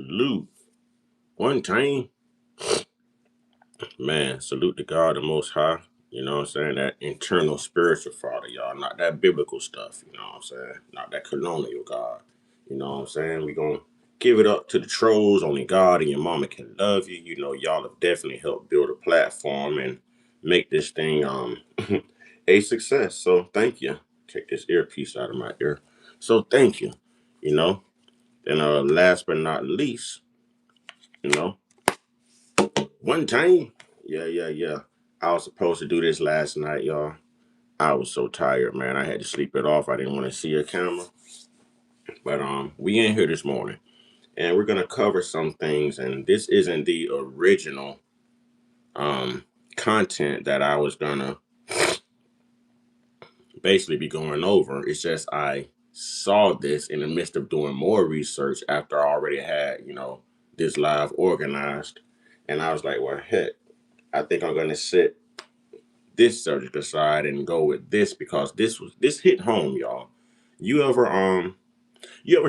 Salute. One time, man, salute to God the Most High. You know what I'm saying? That internal spiritual father, y'all. Not that biblical stuff. You know what I'm saying? Not that colonial God. You know what I'm saying? We gonna give it up to the trolls. Only God and your mama can love you. You know, y'all have definitely helped build a platform and make this thing a success. So thank you. Take this earpiece out of my ear. So thank you. You know. And last but not least, you know, one time, yeah. I was supposed to do this last night, y'all. I was so tired, man. I had to sleep it off. I didn't want to see a camera. But we in here this morning. And we're gonna cover some things. And this isn't the original content that I was gonna basically be going over. It's just I saw this in the midst of doing more research after I already had, this live organized. And I was like, well, heck, I think I'm gonna set this subject aside and go with this because this hit home, y'all. You ever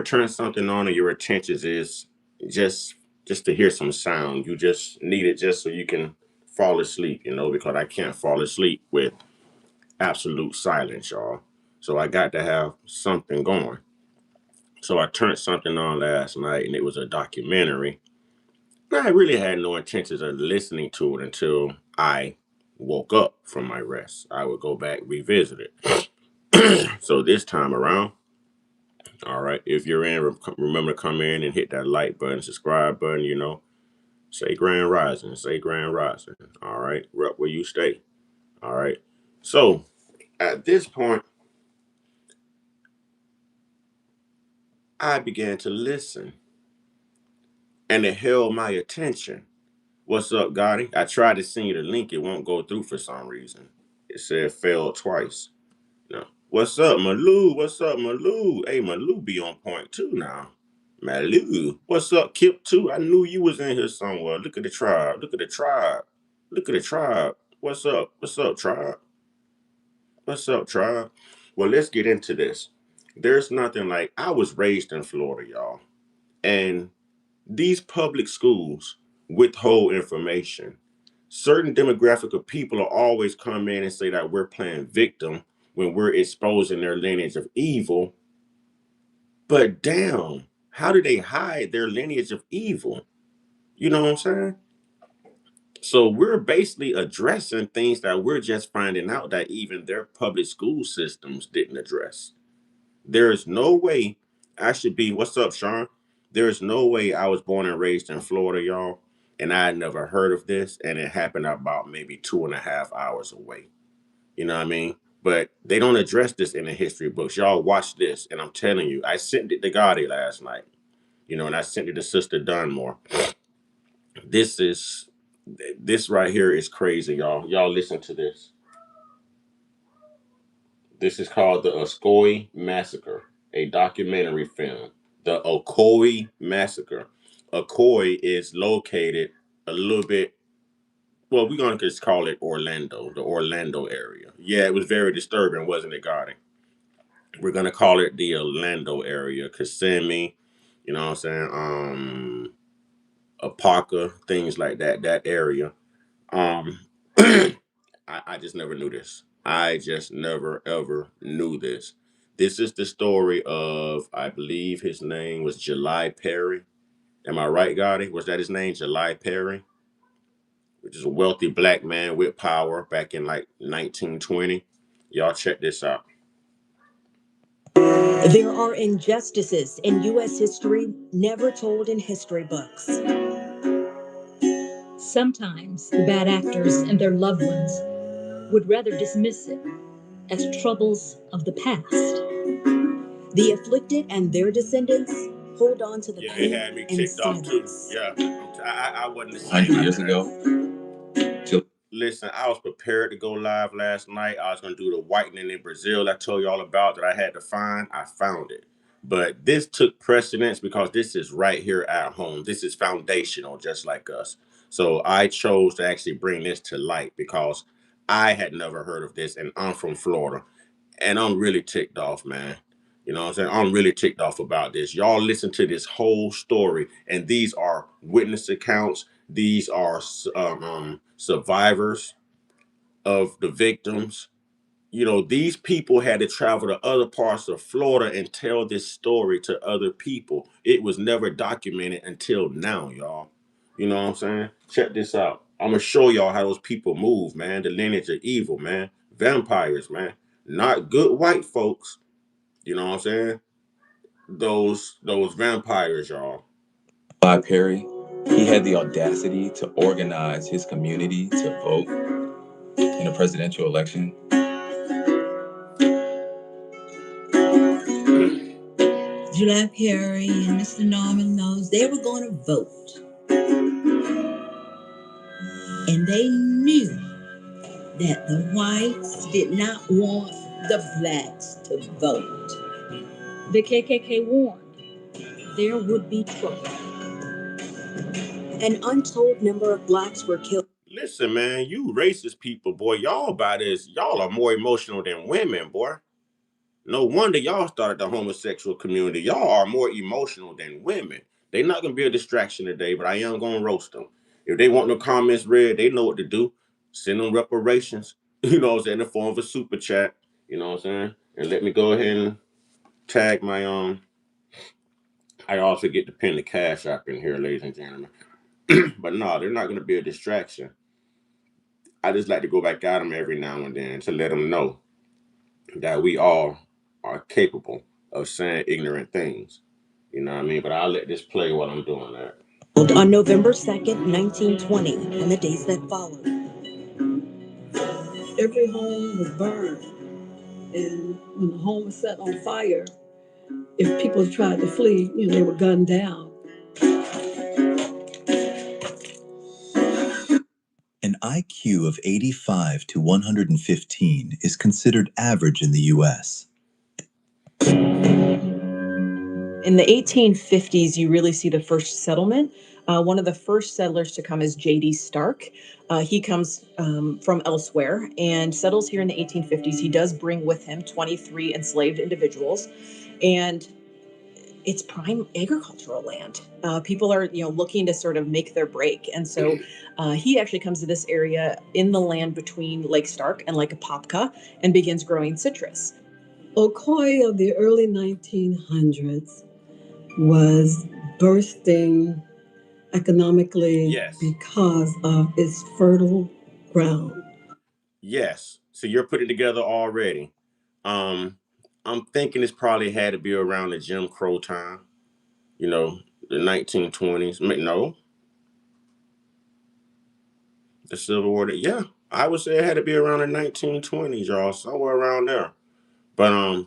turn something on and your attention is just just to hear some sound. You just need it just so you can fall asleep, because I can't fall asleep with absolute silence, y'all. So I got to have something going. So I turned something on last night and it was a documentary. I really had no intentions of listening to it until I woke up from my rest. I would go back, revisit it. So this time around, all right, if you're in, remember to come in and hit that like button, subscribe button, say Grand Rising, say Grand Rising. All right, rep where you stay. All right. So at this point, I began to listen and it held my attention. What's up, Gotti? I tried to send you the link. It won't go through for some reason. It said failed twice. No. What's up, Malou? What's up, Malou? Hey, Malou be on point too now. Malou. What's up, Kip too? I knew you was in here somewhere. Look at the tribe. Look at the tribe. Look at the tribe. What's up? What's up, tribe? What's up, tribe? Well, let's get into this. There's nothing like I was raised in Florida, y'all. And these public schools withhold information. Certain demographic of people will always come in and say that we're playing victim when we're exposing their lineage of evil. But damn, how do they hide their lineage of evil? You know what I'm saying? So we're basically addressing things that we're just finding out that even their public school systems didn't address. There is no way I should be. What's up, Sean? There is no way I was born and raised in Florida, y'all, and I had never heard of this, and it happened about maybe 2.5 hours away. You know what I mean? But they don't address this in the history books. Y'all watch this, and I'm telling you, I sent it to Gotti last night, and I sent it to Sister Dunmore. This is this right here is crazy, y'all. Y'all listen to this. This is called the Ocoee Massacre, a documentary film. The Ocoee Massacre. Ocoee is located a little bit, well, we're going to just call it Orlando, the Orlando area. Yeah, it was very disturbing, wasn't it, Gotti? We're going to call it the Orlando area, Kissimmee, you know what I'm saying? Apaka, things like that, that area. Um, I just never knew this. I just never ever knew this. This is the story of, I believe his name was July Perry. Am I right, Gotti? Was that his name, July Perry? Which is a wealthy black man with power back in like 1920. Y'all check this out. There are injustices in U.S. history never told in history books. Sometimes the bad actors and their loved ones would rather dismiss it as troubles of the past. The afflicted and their descendants hold on to the Yeah, pain they had me and ticked off too. silence. Yeah, I wasn't the same 100 years after that. ago. Listen, I was prepared to go live last night. I was going to do the whitening in Brazil I told you all about that I had to find. I found it. But this took precedence because this is right here at home. This is foundational, just like us. So I chose to actually bring this to light because I had never heard of this and I'm from Florida. And I'm really ticked off, man. You know what I'm saying? I'm really ticked off about this. Y'all listen to this whole story, and these are witness accounts. These are survivors of the victims. You know, these people had to travel to other parts of Florida and tell this story to other people. It was never documented until now, y'all. You know what I'm saying? Check this out. I'm gonna show y'all how those people move, man. The lineage of evil, man. Vampires, man. Not good white folks. You know what I'm saying? Those vampires, y'all. By Perry, he had the audacity to organize his community to vote in a presidential election. July Perry and Mr. Norman knows they were going to vote. And they knew that the whites did not want the blacks to vote. The KKK warned there would be trouble. An untold number of blacks were killed. Listen, man, you racist people, boy, y'all by this, y'all are more emotional than women, boy. No wonder y'all started the homosexual community. Y'all are more emotional than women. They not gonna be a distraction today, but I am gonna roast them. If they want no comments read, they know what to do. Send them reparations, you know what I'm saying, in the form of a super chat, you know what I'm saying? And let me go ahead and tag my I also get to pin the cash app in here, ladies and gentlemen. But no, they're not gonna be a distraction. I just like to go back at them every now and then to let them know that we all are capable of saying ignorant things. You know what I mean? But I'll let this play while I'm doing that. On November 2nd, 1920, and the days that followed. Every home was burned, and when the home was set on fire, if people tried to flee, they were gunned down. An IQ of 85 to 115 is considered average in the U.S. In the 1850s, you really see the first settlement. One of the first settlers to come is J.D. Stark. He comes from elsewhere and settles here in the 1850s. He does bring with him 23 enslaved individuals, and it's prime agricultural land. People are, looking to sort of make their break, and so he actually comes to this area in the land between Lake Stark and Lake Apopka and begins growing citrus. Ocoee of the early 1900s was bursting economically, Yes. because of its fertile ground. Yes. So you're putting it together already. Um, I'm thinking it's probably had to be around the Jim Crow time. You know, the 1920s. No, the Civil War. Yeah, I would say it had to be around the 1920s, y'all, somewhere around there. But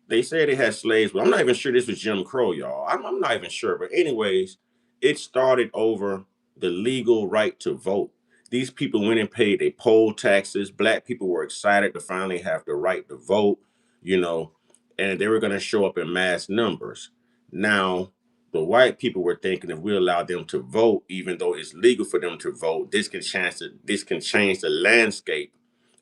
they said they had slaves, but I'm not even sure this was Jim Crow, y'all. I'm not even sure. But anyways, it started over the legal right to vote. These people went and paid their poll taxes. Black people were excited to finally have the right to vote, you know, and they were going to show up in mass numbers. Now, the white people were thinking if we allow them to vote, even though it's legal for them to vote, this can change the landscape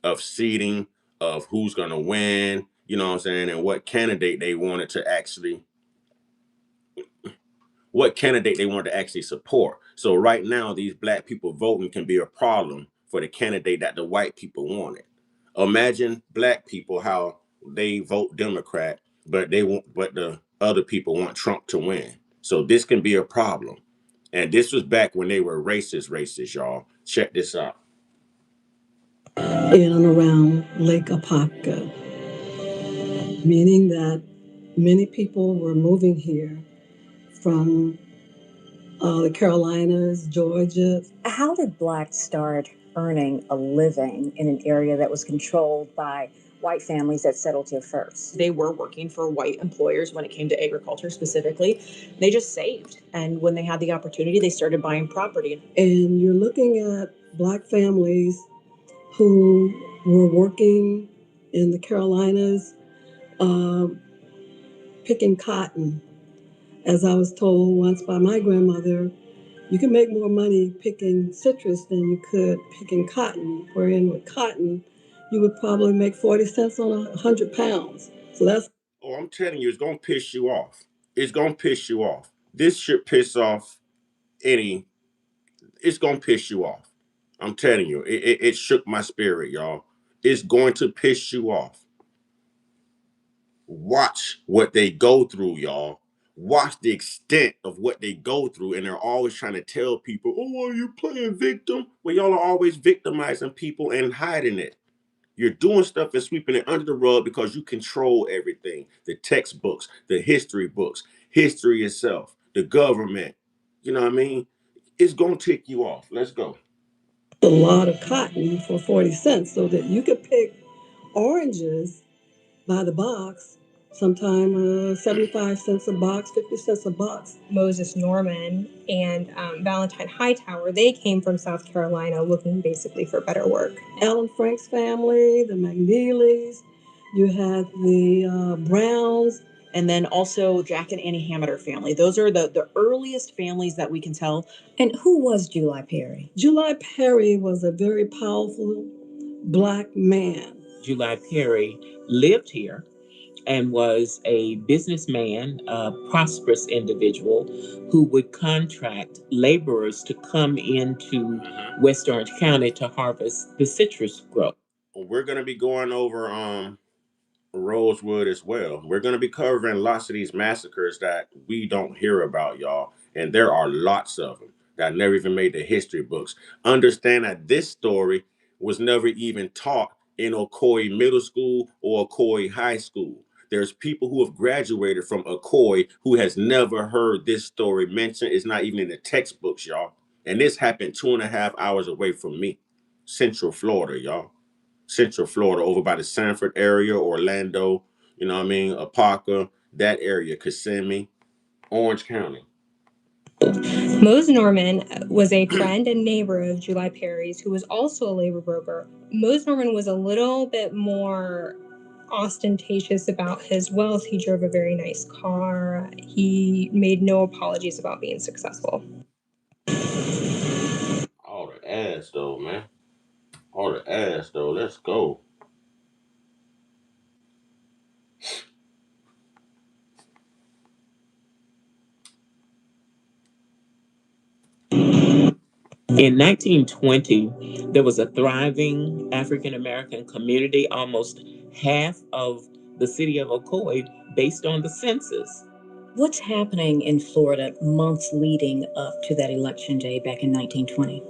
of seating, of who's going to win, you know what I'm saying, and what candidate they wanted to actually support. So right now, these black people voting can be a problem for the candidate that the white people wanted. Imagine black people how they vote Democrat, but the other people want Trump to win. So this can be a problem. And this was back when they were racist, y'all. Check this out. In and around Lake Apopka, meaning that many people were moving here from the Carolinas, Georgia. How did blacks start earning a living in an area that was controlled by white families that settled here first? They were working for white employers when it came to agriculture specifically. They just saved. And when they had the opportunity, they started buying property. And you're looking at black families who were working in the Carolinas, uh, picking cotton. As I was told once by my grandmother, you can make more money picking citrus than you could picking cotton, wherein with cotton, you would probably make 40 cents on 100 pounds. So that's. Oh, I'm telling you, it's gonna piss you off. It's gonna piss you off. This should piss off any. It's gonna piss you off. I'm telling you, it shook my spirit, y'all. It's going to piss you off. Watch what they go through, y'all. Watch the extent of what they go through, and they're always trying to tell people, "Oh, are you playing victim?" Well, y'all are always victimizing people and hiding it. You're doing stuff and sweeping it under the rug because you control everything. The textbooks, the history books, history itself, the government. You know what I mean? It's gonna tick you off. Let's go. A lot of cotton for 40 cents so that you could pick oranges by the box, sometime 75 cents a box, 50 cents a box. Moses Norman and Valentine Hightower, they came from South Carolina looking basically for better work. Alan Frank's family, the McNeelys, you had the Browns. And then also Jack and Annie Hammeter family. Those are the earliest families that we can tell. And who was July Perry? July Perry was a very powerful Black man. July Perry lived here and was a businessman, a prosperous individual who would contract laborers to come into West Orange County to harvest the citrus grove. We're gonna be going over Rosewood as well. We're going to be covering lots of these massacres that we don't hear about, y'all. And there are lots of them that never even made the history books. Understand that this story was never even taught in Ocoee Middle School or Ocoee High School. There's people who have graduated from Ocoee who has never heard this story mentioned. It's not even in the textbooks, y'all. And this happened 2.5 hours away from me, Central Florida, y'all. Central Florida, over by the Sanford area, Orlando, you know what I mean, Apaka, that area, Kissimmee, Orange County. Mose Norman was a friend and neighbor of July Perry's, who was also a labor broker. Mose Norman was a little bit more ostentatious about his wealth. He drove a very nice car. He made no apologies about being successful. All the ass, though, man. All the ass, though. Let's go. In 1920, there was a thriving African American community, almost half of the city of Ocoee, based on the census. What's happening in Florida months leading up to that election day back in 1920?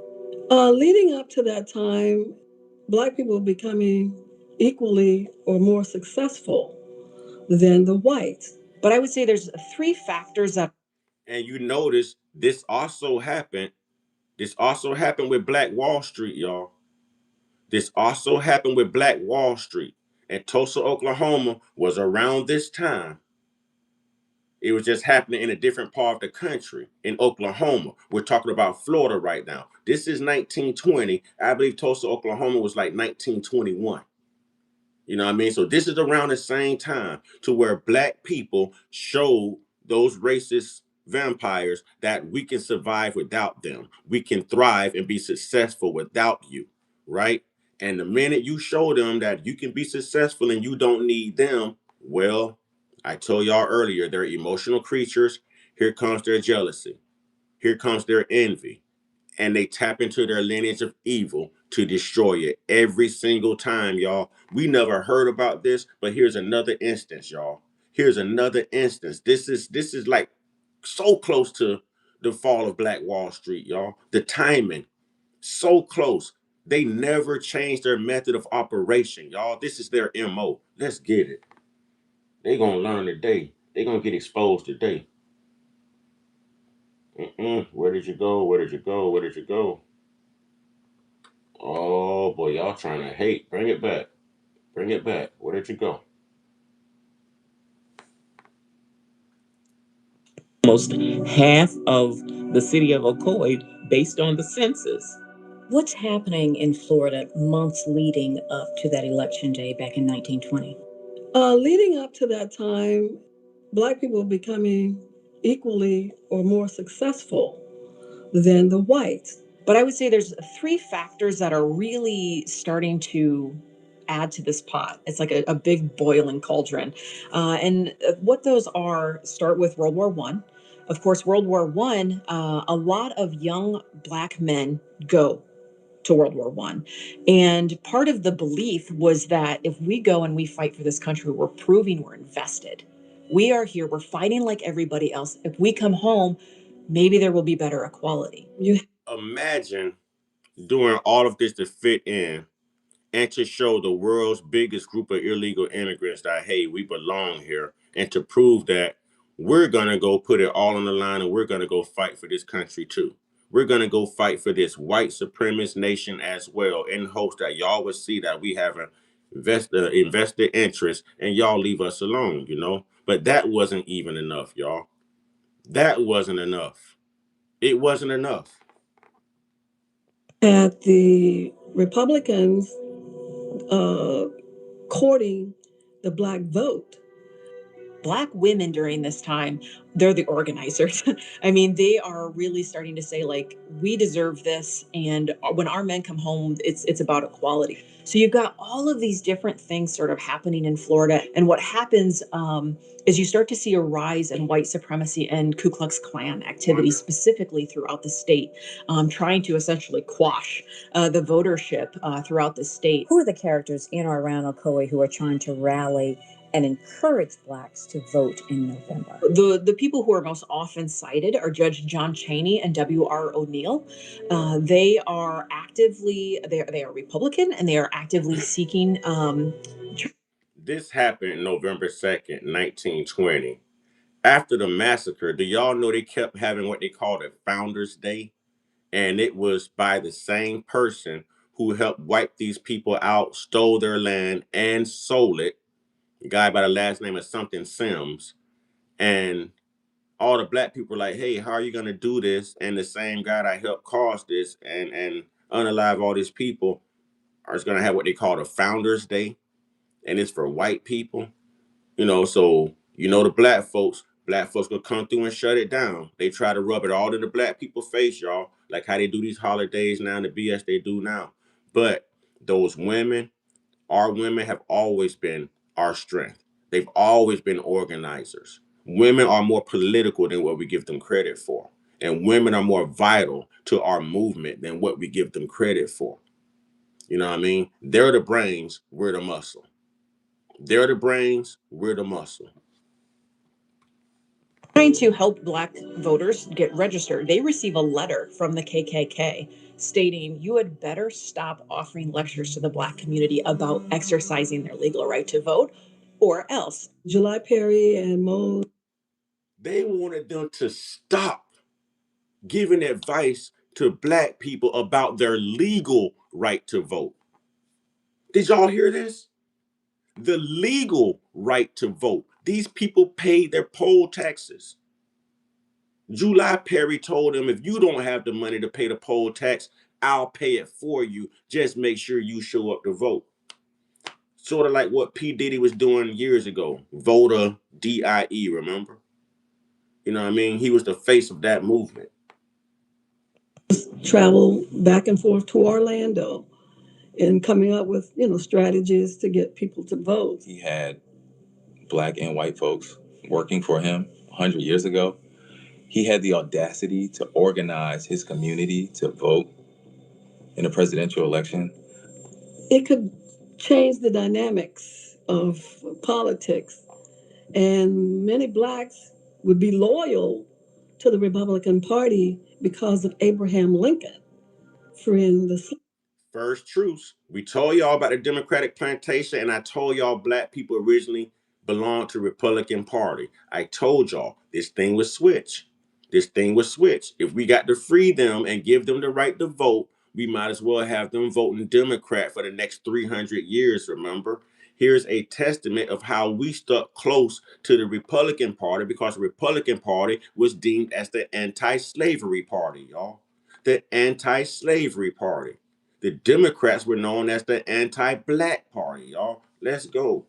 Leading up to that time, Black people were becoming equally or more successful than the whites. But I would say there's three factors that. And you notice this also happened. This also happened with Black Wall Street, y'all. This also happened with Black Wall Street. And Tulsa, Oklahoma was around this time. It was just happening in a different part of the country, in Oklahoma. We're talking about Florida right now. This is 1920. I believe Tulsa, Oklahoma was like 1921. You know what I mean? So this is around the same time to where Black people showed those racist vampires that we can survive without them. We can thrive and be successful without you, right? And the minute you show them that you can be successful and you don't need them, well, I told y'all earlier, they're emotional creatures. Here comes their jealousy. Here comes their envy, and they tap into their lineage of evil to destroy it every single time, y'all. We never heard about this, but here's another instance, y'all. Here's another instance. This is like so close to the fall of Black Wall Street, y'all. The timing, so close. They never changed their method of operation, y'all. This is their MO. Let's get it. They gonna learn today. They gonna get exposed today. Where did you go? Where did you go? Where did you go? Oh boy, y'all trying to hate. Bring it back. Bring it back. Where did you go? Almost half of the city of Ocoee based on the census. What's happening in Florida months leading up to that election day back in 1920? Leading up to that time, Black people were becoming equally or more successful than the whites. But I would say there's three factors that are really starting to add to this pot. It's like a big boiling cauldron. And what those are start with World War One. Of course, World War One, a lot of young Black men go to World War One. And part of the belief was that if we go and we fight for this country, we're proving we're invested. We are here, we're fighting like everybody else. If we come home, maybe there will be better equality. You Imagine doing all of this to fit in and to show the world's biggest group of illegal immigrants that, hey, we belong here, and to prove that we're going to go put it all on the line and we're going to go fight for this country too. We're going to go fight for this white supremacist nation as well, in hopes that y'all will see that we have an invested interest and y'all leave us alone, you know? But that wasn't even enough, y'all. That wasn't enough. It wasn't enough. at the Republicans uh, courting the Black vote. Black women during this time, they're the organizers. I mean, they are really starting to say, like, we deserve this. And when our men come home, it's about equality. So you've got all of these different things sort of happening in Florida. And what happens is you start to see a rise in white supremacy and Ku Klux Klan activity specifically throughout the state, trying to essentially quash the votership throughout the state. Who are the characters in or around Ocoee who are trying to rally and encourage Blacks to vote in November? The people who are most often cited are Judge John Chaney and W.R. O'Neill. They are Republican, and they are actively seeking. This happened November 2nd, 1920. After the massacre, do y'all know they kept having what they called a Founders Day? And it was by the same person who helped wipe these people out, stole their land, and sold it. A guy by the last name of something Sims. And all the Black people were like, hey, how are you going to do this? And the same guy that helped cause this and unalive all these people is going to have what they call a Founders Day. And it's for white people. You know, so, you know, the black folks will come through and shut it down. They try to rub it all in the Black people's face, y'all, like how they do these holidays now and the BS they do now. But those women, our women have always been our strength. They've always been organizers. Women are more political than what we give them credit for. And women are more vital to our movement than what we give them credit for. You know what I mean? They're the brains, we're the muscle. They're the brains, we're the muscle. Trying to help Black voters get registered, they receive a letter from the KKK stating you had better stop offering lectures to the Black community about exercising their legal right to vote, or else. July Perry and Mo. They wanted them to stop giving advice to Black people about their legal right to vote. Did y'all hear this? The legal right to vote. These people paid their poll taxes. July Perry told them, if you don't have the money to pay the poll tax, I'll pay it for you. Just make sure you show up to vote. Sort of like what P. Diddy was doing years ago. Voter DIE, remember? You know what I mean? He was the face of that movement. Travel back and forth to Orlando and coming up with, strategies to get people to vote. He had Black and white folks working for him 100 years ago. He had the audacity to organize his community to vote in a presidential election. It could change the dynamics of politics, and many Blacks would be loyal to the Republican Party because of Abraham Lincoln freeing the slaves. First truths. We told y'all about the Democratic plantation, and I told y'all Black people originally belonged to Republican Party. I told y'all this thing would switch. This thing would switch. If we got to free them and give them the right to vote, we might as well have them voting Democrat for the next 300 years, remember? Here's a testament of how we stuck close to the Republican Party because the Republican Party was deemed as the anti-slavery party, y'all. The anti-slavery party. The Democrats were known as the anti-Black party, y'all. Let's go.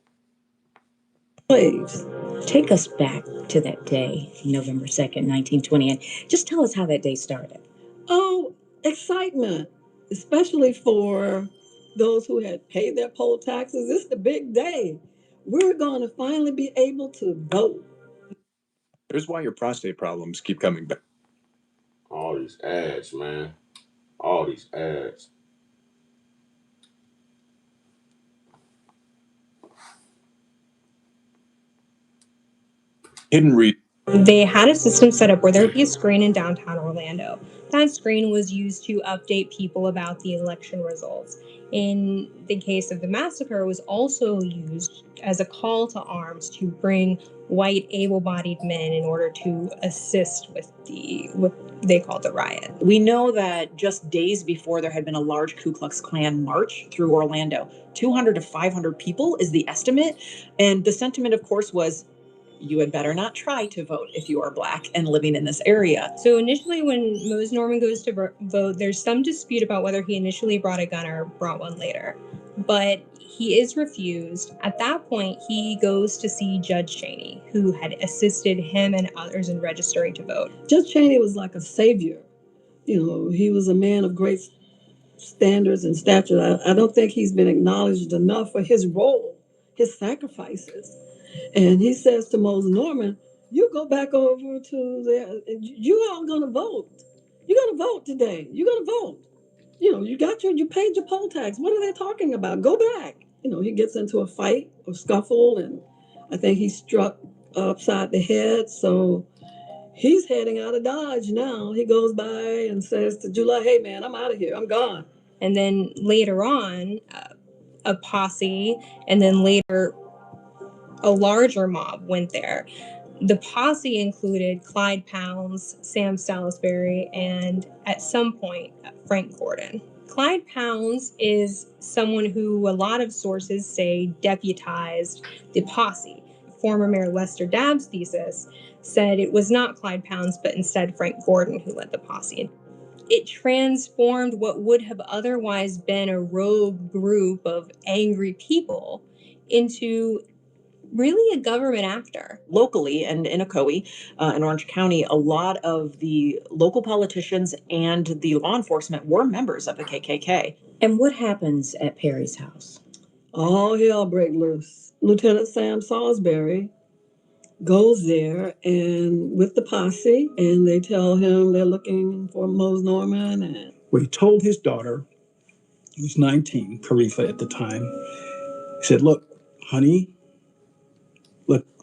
Slaves. Take us back to that day, November 2nd, 1920, and just tell us how that day started. Oh, excitement, especially for those who had paid their poll taxes. It's the big day. We're going to finally be able to vote. Here's why your prostate problems keep coming back. All these ads, man. All these ads. Hidden read. They had a system set up where there would be a screen in downtown Orlando. That screen was used to update people about the election results. In the case of the massacre, it was also used as a call to arms to bring white, able-bodied men in order to assist with what they called the riot. We know that just days before there had been a large Ku Klux Klan march through Orlando. 200 to 500 people is the estimate. And the sentiment, of course, was you had better not try to vote if you are Black and living in this area. So initially when Mose Norman goes to vote, there's some dispute about whether he initially brought a gun or brought one later. But he is refused. At that point, he goes to see Judge Cheney, who had assisted him and others in registering to vote. Judge Cheney was like a savior. You know, he was a man of great standards and stature. I don't think he's been acknowledged enough for his role, his sacrifices. And he says to Mose Norman, you go back over to there, you all gonna vote. You're gonna vote today. You're gonna vote. You know, you paid your poll tax. What are they talking about? Go back. You know, he gets into a fight or scuffle, and I think he's struck upside the head. So he's heading out of Dodge now. He goes by and says to July, hey man, I'm out of here. I'm gone. And then later on, a posse, and then later a larger mob went there. The posse included Clyde Pounds, Sam Salisbury, and at some point, Frank Gordon. Clyde Pounds is someone who a lot of sources say deputized the posse. Former Mayor Lester Dabb's thesis said it was not Clyde Pounds, but instead Frank Gordon who led the posse. It transformed what would have otherwise been a rogue group of angry people into really a government actor. Locally and in Ocoee, in Orange County, a lot of the local politicians and the law enforcement were members of the KKK. And what happens at Perry's house? All hell break loose. Lieutenant Sam Salisbury goes there and with the posse, and they tell him they're looking for Mose Norman. And well, he told his daughter, who was 19, Karifa at the time, he said, look, honey,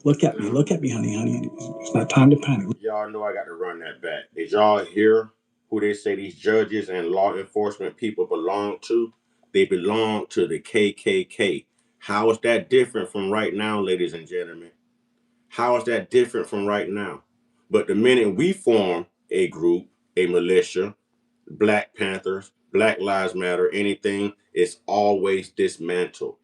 look at me, honey. It's not time to panic. Y'all know I got to run that back. Did y'all hear who they say these judges and law enforcement people belong to? They belong to the KKK. How is that different from right now, ladies and gentlemen? How is that different from right now? But the minute we form a group, a militia, Black Panthers, Black Lives Matter, anything, it's always dismantled.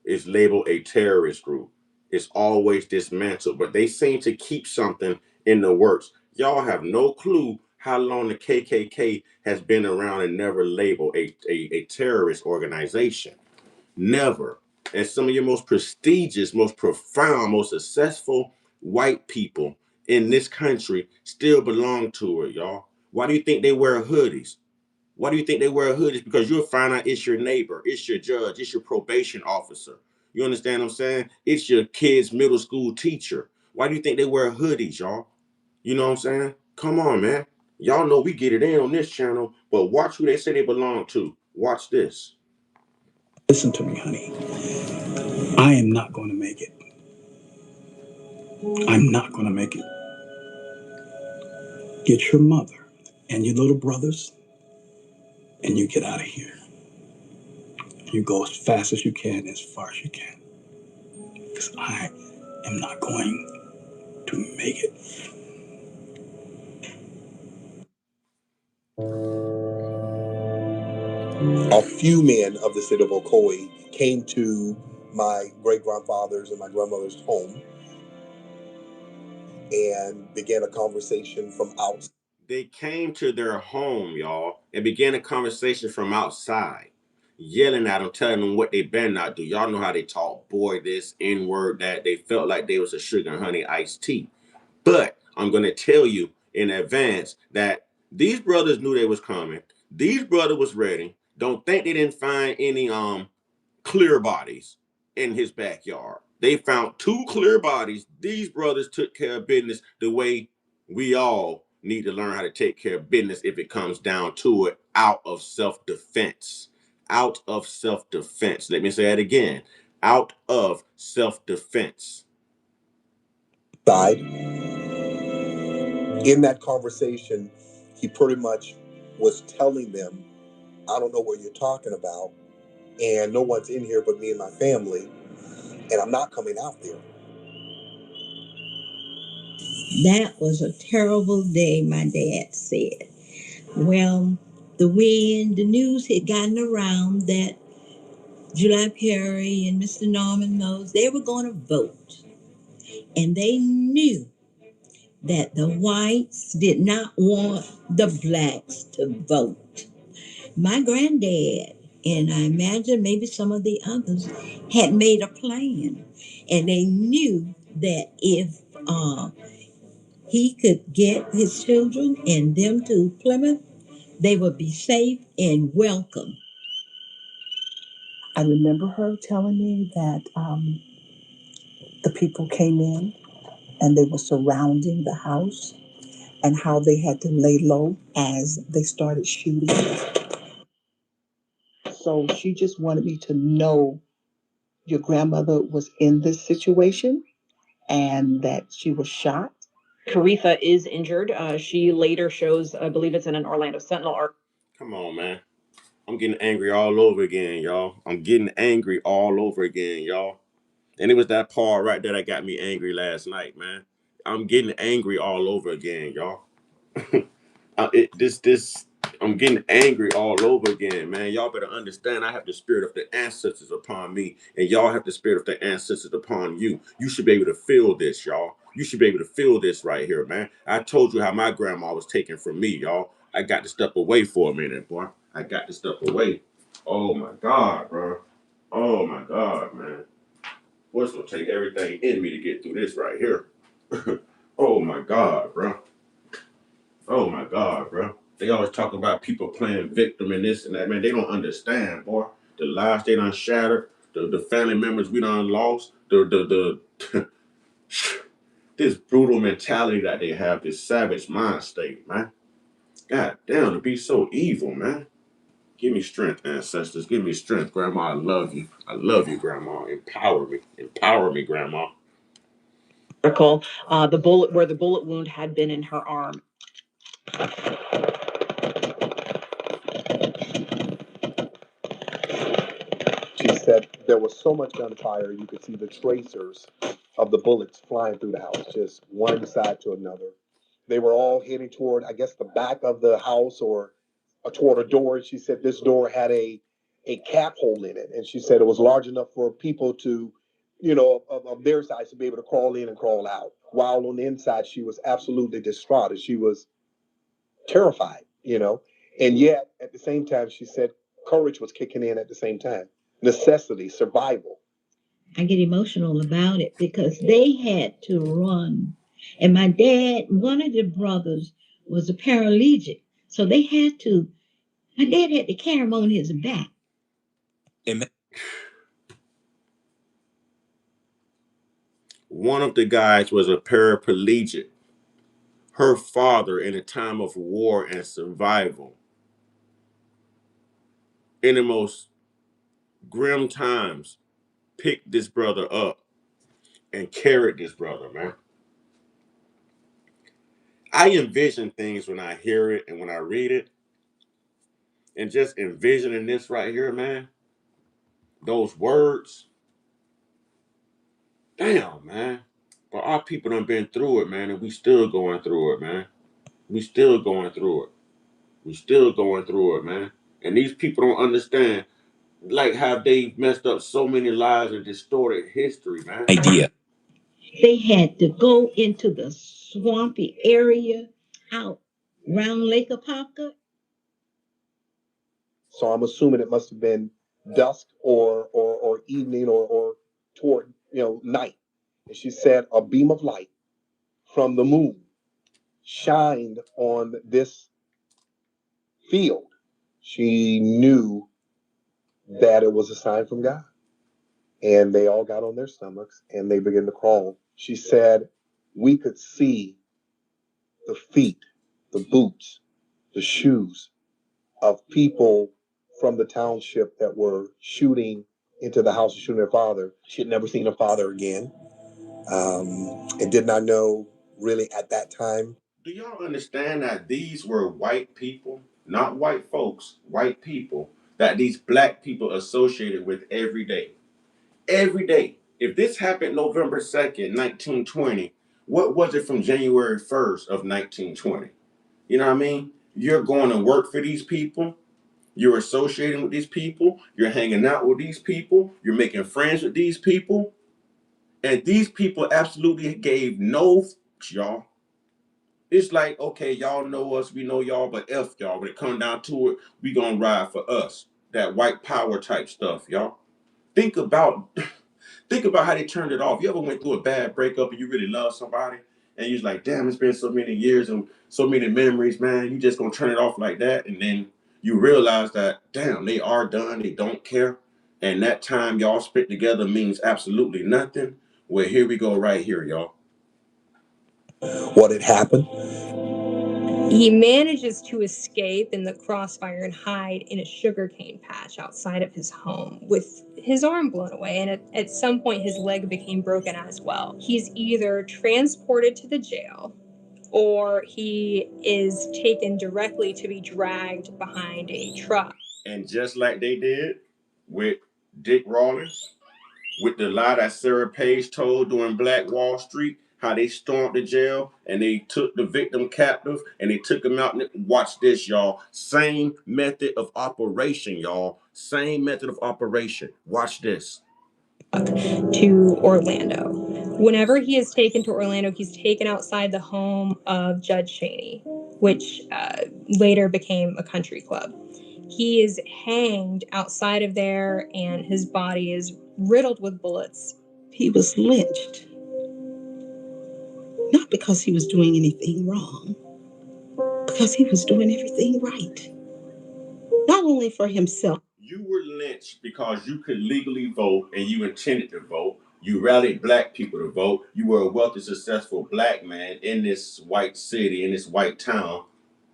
It's labeled a terrorist group. It's always dismantled, but they seem to keep something in the works. Y'all have no clue how long the KKK has been around and never labeled a terrorist organization. Never. And some of your most prestigious, most profound, most successful white people in this country still belong to it, y'all. Why do you think they wear hoodies? Why do you think they wear hoodies? Because you'll find out it's your neighbor, it's your judge, it's your probation officer. You understand what I'm saying? It's your kid's middle school teacher. Why do you think they wear hoodies, y'all? You know what I'm saying? Come on, man. Y'all know we get it in on this channel, but watch who they say they belong to. Watch this. Listen to me, honey. I am not going to make it. I'm not going to make it. Get your mother and your little brothers, and you get out of here. You go as fast as you can, as far as you can. Because I am not going to make it. A few men of the city of Ocoee came to my great-grandfather's and my grandmother's home and began a conversation from outside. They came to their home, y'all, and began a conversation from outside, yelling at them, telling them what they better not do. Y'all know how they talk, boy, this, N-word, that. They felt like they was a sugar and honey iced tea. But I'm going to tell you in advance that these brothers knew they was coming. These brothers was ready. Don't think they didn't find any clear bodies in his backyard. They found 2 clear bodies. These brothers took care of business the way we all need to learn how to take care of business if it comes down to it, out of self-defense. Out of self-defense. Let me say that again. Out of self-defense. Side. In that conversation, he pretty much was telling them, I don't know what you're talking about, and no one's in here but me and my family, and I'm not coming out there. That was a terrible day, my dad said. Well, the news had gotten around that July Perry and Mr. Norman Mose, they were going to vote. And they knew that the whites did not want the blacks to vote. My granddad, and I imagine maybe some of the others, had made a plan. And they knew that if he could get his children and them to Plymouth, they would be safe and welcome. I remember her telling me that the people came in and they were surrounding the house and how they had to lay low as they started shooting. So she just wanted me to know your grandmother was in this situation and that she was shot. Caritha is injured. She later shows, I believe it's in an Orlando Sentinel article. Come on, man. I'm getting angry all over again, y'all. I'm getting angry all over again, y'all. And it was that part right there that got me angry last night, man. I'm getting angry all over again, y'all. I'm getting angry all over again, man. Y'all better understand I have the spirit of the ancestors upon me, and y'all have the spirit of the ancestors upon you. You should be able to feel this, y'all. You should be able to feel this right here, man. I told you how my grandma was taken from me, y'all. I got to step away for a minute, boy. I got to step away. Oh my God, bro. Oh my God, man. What's gonna take everything in me to get through this right here? Oh my God, bro. Oh my God, bro. They always talk about people playing victim and this and that. Man, they don't understand, boy. The lives they done shattered, the family members we done lost, the this brutal mentality that they have, this savage mind state, man. God damn, to be so evil, man. Give me strength, ancestors. Give me strength, Grandma. I love you. I love you, Grandma. Empower me. Empower me, Grandma. The bullet where the bullet wound had been in her arm. She said there was so much gunfire, you could see the tracers of the bullets flying through the house, just one side to another. They were all heading toward, I guess, the back of the house or toward a door. She said this door had a cap hole in it, and she said it was large enough for people to, of their size to be able to crawl in and crawl out. While on the inside, she was absolutely distraught, and she was terrified. And yet, at the same time, she said courage was kicking in at the same time. Necessity, survival. I get emotional about it because they had to run. And my dad, one of the brothers, was a paraplegic. So my dad had to carry him on his back. Amen. One of the guys was a paraplegic. Her father, in a time of war and survival, in the most grim times, picked this brother up and carried this brother, man. I envision things when I hear it and when I read it. And just envisioning this right here, man. Those words. Damn, man. But our people done been through it, man, and we still going through it, man. We still going through it. We still going through it, man. And these people don't understand, like, how they messed up so many lives and distorted history, man. Idea. They had to go into the swampy area out around Lake Apopka. So I'm assuming it must have been dusk or evening or toward night. And she said a beam of light from the moon shined on this field. She knew that it was a sign from God. And they all got on their stomachs and they began to crawl. She said, we could see the feet, the boots, the shoes of people from the township that were shooting into the house and shooting their father. She had never seen her father again, and did not know really at that time. Do y'all understand that these were white people, not white folks, white people that these black people associated with every day? Every day. If this happened November 2nd, 1920, what was it from January 1st of 1920? You know what I mean? You're going to work for these people. You're associating with these people. You're hanging out with these people. You're making friends with these people. And these people absolutely gave no f- y'all. It's like, okay, y'all know us, we know y'all, but F y'all. When it comes down to it, we gonna ride for us. That white power type stuff, y'all. Think about Think about how they turned it off. You ever went through a bad breakup and you really love somebody and you're like, damn, it's been so many years and so many memories, man. You just gonna turn it off like that, and then you realize that, damn, they are done. They don't care, and that time y'all spent together means absolutely nothing. Well, here we go, right here, y'all. What had happened? He manages to escape in the crossfire and hide in a sugarcane patch outside of his home with his arm blown away, and at some point his leg became broken as well. He's either transported to the jail or he is taken directly to be dragged behind a truck. And just like they did with Dick Rawlins, with the lie that Sarah Page told during Black Wall Street, how they stormed the jail and they took the victim captive and they took him out. Watch this, y'all. Same method of operation, y'all. Same method of operation. Watch this. To Orlando. Whenever he is taken to Orlando, he's taken outside the home of Judge Cheney, which later became a country club. He is hanged outside of there, and his body is riddled with bullets. He was lynched, not because he was doing anything wrong, because he was doing everything right. Not only for himself. You were lynched because you could legally vote and you intended to vote. You rallied black people to vote. You were a wealthy, successful black man in this white city, in this white town.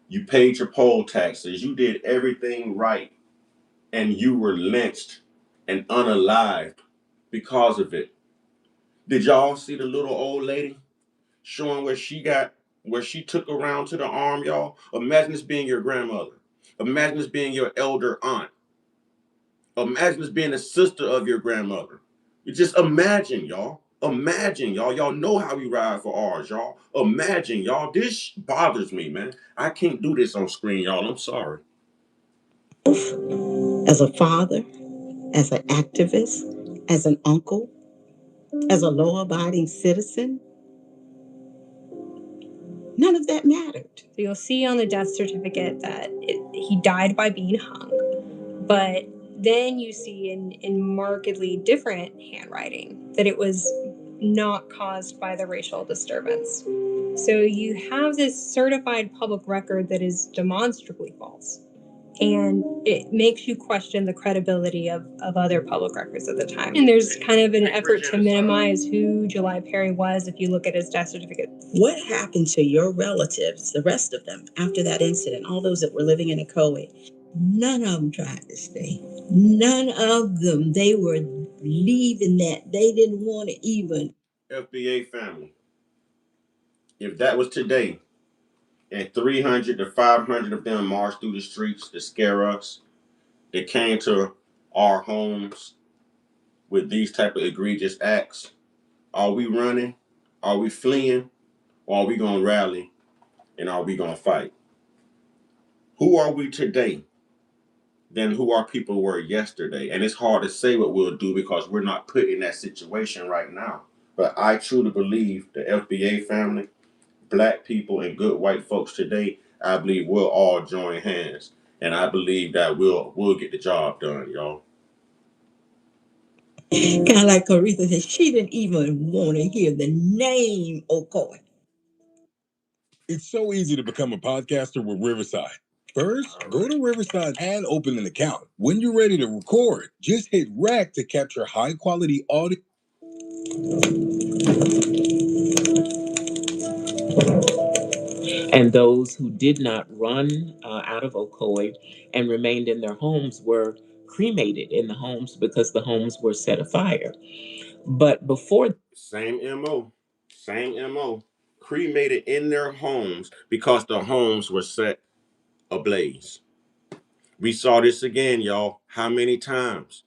You paid your poll taxes. You did everything right. And you were lynched and unalived because of it. Did y'all see the little old lady showing where she took around to the arm, y'all? Imagine this being your grandmother. Imagine this being your elder aunt. Imagine this being the sister of your grandmother. You just imagine, y'all. Imagine, y'all. Y'all know how we ride for ours, y'all. Imagine, y'all. This bothers me, man. I can't do this on screen, y'all. I'm sorry. As a father, as an activist, as an uncle, as a law abiding citizen, none of that mattered. So you'll see on the death certificate that he died by being hung. But then you see in markedly different handwriting that it was not caused by the racial disturbance. So you have this certified public record that is demonstrably false. And it makes you question the credibility of other public records at the time. And there's kind of an effort to minimize who July Perry was if you look at his death certificate. What happened to your relatives, the rest of them, after that incident, all those that were living in Ocoee? None of them tried to stay. None of them. They were leaving that. They didn't want to even. FBA family. If that was today, and 300 to 500 of them marched through the streets to scare us, they came to our homes with these type of egregious acts, are we running? Are we fleeing? Or are we going to rally? And are we going to fight? Who are we today than who our people were yesterday? And it's hard to say what we'll do because we're not put in that situation right now. But I truly believe the FBA family, black people, and good white folks today, I believe we'll all join hands. And I believe that we'll get the job done, y'all. Kind of like Aretha said, she didn't even want to hear the name Ocoee. It's so easy to become a podcaster with Riverside. First, go to Riverside and open an account. When you're ready to record, just hit REC to capture high-quality audio. And those who did not run out of Ocoee and remained in their homes were cremated in the homes because the homes were set afire. But before, Same MO. Same MO. Cremated in their homes because the homes were set ablaze. We saw this again, y'all. How many times?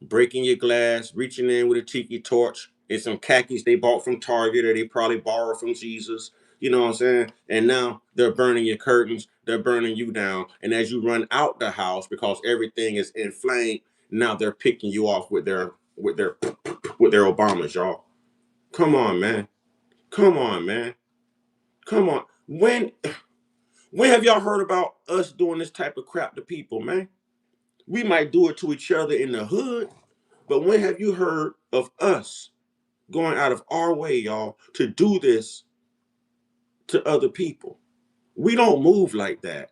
Breaking your glass, reaching in with a tiki torch, and some khakis they bought from Target or they probably borrowed from Jesus. You know what I'm saying? And now they're burning your curtains, they're burning you down. And as you run out the house because everything is inflamed, now they're picking you off with their Obamas, y'all. Come on, man. Come on, man. Come on. When have y'all heard about us doing this type of crap to people, man? We might do it to each other in the hood, but when have you heard of us going out of our way, y'all, to do this to other people? We don't move like that.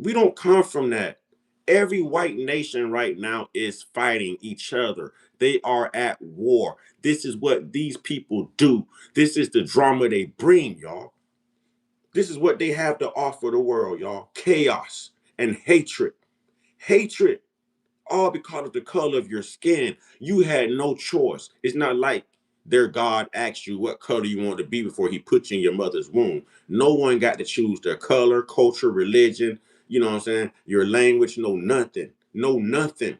We don't come from that. Every white nation right now is fighting each other. They are at war. This is what these people do. This is the drama they bring, y'all. This is what they have to offer the world, y'all. Chaos and hatred. Hatred, all because of the color of your skin. You had no choice. It's not like their God asked you what color you want to be before he put you in your mother's womb. No one got to choose their color, culture, religion, you know what I'm saying? Your language, no nothing. No nothing.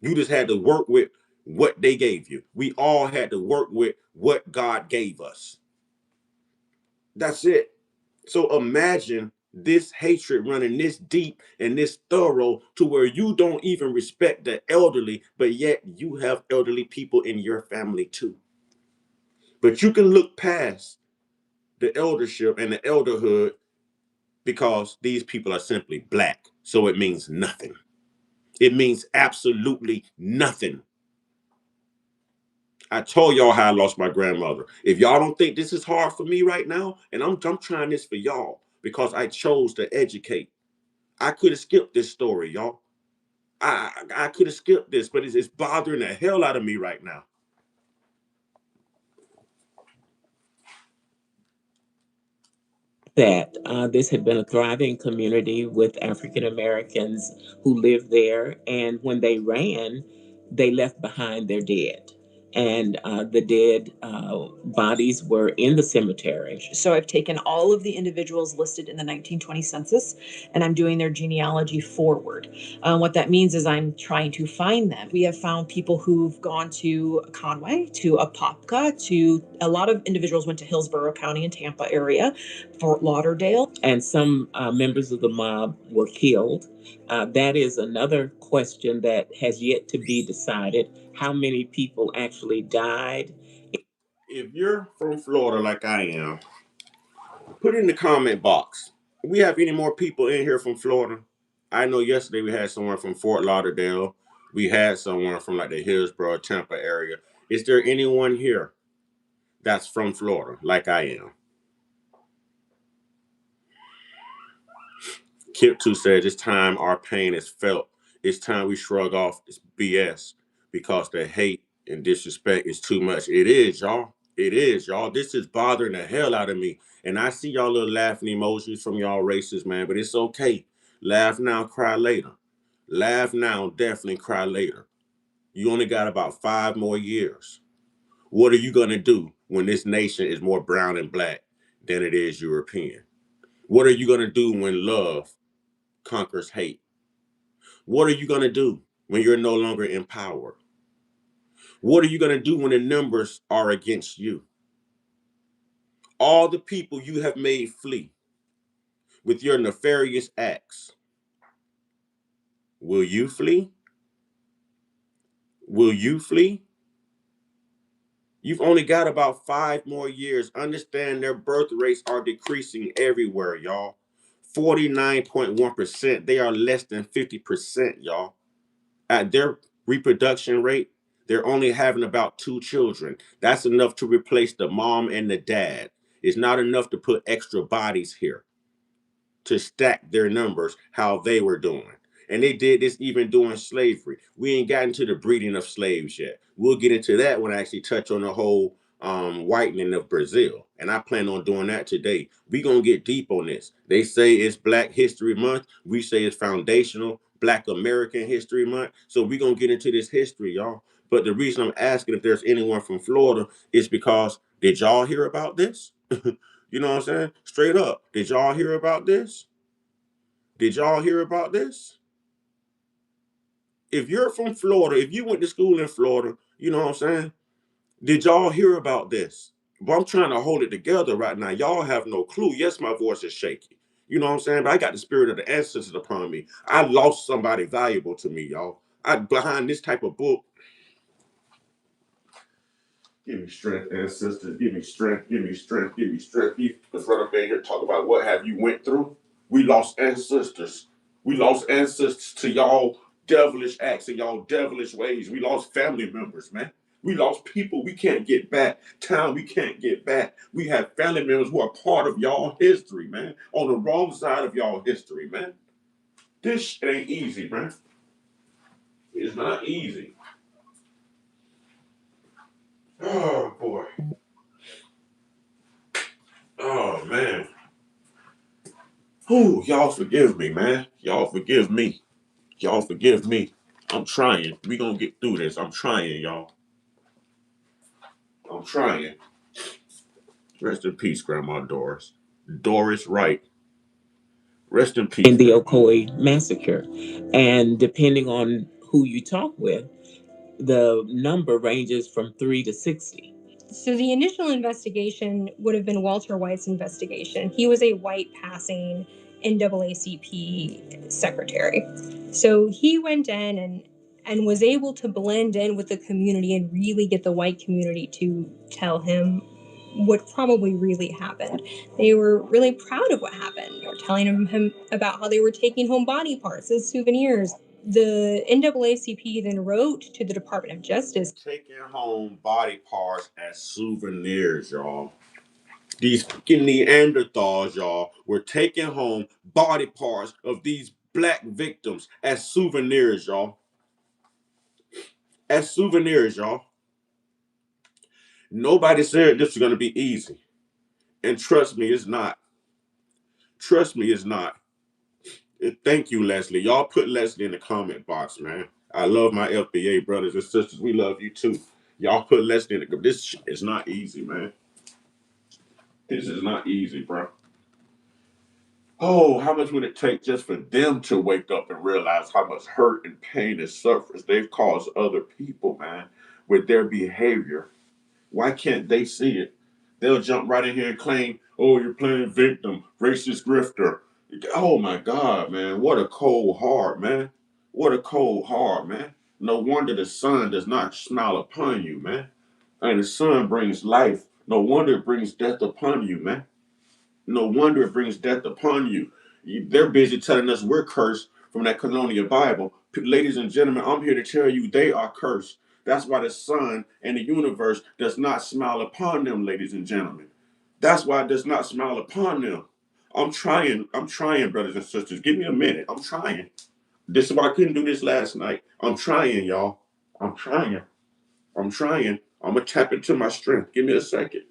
You just had to work with what they gave you. We all had to work with what God gave us. That's it. So imagine this hatred running this deep and this thorough to where you don't even respect the elderly, but yet you have elderly people in your family too. But you can look past the eldership and the elderhood because these people are simply black. So it means nothing. It means absolutely nothing. I told y'all how I lost my grandmother. If y'all don't think this is hard for me right now, and I'm trying this for y'all because I chose to educate. I could have skipped this story, y'all. I could have skipped this, but it's bothering the hell out of me right now. that this had been a thriving community with African Americans who lived there, and when they ran, they left behind their dead. And the dead bodies were in the cemetery. So I've taken all of the individuals listed in the 1920 census and I'm doing their genealogy forward. What that means is I'm trying to find them. We have found people who've gone to Conway, to Apopka, to a lot of individuals went to Hillsborough County and Tampa area, Fort Lauderdale. And some members of the mob were killed. That is another question that has yet to be decided. How many people actually died? If you're from Florida like I am, put in the comment box. We have any more people in here from Florida? I know yesterday we had someone from Fort Lauderdale. We had someone from like the Hillsborough, Tampa area. Is there anyone here that's from Florida like I am? Kip 2 says it's time our pain is felt. It's time we shrug off this BS because the hate and disrespect is too much. It is, y'all. It is, y'all. This is bothering the hell out of me. And I see y'all little laughing emojis from y'all races, man, but it's okay. Laugh now, cry later. Laugh now, definitely cry later. You only got about 5 more years. What are you going to do when this nation is more brown and black than it is European? What are you going to do when love conquers hate? What are you going to do when you're no longer in power? What are you going to do when the numbers are against you? All the people you have made flee with your nefarious acts. Will you flee? Will you flee? You've only got about 5 more years. Understand their birth rates are decreasing everywhere, y'all. 49.1%. They are less than 50%, y'all. At their reproduction rate, they're only having about 2 children. That's enough to replace the mom and the dad. It's not enough to put extra bodies here. to stack their numbers how they were doing. And they did this even during slavery. We ain't gotten to the breeding of slaves yet. We'll get into that when I actually touch on the whole whitening of Brazil. And I plan on doing that today. We're going to get deep on this. They say it's Black History Month. We say it's foundational Black American History Month. So we're going to get into this history, y'all. But the reason I'm asking if there's anyone from Florida is because, did y'all hear about this? You know what I'm saying? Straight up. Did y'all hear about this? Did y'all hear about this? If you're from Florida, if you went to school in Florida, you know what I'm saying? Did y'all hear about this? But I'm trying to hold it together right now. Y'all have no clue. Yes, my voice is shaky. You know what I'm saying? But I got the spirit of the ancestors upon me. I lost somebody valuable to me, y'all. Behind this type of book, give me strength, ancestors. Give me strength. Give me strength. Give me strength. Because right up in here talk about what have you went through. We lost ancestors. We lost ancestors to y'all devilish acts and y'all devilish ways. We lost family members, man. We lost people we can't get back. Town we can't get back. We have family members who are part of y'all history, man. On the wrong side of y'all history, man. This shit ain't easy, man. It's not easy. Oh, boy. Oh, man. Whew, y'all forgive me, man. Y'all forgive me. Y'all forgive me. I'm trying. We gonna get through this. I'm trying, y'all. I'm trying. Rest in peace, Grandma Doris. Doris Wright. Rest in peace, in the Grandma. Ocoee Massacre. And depending on who you talk with, the number ranges from 3 to 60. So the initial investigation would have been Walter White's investigation. He was a white passing NAACP secretary. So he went in and was able to blend in with the community and really get the white community to tell him what probably really happened. They were really proud of what happened. They were telling him about how they were taking home body parts as souvenirs. The NAACP then wrote to the Department of Justice. Taking home body parts as souvenirs, y'all. These fucking Neanderthals, y'all, were taking home body parts of these black victims as souvenirs, y'all. As souvenirs, y'all. Nobody said this was going to be easy. And trust me, it's not. Trust me, it's not. Thank you, Leslie. Y'all put Leslie in the comment box, man. I love my FBA brothers and sisters. We love you too. Y'all put Leslie in the. This shit is not easy, man. This is not easy, bro. Oh, how much would it take just for them to wake up and realize how much hurt and pain and suffering they've caused other people, man, with their behavior? Why can't they see it? They'll jump right in here and claim, oh, you're playing victim, racist grifter. Oh my God, man. What a cold heart, man. What a cold heart, man. No wonder the sun does not smile upon you, man. And the sun brings life. No wonder it brings death upon you, man. No wonder it brings death upon you. They're busy telling us we're cursed from that colonial Bible. Ladies and gentlemen, I'm here to tell you they are cursed. That's why the sun and the universe does not smile upon them, ladies and gentlemen. That's why it does not smile upon them. I'm trying, brothers and sisters. Give me a minute. I'm trying. This is why I couldn't do this last night. I'm trying, y'all. I'm trying. I'm trying. I'm going to tap into my strength. Give me a second.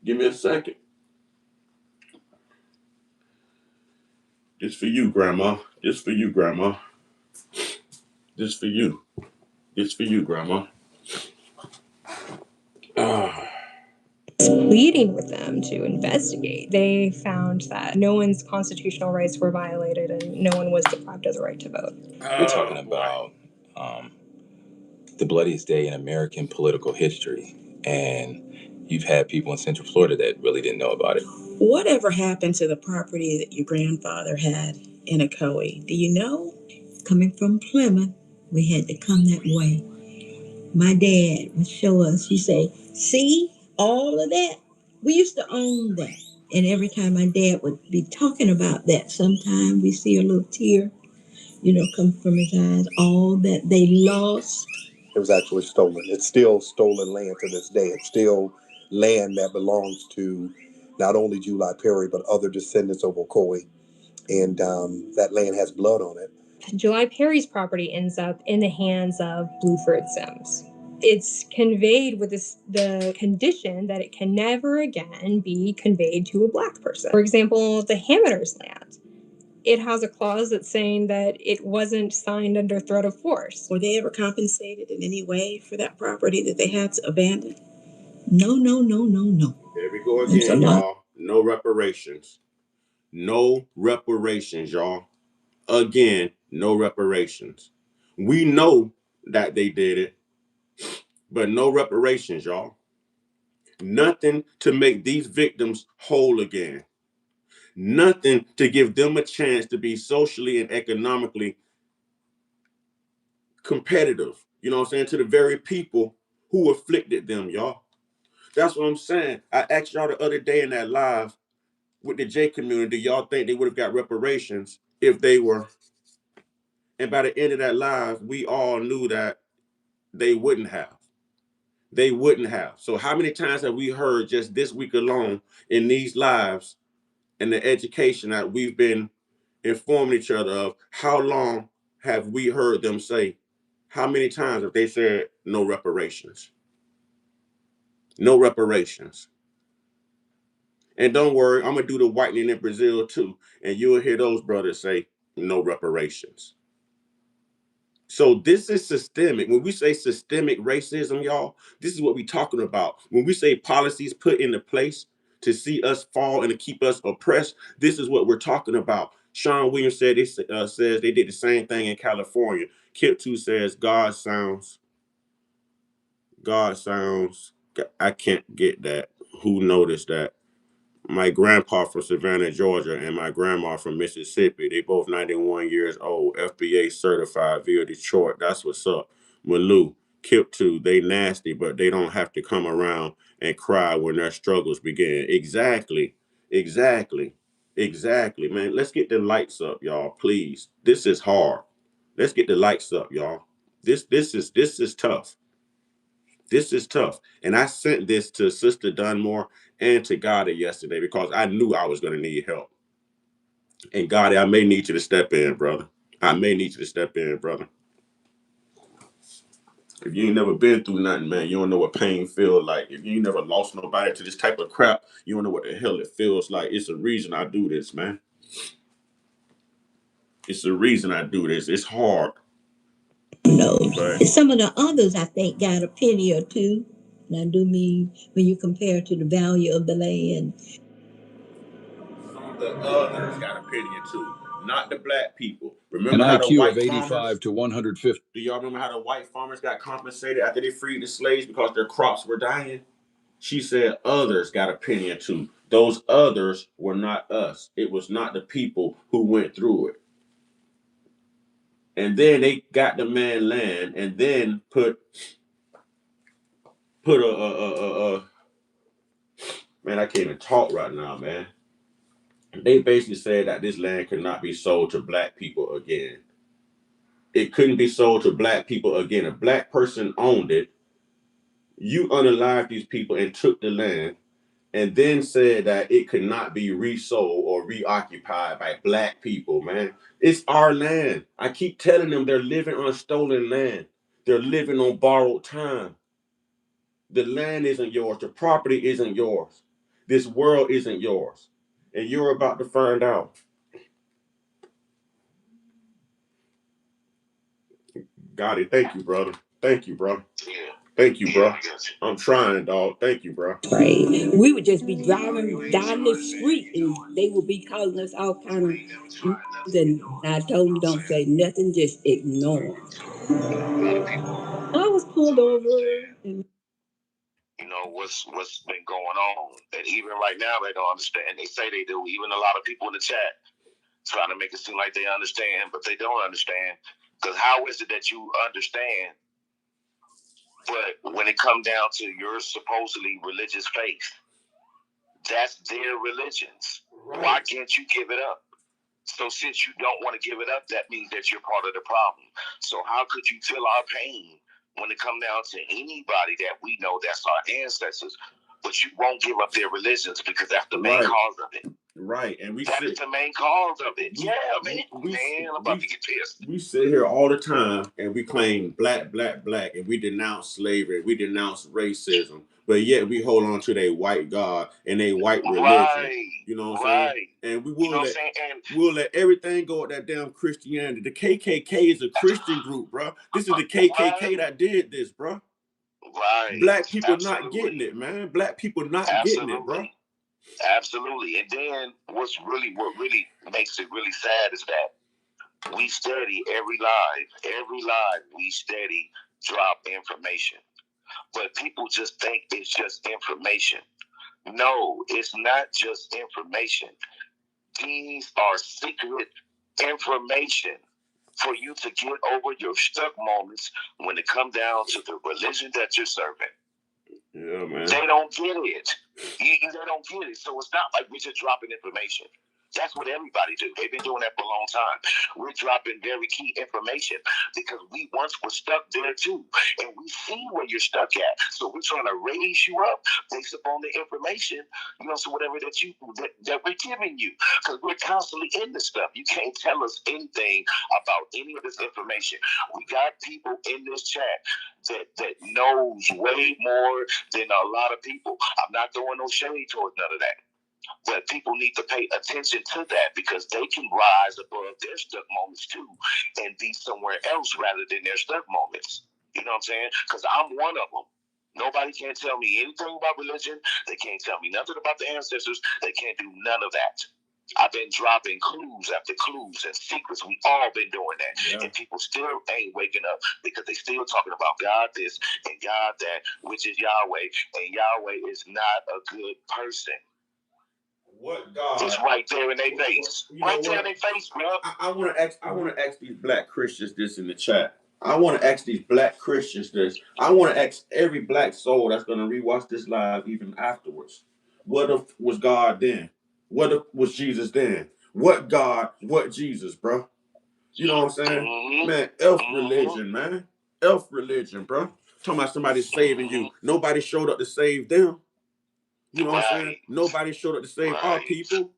Give me a second. This for you, Grandma. This for you, Grandma. This for you. This for you, Grandma. Ah. Pleading with them to investigate. They found that no one's constitutional rights were violated and no one was deprived of the right to vote. We're talking about the bloodiest day in American political history, and you've had people in Central Florida that really didn't know about it. Whatever happened to the property that your grandfather had in Ocoee? Do you know? Coming from Plymouth, we had to come that way. My dad would show us, he'd say, see, all of that? We used to own that. And every time my dad would be talking about that, sometimes we see a little tear, come from his eyes. All that they lost. It was actually stolen. It's still stolen land to this day. It's still land that belongs to not only July Perry, but other descendants of Ocoee. and that land has blood on it. July Perry's property ends up in the hands of Bluford Sims. It's conveyed with the condition that it can never again be conveyed to a black person. For example, the Hammeter's land. It has a clause that's saying that it wasn't signed under threat of force. Were they ever compensated in any way for that property that they had to abandon? No, no, no, no, no. Here we go again, y'all. No reparations. No reparations, y'all. Again, no reparations. We know that they did it, but no reparations, y'all. Nothing to make these victims whole again. Nothing to give them a chance to be socially and economically competitive. You know what I'm saying? To the very people who afflicted them, y'all. That's what I'm saying. I asked y'all the other day in that live with the J community, y'all think they would have got reparations if they were. And by the end of that live, we all knew that they wouldn't have. They wouldn't have. So how many times have we heard just this week alone in these lives and the education that we've been informing each other of, how long have we heard them say, how many times have they said no reparations? No reparations. And don't worry, I'm going to do the whitening in Brazil too. And you'll hear those brothers say no reparations. So this is systemic. When we say systemic racism, y'all, this is what we're talking about. When we say policies put into place to see us fall and to keep us oppressed, this is what we're talking about. Sean Williams said says they did the same thing in California. Kip 2 says God sounds, I can't get that. Who noticed that? My grandpa from Savannah, Georgia, and my grandma from Mississippi. They both 91 years old, FBA certified via Detroit. That's what's up. Malou, Kip 2, they nasty, but they don't have to come around and cry when their struggles begin. Exactly. Man, let's get the lights up, y'all, please. This is hard. Let's get the lights up, y'all. This is tough. This is tough. And I sent this to Sister Dunmore and to Goddard yesterday because I knew I was going to need help. And Goddard, I may need you to step in, brother. I may need you to step in, brother. If you ain't never been through nothing, man, you don't know what pain feels like. If you ain't never lost nobody to this type of crap, you don't know what the hell it feels like. It's the reason I do this, man. It's the reason I do this. It's hard. No. But Some of the others, I think, got a penny or two. And I do mean when you compare to the value of the land. some of the others got a penny or two, not the black people. Remember An how the IQ white of 85 farmers, to 150. do y'all remember how the white farmers got compensated after they freed the slaves because their crops were dying? She said others got a penny or two. Those others were not us. It was not the people who went through it. And then they got the man land and then put a man, I can't even talk right now, man. They basically said that this land could not be sold to black people again. It couldn't be sold to black people again. A black person owned it. You unalived these people and took the land and then said that it could not be resold or reoccupied by black people, man. It's our land. I keep telling them they're living on stolen land. They're living on borrowed time. The land isn't yours. The property isn't yours. This world isn't yours. And you're about to find out. Got it. Thank you, brother. Thank you, bro. Thank you, bro. I'm trying, dog. Thank you, bro. Right. We would just be driving down the street and they would be calling us all kind of. And I told them, don't say nothing, just ignore them. I was pulled over. And you know what's been going on, and even right now they don't understand. They say they do. Even a lot of people in the chat trying to make it seem like they understand, but they don't understand. Because how is it that you understand, but when it comes down to your supposedly religious faith, that's their religions. Right. Why can't you give it up? So since you don't want to give it up, that means that you're part of the problem. So how could you feel our pain when it comes down to anybody that we know that's our ancestors, but you won't give up their religions because that's the main cause of it? Right, and we That is sit. the main cause of it. We Yeah, man. we Man, I'm about we to get pissed. we sit here all the time and we claim black, black, black, and we denounce slavery, we denounce racism, but yet we hold on to their white God and their white religion. Right. You know what I'm saying? Right. And we You know will what I'm let saying? And everything go at that damn Christianity. The KKK is a Christian group, bro. This is the KKK right. that did this, bro. Right. Black people not getting Absolutely. it, man. Black people not getting it, bro. Absolutely. Absolutely. And then what really makes it really sad is that we study every live we steady drop information. But people just think it's just information. No, it's not just information. These are secret information for you to get over your stuck moments when it comes down to the religion that you're serving. Yeah, man. They don't get it. They don't get it. So it's not like we're just dropping information. That's what everybody do. They've been doing that for a long time. We're dropping very key information because we once were stuck there too. And we see where you're stuck at. So we're trying to raise you up based upon the information, so whatever that we're giving you. Because we're constantly in this stuff. You can't tell us anything about any of this information. We got people in this chat that knows way more than a lot of people. I'm not throwing no shade towards none of that. But people need to pay attention to that because they can rise above their stuck moments too and be somewhere else rather than their stuck moments. You know what I'm saying? Because I'm one of them. Nobody can tell me anything about religion. They can't tell me nothing about the ancestors. They can't do none of that. I've been dropping clues after clues and secrets. We all been doing that. Yeah. And people still ain't waking up because they still talking about God this and God that, which is Yahweh. And Yahweh is not a good person. What God? It's right there in their face. Right there in their face, bro. I want to ask these black Christians this in the chat. I want to ask these black Christians this. I want to ask every black soul that's going to rewatch this live even afterwards. What if was God then? What if was Jesus then? What God? What Jesus, bro? You know what I'm saying? Mm-hmm. Man, elf religion, man. Elf religion, bro. Talking about somebody saving you. Nobody showed up to save them. You know what I'm saying? Nobody showed up to save our people.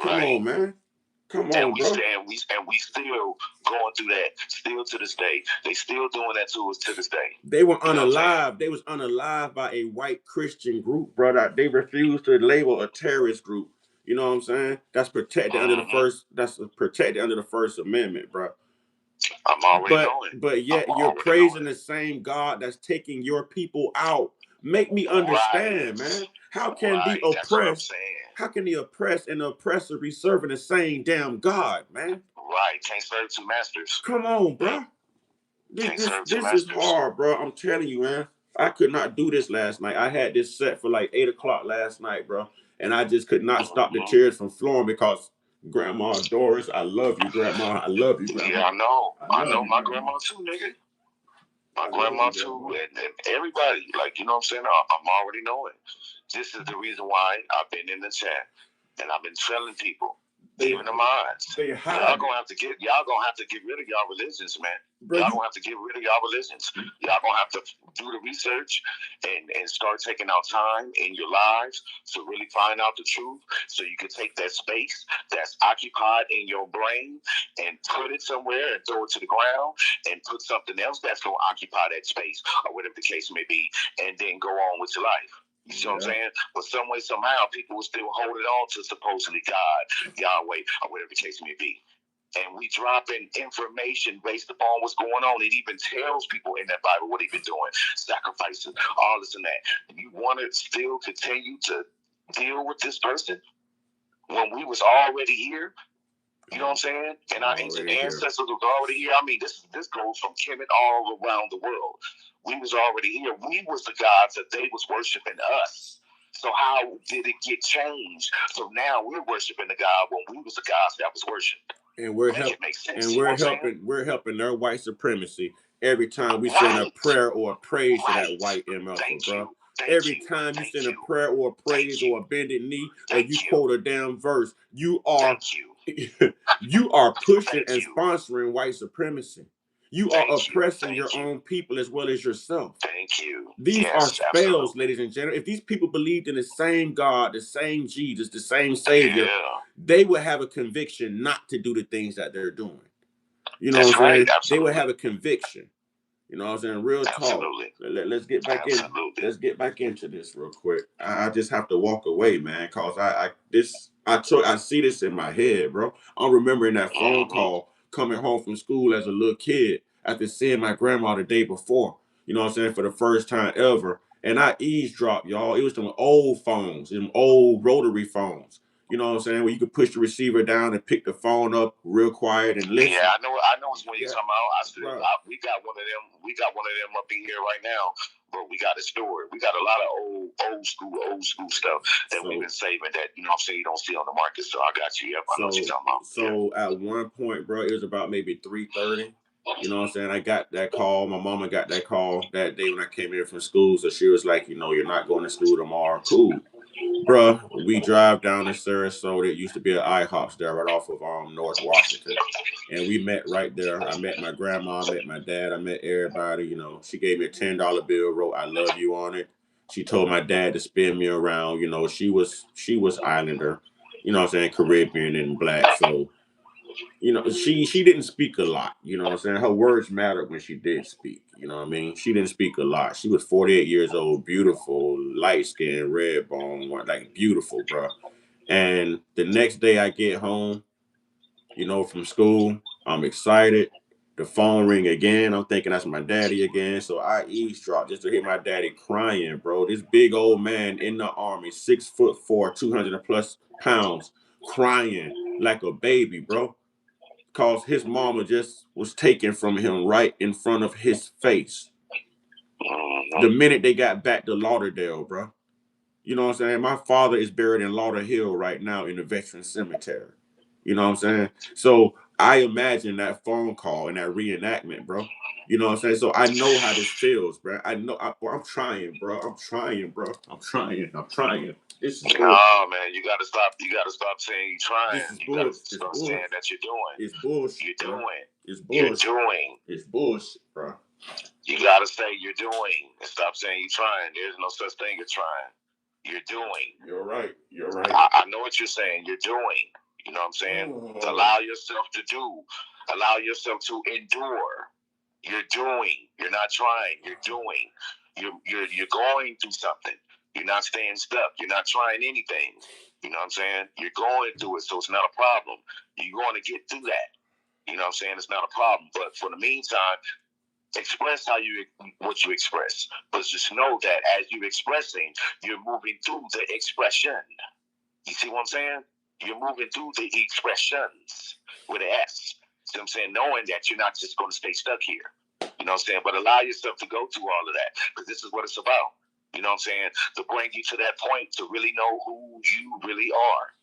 Come on, man. Come on, bro. And we still going through that, still to this day. They still doing that to us to this day. They were unalive. They was unalive by a white Christian group, brother. They refused to label a terrorist group. You know what I'm saying? That's protected under the first. That's protected under the First Amendment, bro. I'm already knowing. But yet you're praising the same God that's taking your people out. Make me understand, man. How can the oppressed? How can the oppressed and the oppressor be serving the same damn God, man? Right. Can't serve two masters. Come on, bro. This is hard, bro. I'm telling you, man. I could not do this last night. I had this set for like 8 o'clock last night, bro. And I just could not stop the tears from flowing because Grandma Doris, I love you, Grandma. I love you, Grandma. Yeah, I know. I know my grandma too, nigga. My grandma too, and everybody. Like, you know what I'm saying? I'm already knowing. This is the reason why I've been in the chat and I've been telling people, even the minds. Y'all gonna have to get rid of y'all religions, man. Y'all gonna have to get rid of y'all religions. Y'all gonna have to do the research and start taking out time in your lives to really find out the truth so you can take that space that's occupied in your brain and put it somewhere and throw it to the ground and put something else that's gonna occupy that space or whatever the case may be and then go on with your life. You see what I'm saying? But some way, somehow, people will still hold it on to supposedly God, Yahweh, or whatever the case may be. And we dropping information based upon what's going on. It even tells people in that Bible what they've been doing, sacrifices, all this and that. You want to still continue to deal with this person when we was already here? You know what I'm saying? And our ancestors was already here. I mean, this goes from Kemet all around the world. We was already here. We was the gods that they was worshiping us. So how did it get changed? So now we're worshiping the God when we was the gods that was worshipped. And we're helping their white supremacy every time we send a prayer or a praise to that white MF, bro. Every time you send a prayer or a praise or a bended knee or you quote a damn verse, you are you are pushing and sponsoring white supremacy. You are oppressing your own people as well as yourself. Thank you. These are Yes, spells, absolutely. ladies and gentlemen. If these people believed in the same God, the same Jesus, the same Savior, Yeah. they would have a conviction not to do the things that they're doing. You know That's what I'm saying? right. They would Absolutely. have a conviction. You know what I'm saying? Real talk. Absolutely. Let's get back in. Absolutely. Let's get back into this real quick. I just have to walk away, man, cause I see this in my head, bro. I'm remembering that phone call coming home from school as a little kid after seeing my grandma the day before. You know what I'm saying? For the first time ever. And I eavesdropped, y'all. It was them old phones, them old rotary phones. You know what I'm saying? Where you could push the receiver down and pick the phone up real quiet and listen. Yeah, I know it's when you're talking about. Right. We got one of them. We got one of them up in here right now, but we got it stored. We got a lot of old school stuff that we've been saving that, you know what I'm saying, you don't see on the market. So I got you. Yep, I know what you're talking about. So at one point, bro, it was about maybe 3:30. You know what I'm saying? I got that call. My mama got that call that day when I came in from school. So she was like, you're not going to school tomorrow. Cool. Bruh, we drive down to Sarasota. It used to be an IHOPs there right off of North Washington. And we met right there. I met my grandma, I met my dad, I met everybody. She gave me a $10 bill, wrote "I love you" on it. She told my dad to spin me around. She was Islander, you know what I'm saying, Caribbean and black. So, she didn't speak a lot, you know what I'm saying? Her words mattered when she did speak, you know what I mean? She didn't speak a lot. She was 48 years old, beautiful, light skin, red bone, like beautiful, bro. And the next day I get home, from school, I'm excited. The phone ring again. I'm thinking that's my daddy again. So I eavesdrop just to hear my daddy crying, bro. This big old man in the army, 6'4", 200+ pounds, crying like a baby, bro. Cause his mama just was taken from him right in front of his face. The minute they got back to Lauderdale, bro. You know what I'm saying? My father is buried in Lauderhill right now in the Veteran Cemetery. You know what I'm saying? So I imagine that phone call and that reenactment, bro. You know what I'm saying? So I know how this feels, bro. I'm trying, bro. I'm trying, bro. I'm trying. This is bullshit. No, man, you gotta stop. You gotta stop saying you're trying. This is You gotta start saying that you're doing. It's bullshit. You're doing. It's bullshit. You're doing. It's bullshit, bro. You gotta say you're doing and stop saying you're trying. There's no such thing as trying. You're doing. You're right. You're right. I know what you're saying. You're doing. You know what I'm saying? To allow yourself to do. Allow yourself to endure. You're doing. You're not trying. You're doing. You're going through something. You're not staying stuck. You're not trying anything. You know what I'm saying? You're going through it, so it's not a problem. You're going to get through that. You know what I'm saying? It's not a problem. But for the meantime, express what you express. But just know that as you're expressing, you're moving through the expression. You see what I'm saying? You're moving through the expressions with an S. See what I'm saying? Knowing that you're not just going to stay stuck here. You know what I'm saying? But allow yourself to go through all of that, because this is what it's about. You know what I'm saying? To bring you to that point to really know who you really are.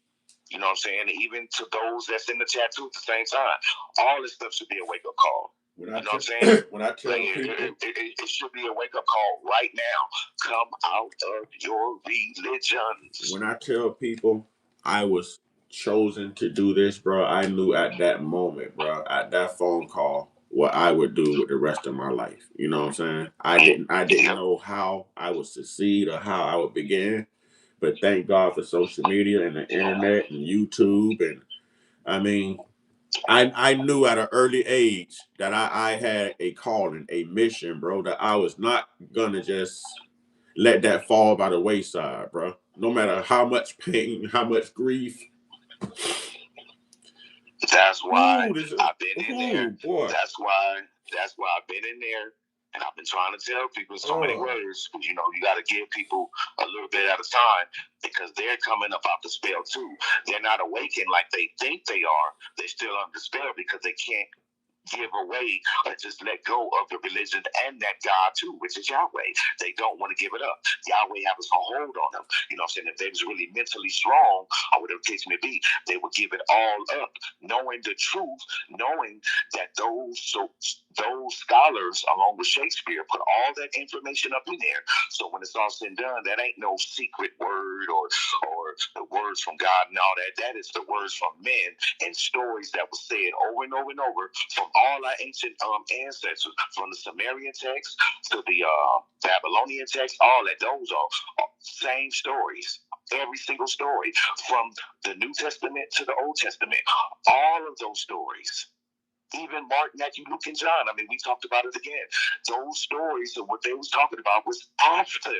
You know what I'm saying? And even to those that's in the chat too at the same time. All this stuff should be a wake-up call. You know what I'm saying? When I tell people, it should be a wake-up call right now. Come out of your religions. When I tell people I was chosen to do this, bro, I knew at that moment, bro, at that phone call, what I would do with the rest of my life. You know what I'm saying? I didn't know how I would succeed or how I would begin. But thank God for social media and the internet and YouTube. And I mean, I knew at an early age that I had a calling, a mission, bro, that I was not gonna just let that fall by the wayside, bro. No matter how much pain, how much grief. That's why I've been in there. Boy. That's why I've been in there. And I've been trying to tell people so many words, but you got to give people a little bit at a time, because they're coming up out the spell too. They're not awakened like they think they are. They're still under the spell because they can't give away or just let go of the religion and that God too, which is Yahweh. They don't want to give it up. Yahweh has a hold on them. You know what I'm saying? If they was really mentally strong or whatever the case may be, they would give it all up, knowing the truth, knowing that those scholars, along with Shakespeare, put all that information up in there. So when it's all said and done, that ain't no secret word or the words from God and all that. That is the words from men and stories that were said over and over and over from all our ancient ancestors, from the Sumerian text to the Babylonian text, all that. Those are same stories. Every single story from the New Testament to the Old Testament, all of those stories. Even Mark, Matthew, Luke, and John. I mean, we talked about it again. Those stories of what they was talking about was after.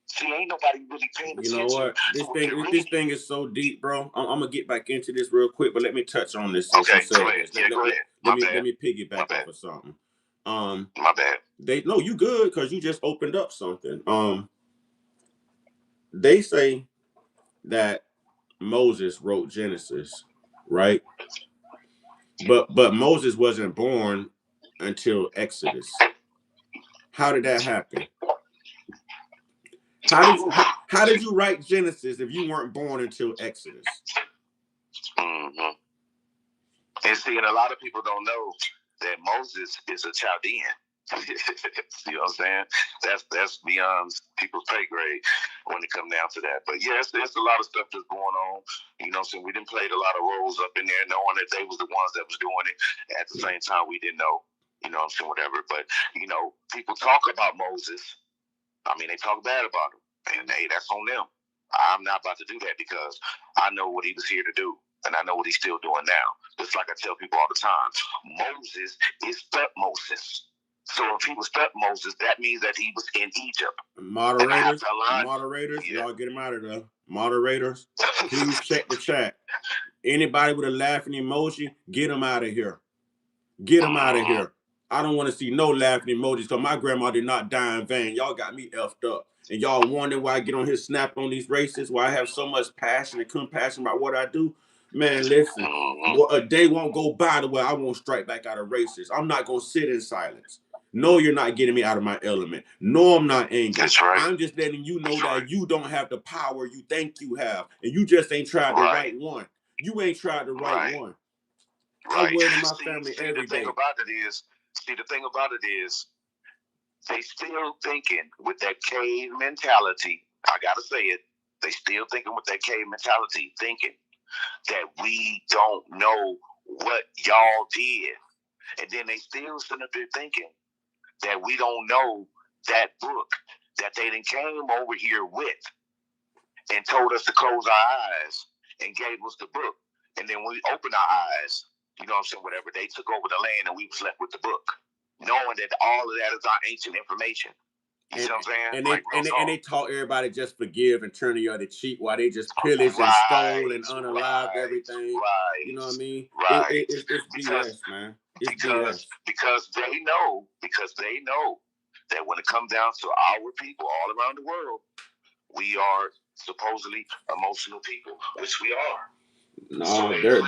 See, ain't nobody really paying attention. You know what? This thing is so deep, bro. I'm gonna get back into this real quick, but let me touch on this since you said this. Go ahead. Let me piggyback off of something. My bad. You good because you just opened up something. They say that Moses wrote Genesis, right? But Moses wasn't born until Exodus. How did that happen? How did you write Genesis if you weren't born until Exodus? Mm-hmm. And see, and a lot of people don't know that Moses is a Chaldean. See what I'm saying? That's beyond people's pay grade when it comes down to that. But yes, there's a lot of stuff that's going on. You know, so we didn't play a lot of roles up in there, knowing that they was the ones that was doing it. At the same time, we didn't know. You know what I'm saying? Whatever. But you know, people talk about Moses. I mean, they talk bad about him, and hey, that's on them. I'm not about to do that because I know what he was here to do. And I know what he's still doing now. Just like I tell people all the time, Moses is Moses. So if he was Moses, that means that he was in Egypt. Moderators, yeah. Y'all get him out of there. Moderators, please check the chat. Anybody with a laughing emoji, get him out of here. Get him out of here. I don't want to see no laughing emojis because my grandma did not die in vain. Y'all got me effed up. And y'all wondering why I get on his snap on these races, why I have so much passion and compassion about what I do. Man, listen, a day won't go by the way I won't strike back out of races. I'm not going to sit in silence. No, you're not getting me out of my element. No, I'm not angry. That's right. I'm just letting you know that you don't have the power you think you have. And you just ain't tried the right one. You ain't tried the right one. Right. I wear to my family every day. The thing about it is, they still thinking with that cave mentality. I gotta say it. They still thinking with that cave mentality, thinking that we don't know what y'all did. And then they still sitting up there thinking that we don't know that book that they done came over here with and told us to close our eyes and gave us the book. And then when we opened our eyes, you know what I'm saying, whatever, they took over the land and we was left with the book, knowing that all of that is our ancient information. You see what I'm saying? And they taught everybody just forgive and turn the other cheek while they just pillaged and stole and unalived everything. Right. You know what I mean? Right. It's BS, man. It's BS. Because they know that when it comes down to our people all around the world, we are supposedly emotional people, which we are. No, so they're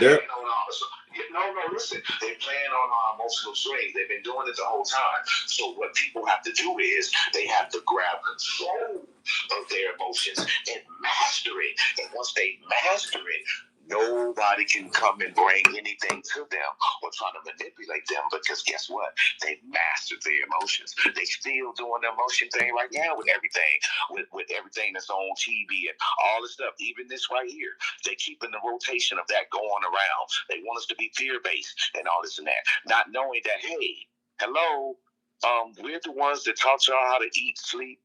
listen. They're playing on our emotional strings. They've been doing it the whole time. So what people have to do is they have to grab control of their emotions and master it. And once they master it, nobody can come and bring anything to them or try to manipulate them, because guess what? They mastered their emotions. They still doing the emotion thing right now with everything, with everything that's on TV and all this stuff. Even this right here, they keeping the rotation of that going around. They want us to be fear-based and all this and that, not knowing that, hey, hello, we're the ones that taught y'all how to eat, sleep,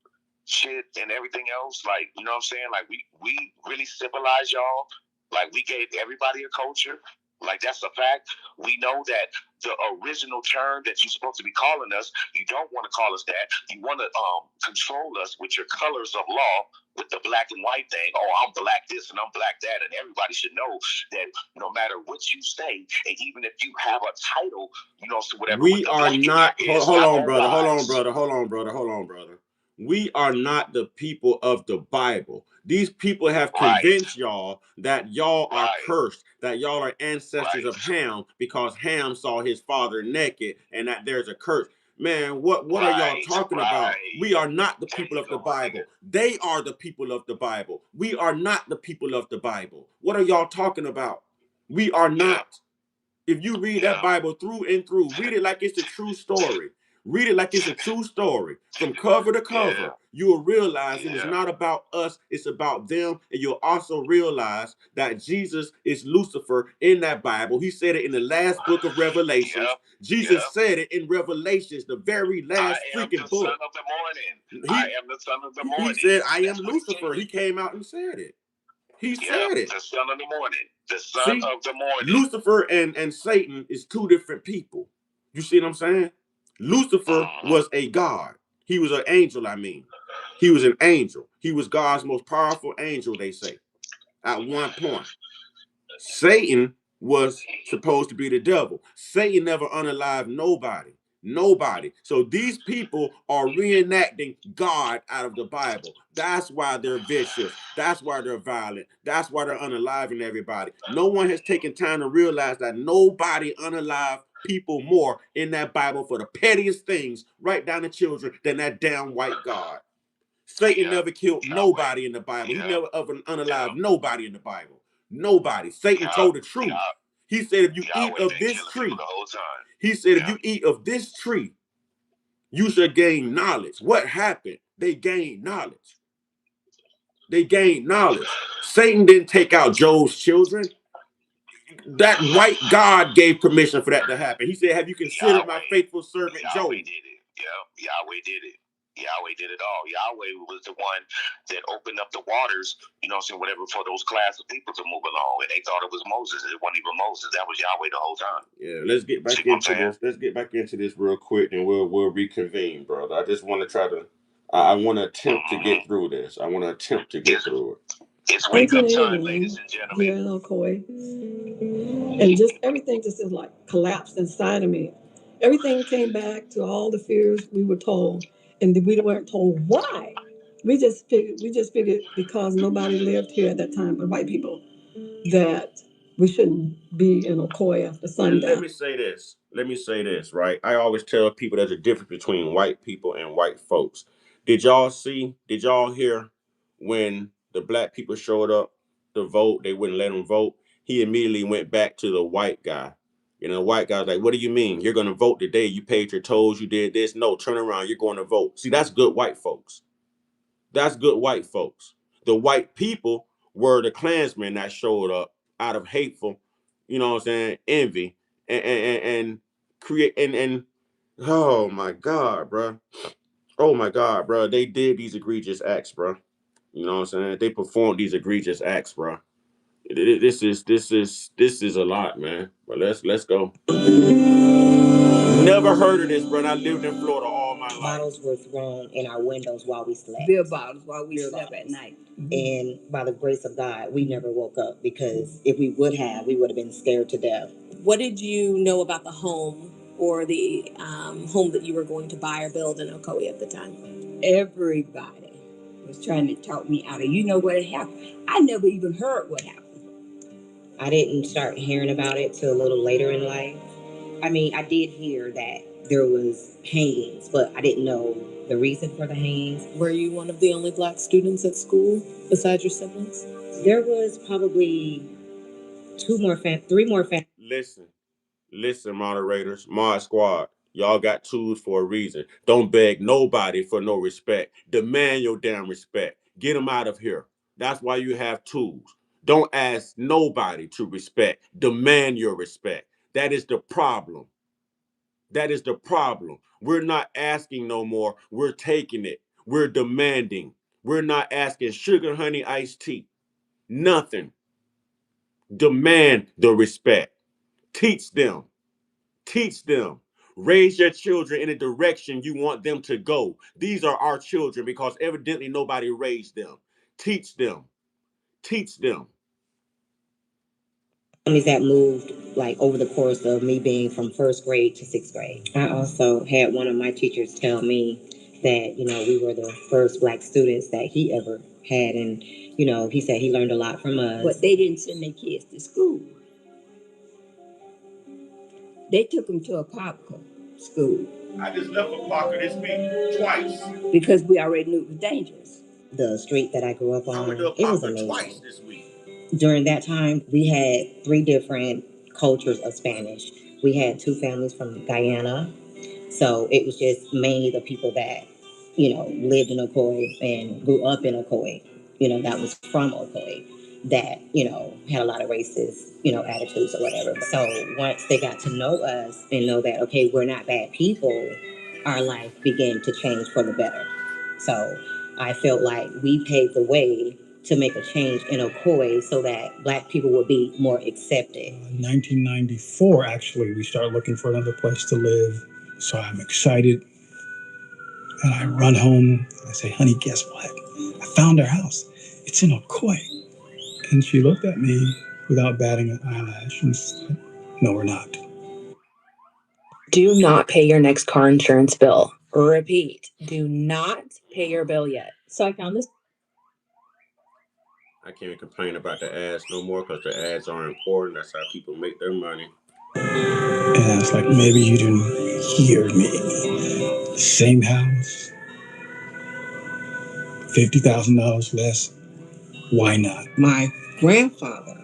shit, and everything else. Like, you know what I'm saying? Like, we really civilized y'all. Like, we gave everybody a culture. Like, that's a fact. We know that the original term that you're supposed to be calling us, you don't want to call us that. You want to control us with your colors of law, with the black and white thing. Oh, I'm black this and I'm black that. And everybody should know that no matter what you say, and even if you have a title, you know, so whatever. We are not. Hold on, brother. We are not the people of the Bible. These people have convinced y'all that y'all are cursed, that y'all are ancestors of Ham because Ham saw his father naked and that there's a curse. Man, what are y'all talking about? We are not the people of the Bible. They are the people of the Bible. We are not the people of the Bible. What are y'all talking about? We are not. If you read that Bible through and through, read it like it's a true story. Read it like it's a true story from cover to cover. Yeah. You will realize it is not about us, it's about them. And you'll also realize that Jesus is Lucifer in that Bible. He said it in the last book of Revelations. Yep. Jesus said it in Revelations, the very last I am freaking the son book. of the morning. He, I am the son of the he morning. said, I am That's what he Lucifer. said. He came out and said it. He Yeah, said it. the son of the morning. The son See, of the morning. Lucifer and Satan is two different people. You see what I'm saying? Lucifer was a god. He was an angel, I mean. He was an angel. He was God's most powerful angel, they say, at one point. Satan was supposed to be the devil. Satan never unalived nobody. Nobody. So these people are reenacting God out of the Bible. That's why they're vicious. That's why they're violent. That's why they're unaliving everybody. No one has taken time to realize that nobody unalived people more in that Bible for the pettiest things, right down to children, than that damn white God. Satan never killed nobody in the Bible. He never unalived nobody in the Bible. Nobody. Satan told the truth. He said, if you eat of this tree, he said, if you eat of this tree, you shall gain knowledge. What happened? They gained knowledge. They gained knowledge. Satan didn't take out Job's children. That white God gave permission for that to happen. He said, have you considered my faithful servant Job? Yahweh did it. Yeah, Yahweh did it. Yahweh did it all. Yahweh was the one that opened up the waters, you know what I'm saying, whatever, for those class of people to move along. And they thought it was Moses. It wasn't even Moses. That was Yahweh the whole time. Yeah, let's get back into this. Let's get back into this real quick and we'll reconvene, brother. I just want to try to I want to attempt to get through this. I want to attempt to get through it. It's wake up time, ladies and gentlemen. Here in Ocoee. And just everything just is like collapsed inside of me. Everything came back to all the fears we were told, and we weren't told why. We just figured because nobody lived here at that time, but white people, that we shouldn't be in Ocoee after sundown. Let me say this. Let me say this, right? I always tell people there's a difference between white people and white folks. Did y'all hear when the black people showed up to vote, they wouldn't let them vote? He immediately went back to the white guy. You know, the white guy's like, what do you mean? You're going to vote today. You paid your tolls. You did this. No, turn around. You're going to vote. See, that's good white folks. That's good white folks. The white people were the Klansmen that showed up out of hateful, you know what I'm saying, envy and create and oh my God, bro. Oh my God, bro. They did these egregious acts, bro. You know what I'm saying? They performed these egregious acts, bro. This is a lot, man. But let's go. Never heard of this, bro. I lived in Florida all my life. Bottles were thrown in our windows while we slept. Beer bottles while we slept at night. And by the grace of God, we never woke up, because if we would have, we would have been scared to death. What did you know about the home or the home that you were going to buy or build in Ocoee at the time? Everybody was trying to talk me out of, you know what happened. I never even heard what happened. I didn't start hearing about it till a little later in life. I mean, I did hear that there was hangings, but I didn't know the reason for the hangings. Were you one of the only black students at school besides your siblings? There was probably three more families. Listen, moderators, mod squad. Y'all got tools for a reason. Don't beg nobody for no respect. Demand your damn respect. Get them out of here. That's why you have tools. Don't ask nobody to respect. Demand your respect. That is the problem. That is the problem. We're not asking no more. We're taking it. We're demanding. We're not asking sugar, honey, iced tea. Nothing. Demand the respect. Teach them. Teach them. Raise your children in the direction you want them to go. These are our children because evidently nobody raised them. Teach them. Teach them. Families that moved like over the course of me being from first grade to sixth grade. I also had one of my teachers tell me that, we were the first black students that he ever had. And, he said he learned a lot from us. But they didn't send their kids to school. They took them to a Parker school. I just left a Parker this week twice. Because we already knew it was dangerous. The street that I grew up on, it was amazing. Twice this week. During that time, we had 3 different cultures of Spanish. We had 2 families from Guyana, So it was just mainly the people that, lived in Ocoee and grew up in Ocoee, that was from Ocoee, that, had a lot of racist, attitudes or whatever. So once they got to know us and know that, okay, we're not bad people, our life began to change for the better. So I felt like we paved the way to make a change in Ocoee so that Black people would be more accepted. 1994, actually, we started looking for another place to live. So I'm excited. And I run home. And I say, honey, guess what? I found our house. It's in Ocoee. And she looked at me without batting an eyelash and said, no, we're not. Do not pay your next car insurance bill. Repeat, do not pay your bill yet. So I found this. I can't complain about the ads no more because the ads are important. That's how people make their money. And I was like, maybe you didn't hear me. Same house, $50,000 less. Why not? My grandfather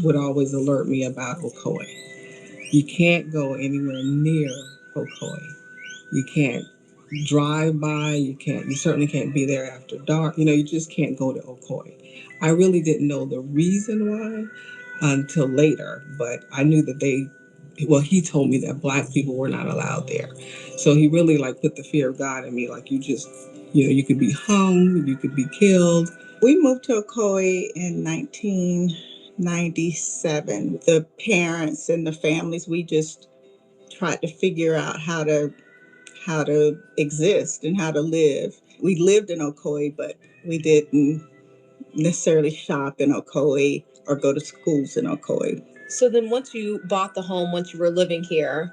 would always alert me about Ocoee. You can't go anywhere near Ocoee. You can't drive by. You certainly can't be there after dark. You just can't go to Ocoee. I really didn't know the reason why until later, but I knew that he told me that Black people were not allowed there. So he really put the fear of God in me. You could be hung, you could be killed. We moved to Ocoee in 1997. The parents and the families, we just tried to figure out how to exist and how to live. We lived in Ocoee, but we didn't necessarily shop in Ocoee or go to schools in Ocoee. So then once you bought the home, once you were living here,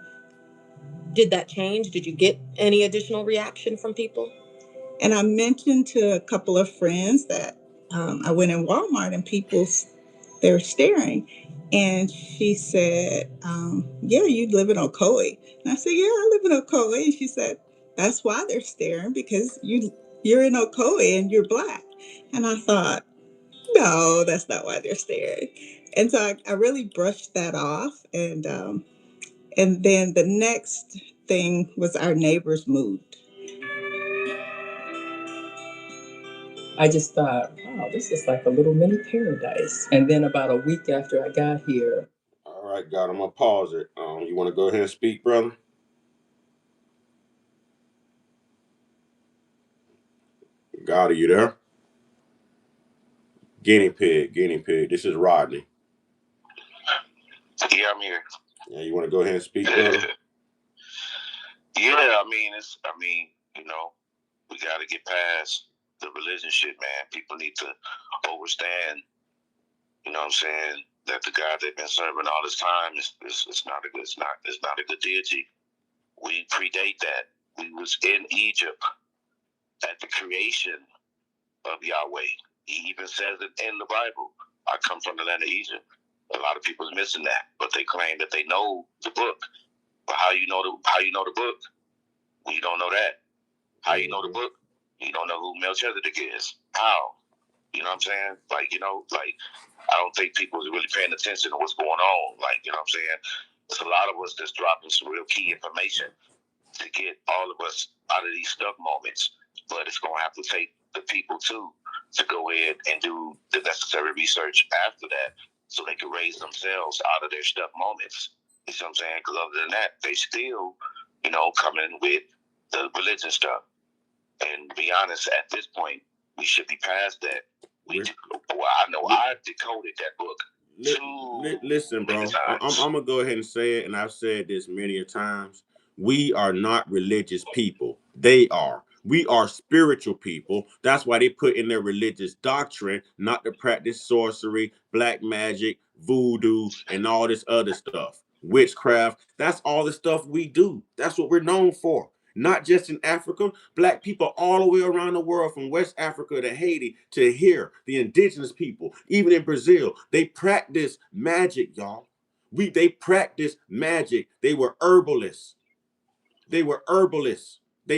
did that change? Did you get any additional reaction from people? And I mentioned to a couple of friends that I went in Walmart and they were staring. And she said, yeah, you live in Ocoee. And I said, yeah, I live in Ocoee. And she said, that's why they're staring, because you're in Ocoee and you're Black. And I thought, no, that's not why they're staring. And so I really brushed that off. And then the next thing was our neighbors moved. I just thought, wow, this is like a little mini paradise. And then about a week after I got here. All right, God, I'm going to pause it. You want to go ahead and speak, brother? God, are you there? Guinea pig. This is Rodney. Yeah, I'm here. Yeah, you want to go ahead and speak, brother? Yeah, we got to get past the religion shit, man. People need to understand, what I'm saying, that the God they've been serving all this time is not a good deity. We predate that. We was in Egypt at the creation of Yahweh. He even says it in the Bible. I come from the land of Egypt. A lot of people are missing that, but they claim that they know the book. But how you know the book? We don't know that. How you know the book? You don't know who Melchizedek is. How? You know what I'm saying? I don't think people are really paying attention to what's going on. You know what I'm saying? There's a lot of us that's dropping some real key information to get all of us out of these stuck moments. But it's going to have to take the people, too, to go ahead and do the necessary research after that so they can raise themselves out of their stuck moments. You see what I'm saying? Because other than that, they still, coming with the religion stuff. And to be honest, at this point, we should be past that. I know I decoded that book. Listen, bro. I'm gonna go ahead and say it, and I've said this many a times. We are not religious people. They are. We are spiritual people. That's why they put in their religious doctrine not to practice sorcery, black magic, voodoo, and all this other stuff. Witchcraft. That's all the stuff we do. That's what we're known for. Not just in Africa, Black people all the way around the world, from West Africa to Haiti to here, the indigenous people, even in Brazil, they practice magic, y'all. They practice magic. They were herbalists. They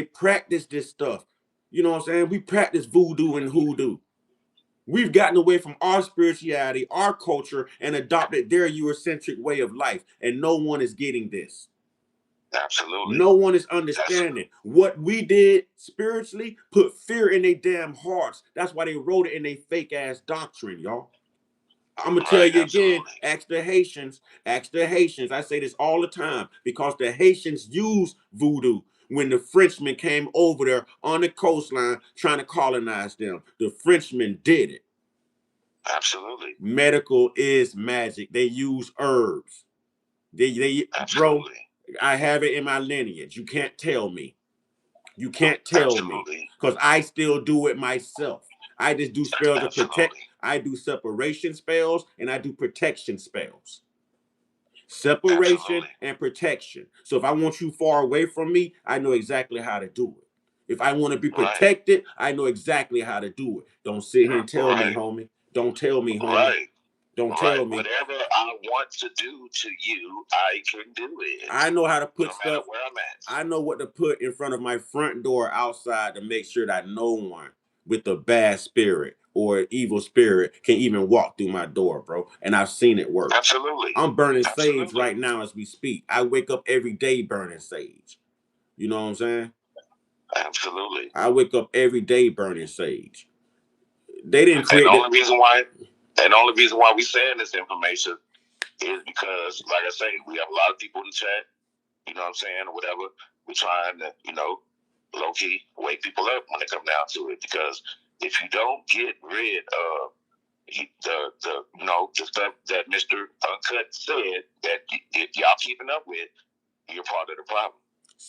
practiced this stuff. You know what I'm saying? We practice voodoo and hoodoo. We've gotten away from our spirituality, our culture, and adopted their Eurocentric way of life, and no one is getting this. Absolutely. No one is understanding what we did spiritually. Put fear in their damn hearts. That's why they wrote it in their fake ass doctrine, y'all. I'm gonna tell Right, you again. absolutely. Ask the Haitians. Ask the Haitians. I say this all the time because the Haitians use voodoo when the Frenchmen came over there on the coastline trying to colonize them. The Frenchmen did it. Absolutely. Medical is magic. They use herbs. Bro, Absolutely. I have it in my lineage. You can't tell me. You can't tell me Absolutely. because I still do it myself. I just do spells of protect. Absolutely. I do separation spells and I do protection spells. Separation Absolutely. and protection. So if I want you far away from me, I know exactly how to do it. If I want to be Right. protected, I know exactly how to do it. Don't sit here and tell me, Right. homie. Don't tell me, homie. Right. Don't Right. tell me. Whatever I want to do to you, I can do it. I know how to No put matter stuff. where I'm at. I know what to put in front of my front door outside to make sure that no one with a bad spirit or evil spirit can even walk through my door, bro. And I've seen it work. Absolutely. I'm burning sage Absolutely. right now as we speak. I wake up every day burning sage. You know what I'm saying? Absolutely. I wake up every day burning sage. They didn't And create that. the only reason why we saying this information is because, like I say, we have a lot of people in the chat, you know what I'm saying, or whatever. We're trying to, low key wake people up when it comes down to it. Because if you don't get rid of the stuff that Mr. Uncut said that y'all keeping up with, you're part of the problem.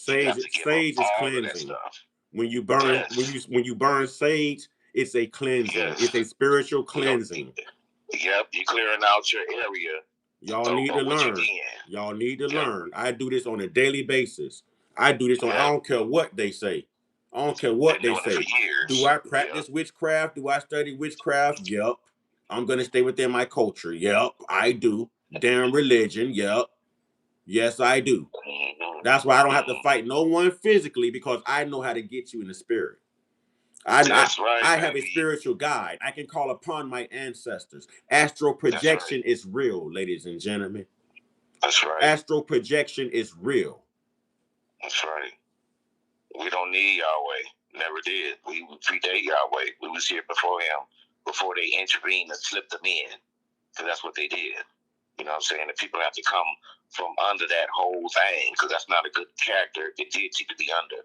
You have to give up Sage is all of that cleansing. stuff. When you burn, Yes. when you burn sage, it's a cleansing. Yes. It's a spiritual You know, cleansing. yep, you're clearing out your area Y'all need to of what you're learn. in. Y'all need to Yep. learn. I do this on a daily basis. I do this on. I Yep. don't care what they say. I don't care what Been they doing it for say. Do years. I practice witchcraft? Do I study witchcraft? Yep. I'm gonna stay within my culture. Yep, I do. Damn religion. Yep. Yes, I do. Mm-hmm. That's why I don't have to fight no one physically because I know how to get you in the spirit. That's right, I have a baby. spiritual guide. I can call upon my ancestors. Astral projection is real, ladies and gentlemen. That's right. Astral projection is real. That's right. We don't need Yahweh. Never did. We predate Yahweh. We was here before him, before they intervened and slipped them in. Because that's what they did. You know what I'm saying? The people have to come from under that whole thing because that's not a good character. It did you to be under.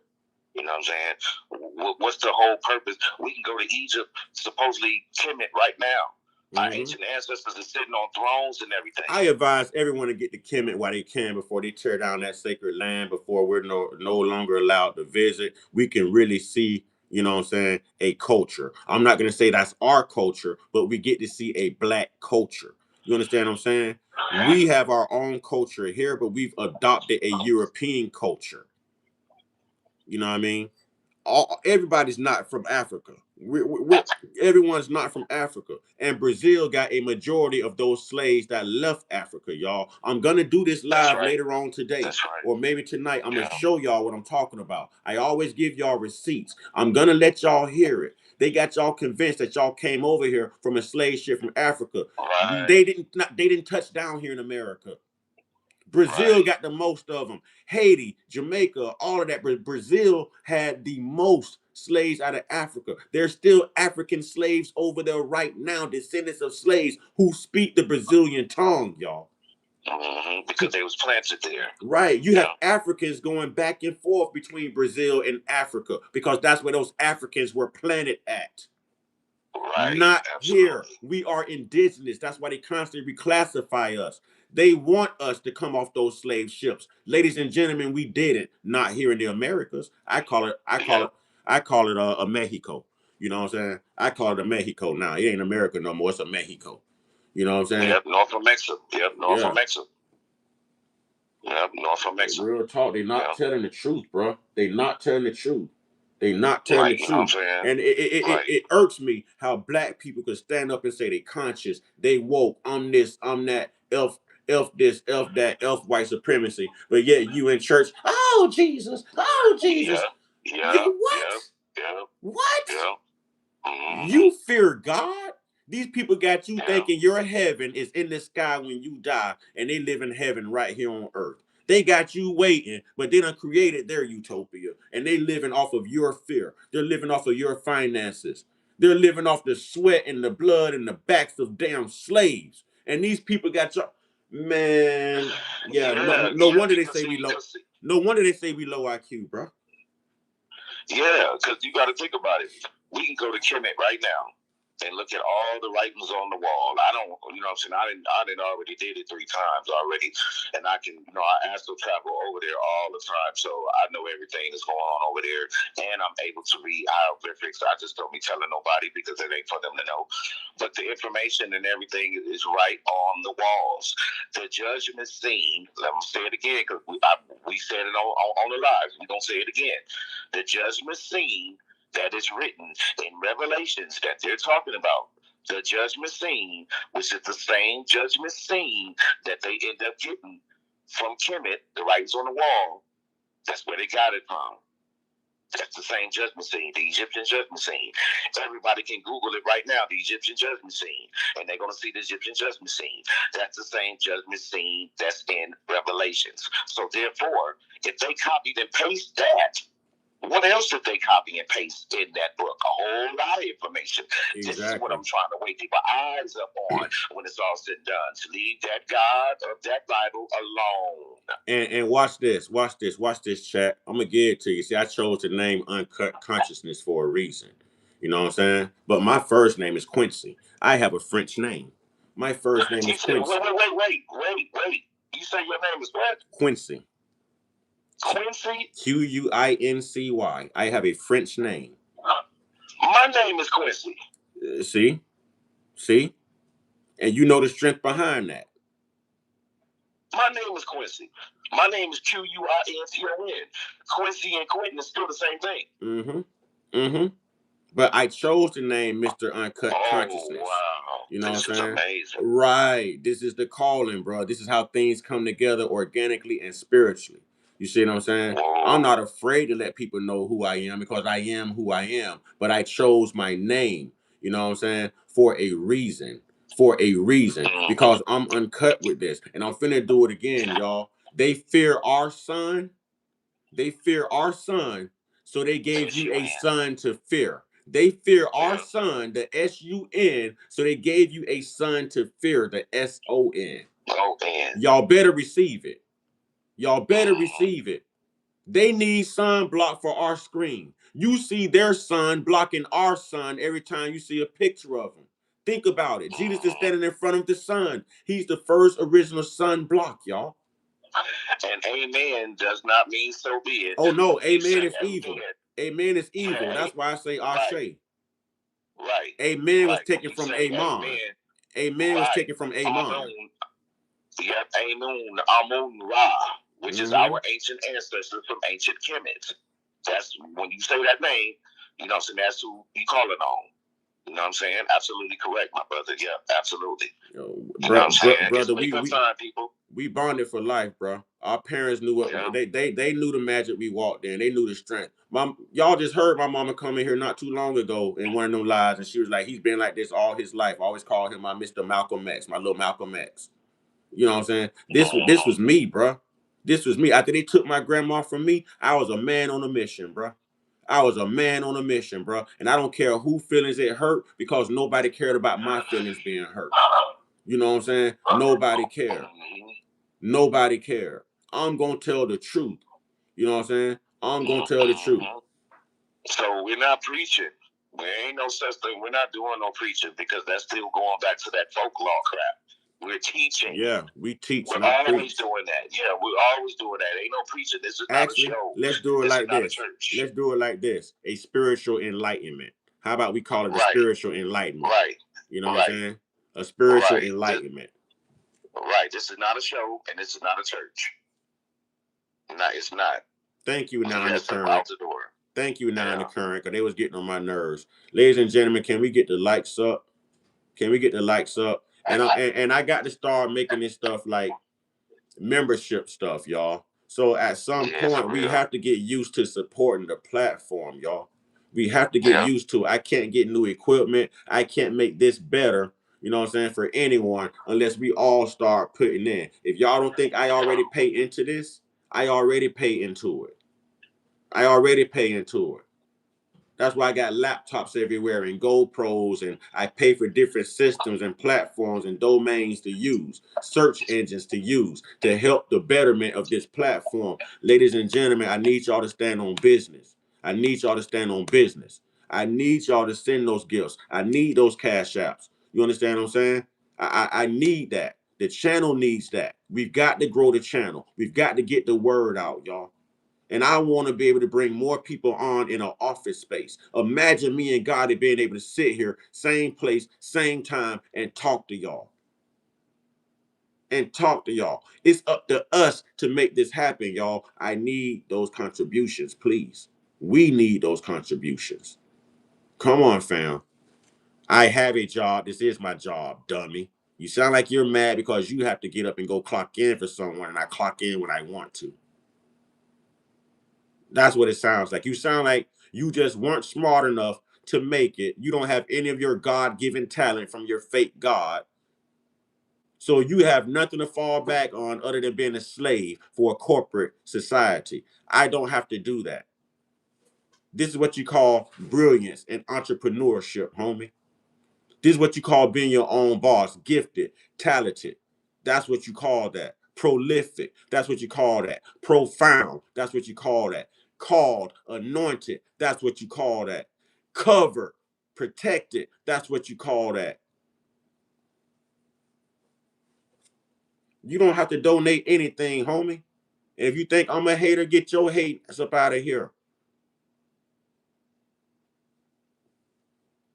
You know what I'm saying? What's the whole purpose? We can go to Egypt, supposedly Kemet right now. Our ancient ancestors are sitting on thrones and everything. I advise everyone to get to Kemet while they can before they tear down that sacred land, before we're no longer allowed to visit. We can really see, you know what I'm saying, a culture. I'm not going to say that's our culture, but we get to see a black culture. You understand what I'm saying? We have our own culture here, but we've adopted a European culture. You know what I mean? Everybody's not from Africa. Everyone's not from Africa. And Brazil got a majority of those slaves that left Africa, y'all. I'm going to do this live later on today. Or maybe tonight. I'm going to show y'all what I'm talking about. I always give y'all receipts. I'm going to let y'all hear it. They got y'all convinced that y'all came over here from a slave ship from Africa. Right. They didn't touch down here in America. Brazil got the most of them. Haiti, Jamaica, all of that. Brazil had the most slaves out of Africa. There's still African slaves over there right now, descendants of slaves who speak the Brazilian tongue, y'all. Mm-hmm, because they was planted there. Right. You have Africans going back and forth between Brazil and Africa because that's where those Africans were planted at. Right. Not Absolutely. here. We are indigenous. That's why they constantly reclassify us. They want us to come off those slave ships. Ladies and gentlemen, we did it. Not here in the Americas. I call it a Mexico. You know what I'm saying? I call it a Mexico now. It ain't America no more. It's a Mexico. You know what I'm saying? Yep, north of Mexico. Yep, north of Mexico. Yep, north of Mexico. Real talk. They not telling the truth, bro. They not telling the truth. They not telling the truth. And it irks me how black people can stand up and say they conscious, they woke, I'm this, I'm that, elf this, elf that, elf white supremacy. But yet you in church, oh Jesus, oh Jesus. What? Mm-hmm. You fear God? These people got you thinking your heaven is in the sky when you die, and they live in heaven right here on earth. They got you waiting, but they done created their utopia. And they living off of your fear. They're living off of your finances. They're living off the sweat and the blood and the backs of damn slaves. And these people got your man. Yeah, Yeah, no yeah, wonder they because say we see, low. 'cause see, No wonder they say we low IQ, bro. yeah, because you got to think about it. We can go to Kemet right now and look at all the writings on the wall. I don't, you know what I'm saying? I didn't already did it 3 times already. And I can, I astral travel over there all the time. So I know everything that's going on over there. And I'm able to read hieroglyphics. I just don't be telling nobody because it ain't for them to know. But the information and everything is right on the walls. The judgment scene, let me say it again because we said it on the live. We're going to say it again. The judgment scene that is written in Revelations that they're talking about, the judgment scene, which is the same judgment scene that they end up getting from Kemet, the writings on the wall. That's where they got it from. That's the same judgment scene, the Egyptian judgment scene. Everybody can Google it right now, the Egyptian judgment scene, and they're going to see the Egyptian judgment scene. That's the same judgment scene that's in Revelations. So therefore, if they copied and pasted that, what else did they copy and paste in that book? A whole lot of information. Exactly. This is what I'm trying to wake people's eyes up on when it's all said and done. To leave that God of that Bible alone. And watch this, chat. I'm gonna give it to you. See, I chose to name Uncut Consciousness for a reason. You know what I'm saying? But my first name is Quincy. I have a French name. My first name is Quincy. Wait. You say your name is what? Quincy. Quincy? Quincy. I have a French name. My name is Quincy. See? And you know the strength behind that. My name is Quincy. My name is Quinton. Quincy and Quentin is still the same thing. But I chose to name Mr. Uncut Consciousness. Wow. You know this what I'm saying? Amazing. Right. This is the calling, bro. This is how things come together organically and spiritually. You see what I'm saying? Whoa. I'm not afraid to let people know who I am because I am who I am. But I chose my name, you know what I'm saying, for a reason. Because I'm uncut with this. And I'm finna do it again, y'all. They fear our son. So they gave you a son to fear. They fear our son, the SUN, so they gave you a son to fear, the SON. Y'all better receive it. They need sunblock for our screen. You see their son blocking our son every time you see a picture of him. Think about it. Jesus is standing in front of the sun. He's the first original sunblock, y'all. And amen does not mean so be it. Oh no, amen is evil. Amen is evil. That's why I say Ashe. Right. Amen was taken from Amon. Amen was taken from Amon. Yep, Amun Ra, which is our ancient ancestors from ancient Kemet. That's when you say that name, you know what I'm saying, that's who you call it on. You know what I'm saying? Absolutely correct, my brother. Yeah, absolutely. You know what I'm saying? Brother, people. We bonded for life, bro. Our parents knew what they knew the magic we walked in. They knew the strength. Y'all just heard my mama come in here not too long ago in one of them lives, and she was like, he's been like this all his life. I always call him my Mr. Malcolm X, my little Malcolm X. You know what I'm saying? This was me, bro. This was me. After they took my grandma from me, I was a man on a mission, bro. I was a man on a mission, bro. And I don't care who feelings it hurt because nobody cared about my feelings being hurt. You know what I'm saying? Nobody cared. Nobody cared. I'm going to tell the truth. You know what I'm saying? I'm going to tell the truth. So we're not preaching. There ain't no such thing. We're not doing no preaching because that's still going back to that folklore crap. We're teaching. Yeah, we teach. We're always doing that. Yeah, we're always doing that. Ain't no preaching. This is not a show. Let's do it like this. Let's do it like this. A spiritual enlightenment. How about we call it a spiritual enlightenment? Right. You know what I'm saying? A spiritual enlightenment. Right. This is not a show, and this is not a church. No, it's not. Thank you, now in the current. Thank you, now in the current, because they was getting on my nerves. Ladies and gentlemen, can we get the likes up? And I got to start making this stuff like membership stuff, y'all. So at some point, we have to get used to supporting the platform, y'all. We have to get used to it. I can't get new equipment. I can't make this better. You know what I'm saying? For anyone, unless we all start putting in. If y'all don't think I already pay into this, I already pay into it. I already pay into it. That's why I got laptops everywhere and GoPros, and I pay for different systems and platforms and domains to use, search engines to use to help the betterment of this platform. Ladies and gentlemen, I need y'all to stand on business. I need y'all to stand on business. I need y'all to send those gifts. I need those cash apps. You understand what I'm saying? I need that. The channel needs that. We've got to grow the channel. We've got to get the word out, y'all. And I want to be able to bring more people on in an office space. Imagine me and God being able to sit here, same place, same time, and talk to y'all. And talk to y'all. It's up to us to make this happen, y'all. I need those contributions, please. We need those contributions. Come on, fam. I have a job. This is my job, dummy. You sound like you're mad because you have to get up and go clock in for someone, and I clock in when I want to. That's what it sounds like. You sound like you just weren't smart enough to make it. You don't have any of your God-given talent from your fake God. So you have nothing to fall back on other than being a slave for a corporate society. I don't have to do that. This is what you call brilliance and entrepreneurship, homie. This is what you call being your own boss, gifted, talented. That's what you call that. Prolific. That's what you call that. Profound. That's what you call that. Called, anointed. That's what you call that. Covered, protected. That's what you call that. You don't have to donate anything, homie. And if you think I'm a hater, get your hate up out of here.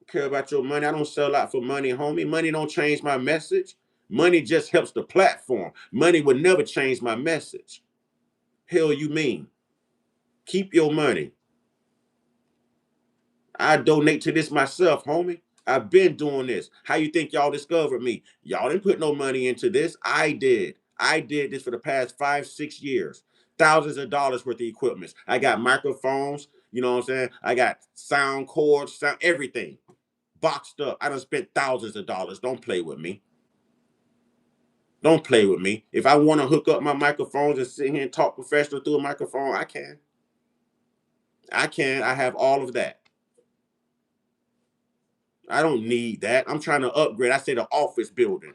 Care about your money. I don't sell out for money, homie. Money don't change my message. Money just helps the platform. Money would never change my message. Hell you mean? Keep your money. I donate to this myself, homie. I've been doing this. How you think y'all discovered me? Y'all didn't put no money into this. I did. I did this for the past 5-6 years. Thousands of dollars worth of equipment. I got microphones, you know what I'm saying? I got sound cords, sound everything. Boxed up. I done spent thousands of dollars. Don't play with me. Don't play with me. If I want to hook up my microphones and sit here and talk professional through a microphone, I can. I can. I have all of that. I don't need that. I'm trying to upgrade. I say the office building,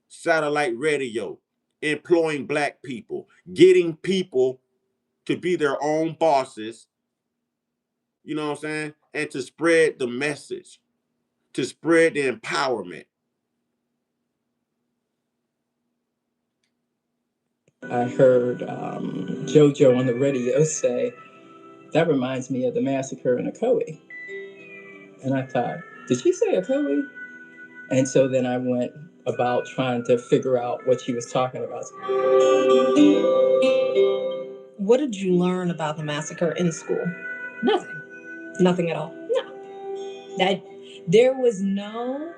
satellite radio, employing black people, getting people to be their own bosses, you know what I'm saying? And to spread the message, to spread the empowerment. I heard JoJo on the radio say, that reminds me of the massacre in Ocoee. And I thought, did she say Ocoee? And so then I went about trying to figure out what she was talking about. What did you learn about the massacre in school? Nothing. Nothing at all. No. That there was no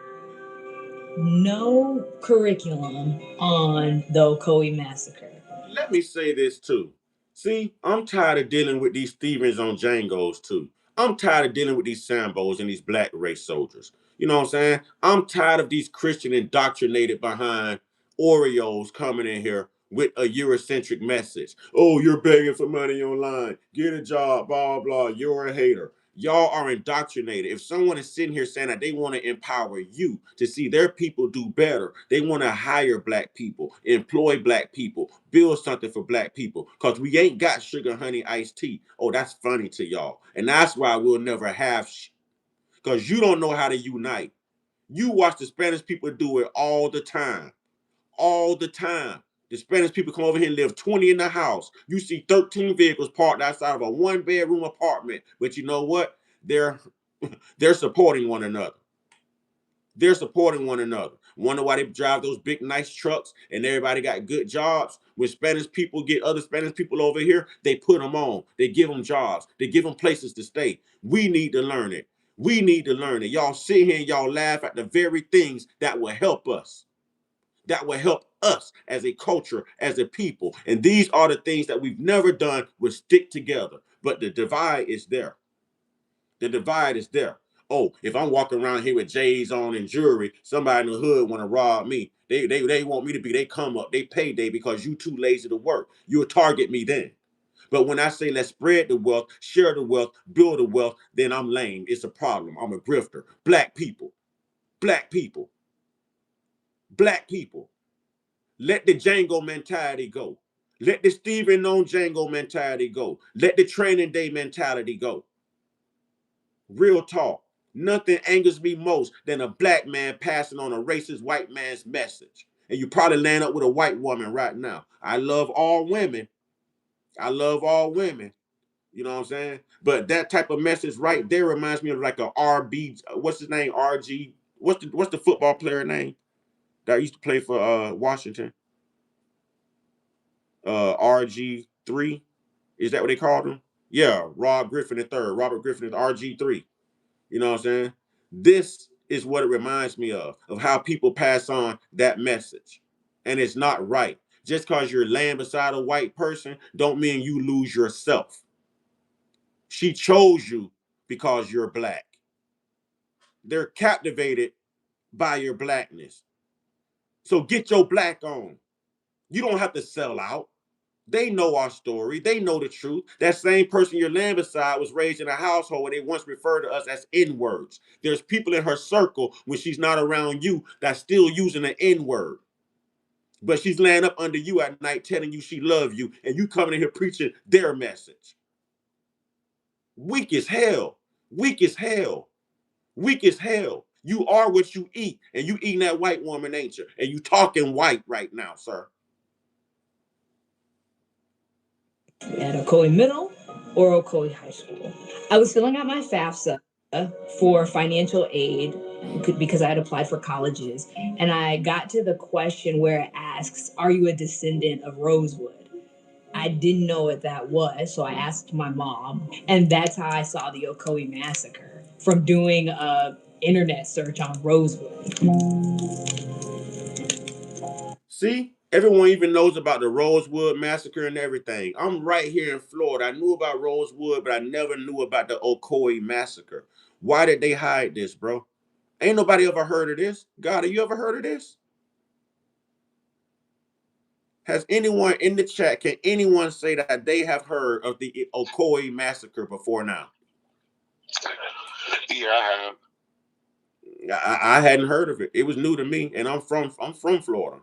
curriculum on the Ocoee Massacre. Let me say this too. See, I'm tired of dealing with these Stevens on Django's too. I'm tired of dealing with these Sambos and these black race soldiers. You know what I'm saying? I'm tired of these Christian indoctrinated behind Oreos coming in here with a Eurocentric message. Oh, you're begging for money online. Get a job, blah, blah. You're a hater. Y'all are indoctrinated. If someone is sitting here saying that they want to empower you to see their people do better, they want to hire black people, employ black people, build something for black people, because we ain't got sugar, honey, iced tea. Oh, that's funny to y'all. And that's why we'll never have because you don't know how to unite. You watch the Spanish people do it all the time. All the time. The Spanish people come over here and live 20 in the house. You see 13 vehicles parked outside of a one-bedroom apartment. But you know what? They're supporting one another. They're supporting one another. Wonder why they drive those big, nice trucks and everybody got good jobs. When Spanish people get other Spanish people over here, they put them on. They give them jobs. They give them places to stay. We need to learn it. We need to learn it. Y'all sit here and y'all laugh at the very things that will help us. That will help us as a culture, as a people. And these are the things that we've never done with stick together. But the divide is there. The divide is there. Oh, if I'm walking around here with J's on and jewelry, somebody in the hood want to rob me. They want me to be, they come up, they payday because you too lazy to work. You'll target me then. But when I say let's spread the wealth, share the wealth, build the wealth, then I'm lame. It's a problem. I'm a grifter. Black people, black people, black people. Let the Django mentality go. Let the Stephen on Django mentality go. Let the training day mentality go. Real talk. Nothing angers me most than a black man passing on a racist white man's message. And you probably land up with a white woman right now. I love all women. I love all women. You know what I'm saying? But that type of message right there reminds me of like a RB. What's his name? RG. What's the football player name that used to play for Washington? RG3. Is that what they called him? Yeah, Rob Griffin III. Robert Griffin is RG3. You know what I'm saying? This is what it reminds me of how people pass on that message. And it's not right. Just because you're laying beside a white person don't mean you lose yourself. She chose you because you're black. They're captivated by your blackness. So get your black on. You don't have to sell out. They know our story. They know the truth. That same person you're laying beside was raised in a household where they once referred to us as N-words. There's people in her circle when she's not around you that's still using the N-word. But she's laying up under you at night telling you she loves you, and you coming in here preaching their message. Weak as hell. Weak as hell. Weak as hell. You are what you eat, and you eating that white woman, ain't you? And you talking white right now, sir. At Ocoee Middle or Ocoee High School. I was filling out my FAFSA for financial aid because I had applied for colleges, and I got to the question where it asks, "Are you a descendant of Rosewood?" I didn't know what that was, so I asked my mom, and that's how I saw the Ocoee Massacre from doing a internet search on Rosewood. See, everyone even knows about the Rosewood Massacre and everything. I'm right here in Florida. I knew about Rosewood, but I never knew about the Ocoee Massacre. Why did they hide this, bro? Ain't nobody ever heard of this. God, have you ever heard of this? Has anyone in the chat, can anyone say that they have heard of the Ocoee Massacre before now? Yeah, I have. I hadn't heard of it. It was new to me, and I'm from Florida.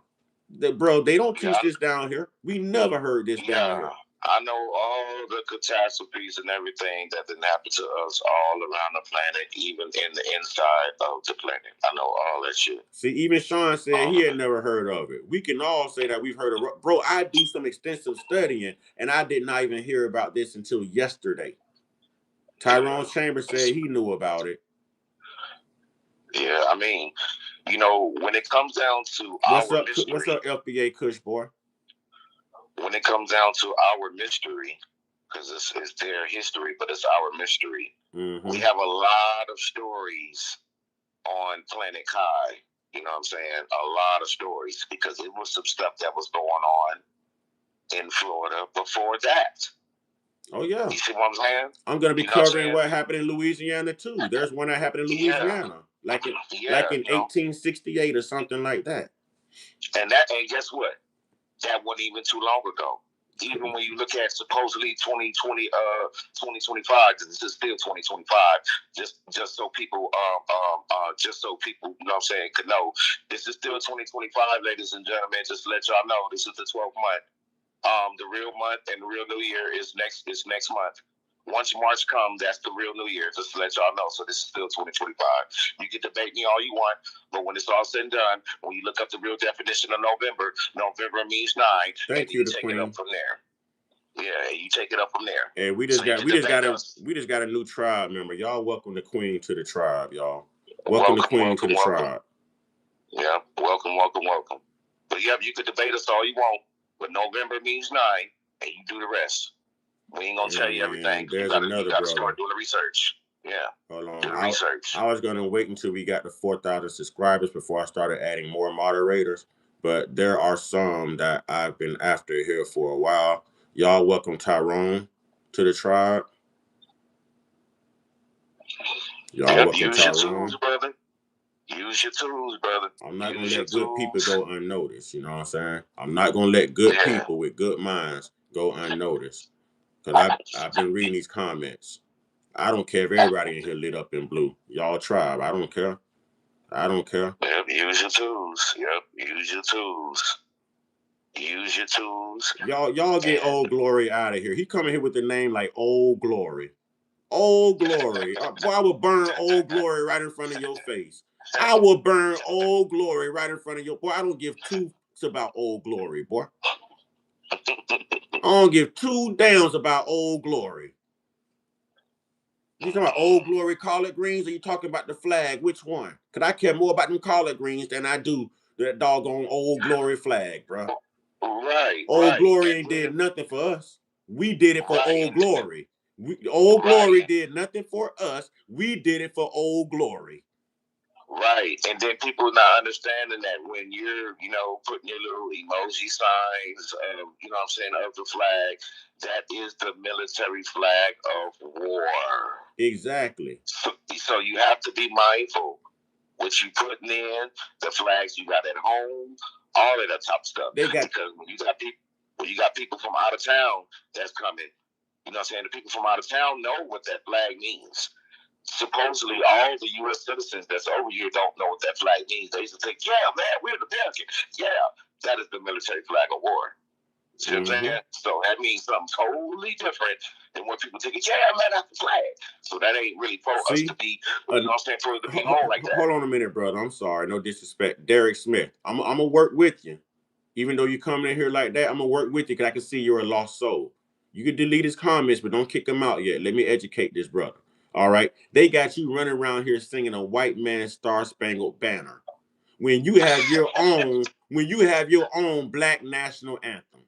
Bro, they don't teach this down here. We never heard this down here. I know all the catastrophes and everything that didn't happen to us all around the planet, even in the inside of the planet. I know all that shit. See, even Sean said he had never heard of it. We can all say that we've heard of. Bro, I do some extensive studying, and I did not even hear about this until yesterday. Tyrone Chambers said he knew about it. Yeah, I mean, you know, when it comes down to our mystery. What's up, FBA Kush boy? When it comes down to our mystery, because it's their history, but it's our mystery. Mm-hmm. We have a lot of stories on Planet Kai. You know what I'm saying? A lot of stories because it was some stuff that was going on in Florida before that. Oh yeah. You see what I'm saying? I'm gonna be covering what happened in Louisiana too. There's one that happened in Louisiana, like in 1868 or something like that. And guess what? That wasn't even too long ago. Even when you look at supposedly 2020, 2025, this is still 2025. Just so people, you know what I'm saying, could know, this is still 2025, ladies and gentlemen. Just to let y'all know, this is the 12th month. The real month and the real New Year is next month. Once March comes, that's the real New Year, just to let y'all know. So this is still 2025. You can debate me all you want, but when it's all said and done, when you look up the real definition of November, November means 9. Thank you, the take Queen. it up from there. Yeah, you take it up from there. And we just got a new tribe member. Y'all welcome the Queen to the tribe, y'all. Welcome the Queen to the tribe. Yeah, welcome. But yeah, you could debate us all you want, but November means 9, and you do the rest. We ain't gonna tell you everything. There's you another gotta brother. Start doing the research. Yeah. Hold on. Do the research. I was gonna wait until we got to 4,000 subscribers before I started adding more moderators. But there are some that I've been after here for a while. Y'all welcome Tyrone to the tribe. Y'all Yep, welcome use your Tyrone. tools, brother. Use your tools, brother. I'm not gonna Use your let good people tools. go unnoticed. You know what I'm saying? I'm not gonna let good Yeah. people with good minds go unnoticed. Cause I've been reading these comments. I don't care if everybody in here lit up in blue. Y'all tribe. I don't care. I don't care. Yep, use your tools. Yep, use your tools. Use your tools. Y'all get And Old Glory out of here. He coming here with the name like Old Glory. Old Glory. Boy, I will burn Old Glory right in front of your face. I will burn Old Glory right in front of your boy. I don't give two about Old Glory, boy. I don't give two damns about Old Glory. You talking about Old Glory collard greens, or you talking about the flag? Which one? Cause I care more about them collard greens than I do that doggone Old Glory flag, bro. right, Old right. Glory And ain't look, did nothing for us. We did it for right, Old Glory. Old Glory right. did nothing for us. We did it for Old Glory. Right. And then people not understanding that when you're, putting your little emoji signs, you know what I'm saying, of the flag, that is the military flag of war. Exactly. So you have to be mindful what you putting in, the flags you got at home, all of that type of stuff. They got Because when you got people from out of town that's coming, you know what I'm saying, the people from out of town know what that flag means. Supposedly all the U.S. citizens that's over here don't know what that flag means. They used to think, yeah, man, we're the American. Yeah, that is the military flag of war. See what I'm saying? So that means something totally different than what people think. Yeah, man, that's the flag. So that ain't really for us to be, you know what I'm saying, for us to be more like that. Hold on a minute, brother. I'm sorry. No disrespect. Derek Smith. I'm going to work with you. Even though you coming in here like that, I'm going to work with you because I can see you're a lost soul. You can delete his comments, but don't kick him out yet. Let me educate this brother. All right? They got you running around here singing a white man's Star Spangled Banner when you have your own black national anthem.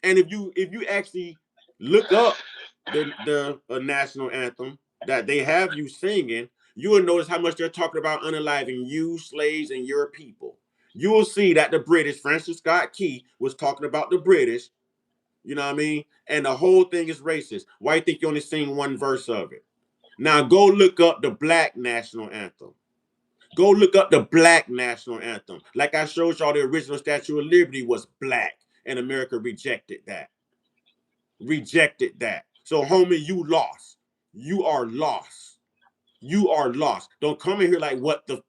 And if you actually look up the national anthem that they have you singing, you will notice how much they're talking about unaliving you, slaves, and your people. You will see that the British, Francis Scott Key, was talking about the British. You know what I mean? And the whole thing is racist. Why you think you only sing one verse of it? Now go look up the black national anthem. Go look up the black national anthem. Like I showed y'all, the original Statue of Liberty was black, and America rejected that. So, homie, you lost. You are lost. You are lost. Don't come in here like what the.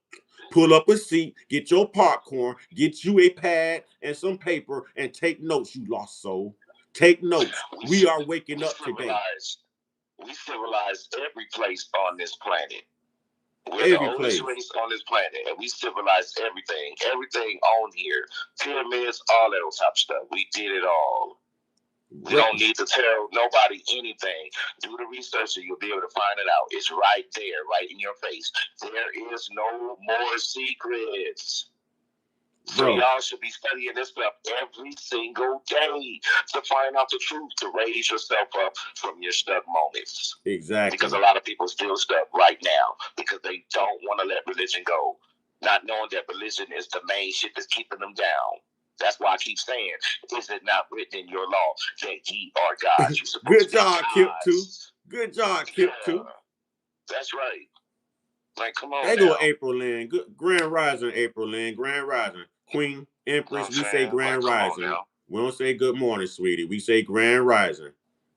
Pull up a seat, get your popcorn, get you a pad and some paper, and take notes, you lost soul. Take notes. We are waking up today. We civilized every place on this planet. We're the Every oldest place. race on this planet, and we civilized everything. Everything on here. Pyramids, all that type of stuff. We did it all. We don't need to tell nobody anything. Do the research and you'll be able to find it out. It's right there, right in your face. There is no more secrets. So y'all should be studying this stuff every single day to find out the truth, to raise yourself up from your stuck moments. Exactly. Because a lot of people still stuck right now because they don't want to let religion go, not knowing that religion is the main shit that's keeping them down. That's why I keep saying, is it not written in your law that ye are gods? You're supposed Good to be job, gods. Kip, too. Good job, Kip, too. That's right. Like, come on There now. go April Lynn. Good Grand Rising, April Lynn. Grand Rising. Queen, Empress, we say Grand Rising. We don't say good morning, sweetie. We say Grand Rising.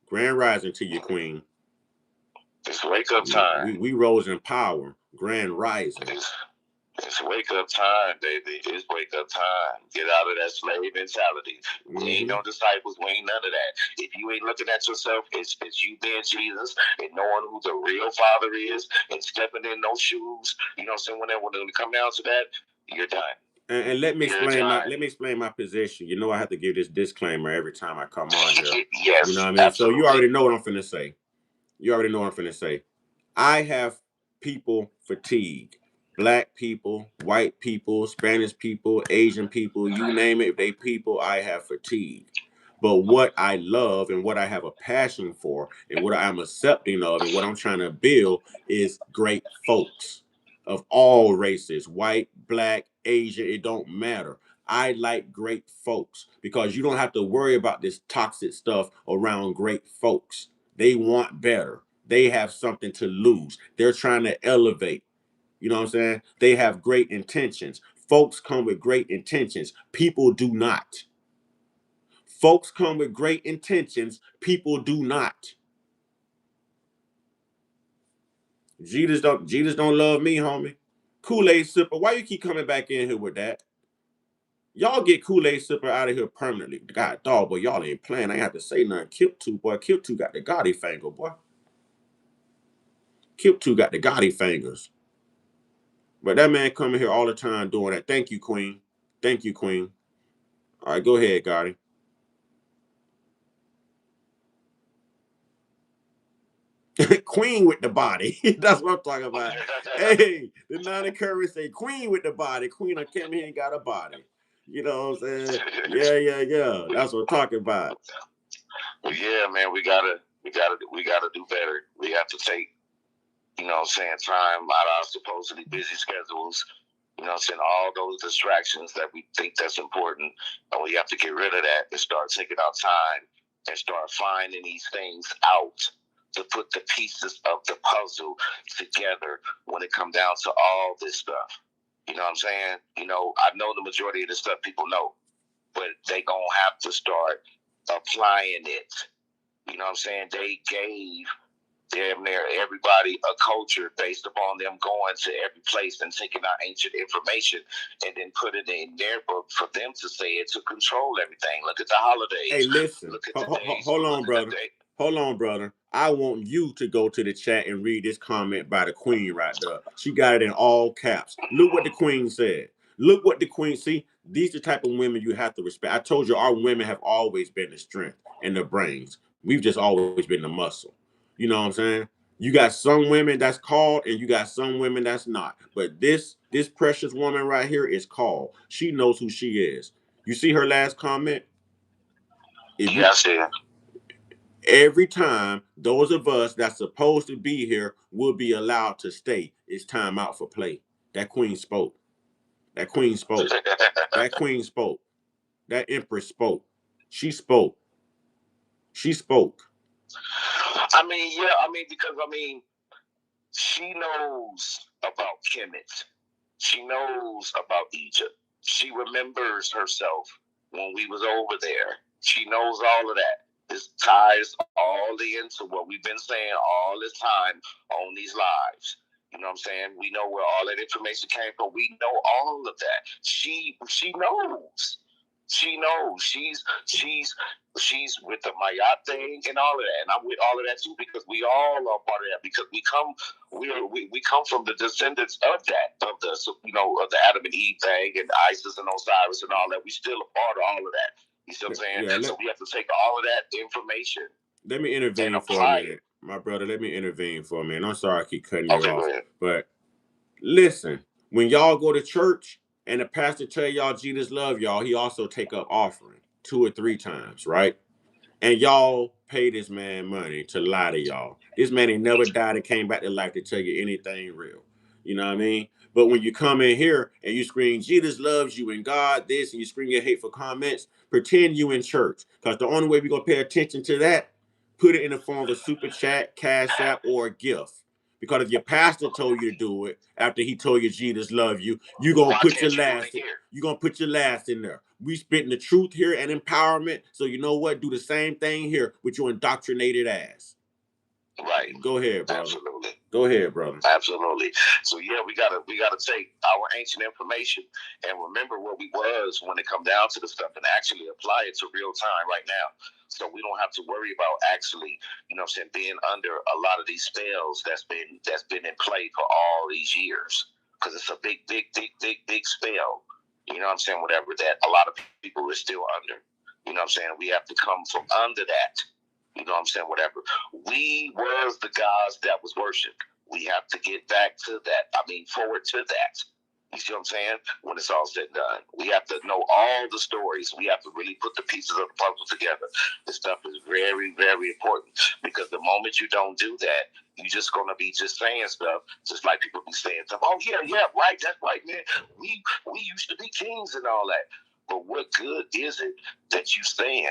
Grand Rising to you, Queen. It's wake up time. We rose in power. Grand Rising. It's wake up time, baby. It's wake up time. Get out of that slave mentality. We ain't no disciples. We ain't none of that. If you ain't looking at yourself as you being Jesus and knowing who the real Father is and stepping in those shoes, you know what I'm saying? When it come down to that, you're done. And let me explain my position. You know I have to give this disclaimer every time I come on here. Yes, you know what I mean? absolutely. So you already know what I'm finna say. I have people fatigue. Black people, white people, Spanish people, Asian people, you name it, they people, I have fatigue. But what I love and what I have a passion for and what I'm accepting of and what I'm trying to build is great folks of all races, white, black, Asian, it don't matter. I like great folks because you don't have to worry about this toxic stuff around great folks. They want better. They have something to lose. They're trying to elevate. You know what I'm saying? They have great intentions. Folks come with great intentions. People do not. Folks come with great intentions. People do not. Jesus don't love me, homie. Kool-Aid sipper, why you keep coming back in here with that? Y'all get Kool-Aid sipper out of here permanently. God, dog, boy, y'all ain't playing. I ain't have to say nothing. Kip 2, boy. Kip 2 got the Gotti finger, boy. Kip 2 got the Gotti fingers. But that man coming here all the time doing that. Thank you, Queen. Thank you, Queen. All right, go ahead, Gotti. Queen with the body. That's what I'm talking about. Hey, the Nana Curry say Queen with the body. Queen of came here and got a body. You know what I'm saying? Yeah. That's what I'm talking about. Well, yeah, man, we gotta do better. We have to take, you know what I'm saying, time out of our supposedly busy schedules, you know what I'm saying, all those distractions that we think that's important, and we have to get rid of that and start taking our time and start finding these things out to put the pieces of the puzzle together when it comes down to all this stuff. You know what I'm saying? You know, I know the majority of the stuff people know, but they gonna have to start applying it. You know what I'm saying? They gave damn near everybody a culture based upon them going to every place and taking out ancient information and then put it in their book for them to say it to control everything. Look at the holidays. Hey, listen. Look at the days. Hold on, brother. Hold on, brother. I want you to go to the chat and read this comment by the Queen right there. She got it in all caps. Look what the Queen said. Look what the Queen, see, these are the type of women you have to respect. I told you our women have always been the strength and the brains. We've just always been the muscle. You know what I'm saying? You got some women that's called and you got some women that's not. But this precious woman right here is called. She knows who she is. You see her last comment? If you, Yes, yeah. every time those of us that's supposed to be here will be allowed to stay, it's time out for play. That Queen spoke. That Queen spoke. That Queen spoke. That Empress spoke. She spoke. She spoke. I mean, yeah, because she knows about Kemet. She knows about Egypt. She remembers herself when we was over there. She knows all of that. This ties all into what we've been saying all this time on these lives. You know what I'm saying? We know where all that information came from. We know all of that. She knows. She knows. She's with the Mayat thing and all of that, and I'm with all of that too because we all are part of that because we come from the descendants of that of the Adam and Eve thing and Isis and Osiris and all that. We still a part of all of that. You see what I'm saying? Yeah, so we have to take all of that information. Let me intervene for a minute, my brother. Let me intervene for a minute. I'm sorry I keep cutting you off, but listen, when y'all go to church and the pastor tell y'all Jesus love y'all, he also take up offering 2 or 3 times, right? And y'all pay this man money to lie to y'all. This man ain't never died and came back to life to tell you anything real. You know what I mean? But when you come in here and you scream, Jesus loves you and God this, and you scream your hateful comments, pretend you in church. Because the only way we're going to pay attention to that, put it in the form of a super chat, cash app, or a gift. Because if your pastor told you to do it after he told you Jesus love you, you're gonna put your last. You're gonna put your last in there. We spitting the truth here and empowerment. So you know what? Do the same thing here with your indoctrinated ass. Right. Go ahead, brother. Absolutely. Go ahead, brother. Absolutely. So yeah, we gotta take our ancient information and remember what we was when it come down to the stuff and actually apply it to real time right now. So we don't have to worry about actually, you know what I'm saying, being under a lot of these spells that's been in play for all these years. Because it's a big spell. You know what I'm saying? Whatever that a lot of people are still under. You know what I'm saying? We have to come from under that. You know what I'm saying? Whatever. We was the gods that was worshipped. We have to get back to that. Forward to that. You see what I'm saying? When it's all said and done. We have to know all the stories. We have to really put the pieces of the puzzle together. This stuff is very, very important. Because the moment you don't do that, you're just going to be just saying stuff, just like people be saying stuff. Oh, yeah, right. That's right, man. We used to be kings and all that. But what good is it that you saying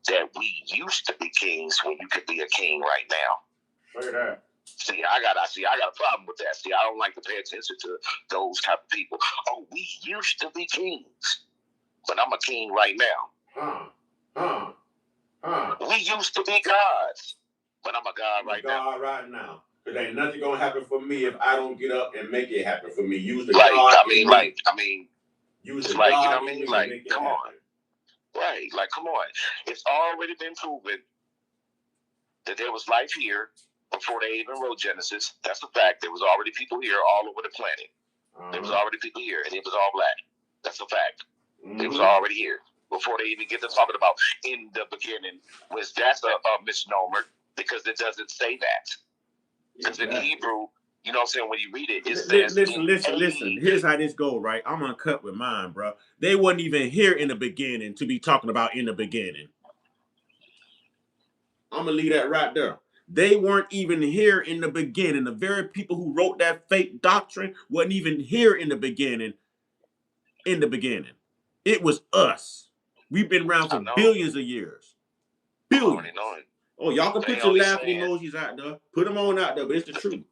that we used to be kings when you could be a king right now? Say that. See, I got a problem with that. See, I don't like to pay attention to those type of people. Oh, we used to be kings, but I'm a king right now. We used to be gods, but I'm a god right now. God right now. There ain't nothing gonna happen for me if I don't get up and make it happen for me. Use the like, God. Use the like, God, you know what I mean? Like, come on. Right, like, come on. It's already been proven that there was life here before they even wrote Genesis. That's a fact. There was already people here all over the planet. There was already people here, and it was all black. That's a fact. It was already here before they even get to talking about in the beginning, which that's a misnomer because it doesn't say that. Because in Hebrew, you know what I'm saying, when you read it, it says listen. Here's how this go, right? I'm uncut with mine, bro. They wasn't even here in the beginning to be talking about in the beginning. I'm gonna leave that right there. They weren't even here in the beginning. The very people who wrote that fake doctrine wasn't even here in the beginning. In the beginning, it was us. We've been around for billions of years. Billions. Oh, y'all can put your laughing emojis out there. Put them on out there, but it's the truth.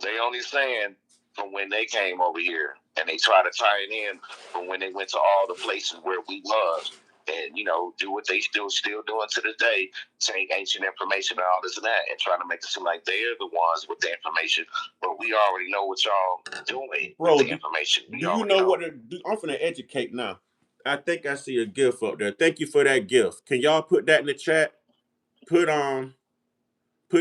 They only saying from when they came over here, and they try to tie it in from when they went to all the places where we was, and you know, do what they still doing to this day, take ancient information and all this and that, and trying to make it seem like they're the ones with the information, but we already know what y'all doing with the information. Do you know what? I'm finna educate now. I think I see a gift up there. Thank you for that gift. Can y'all put that in the chat? Put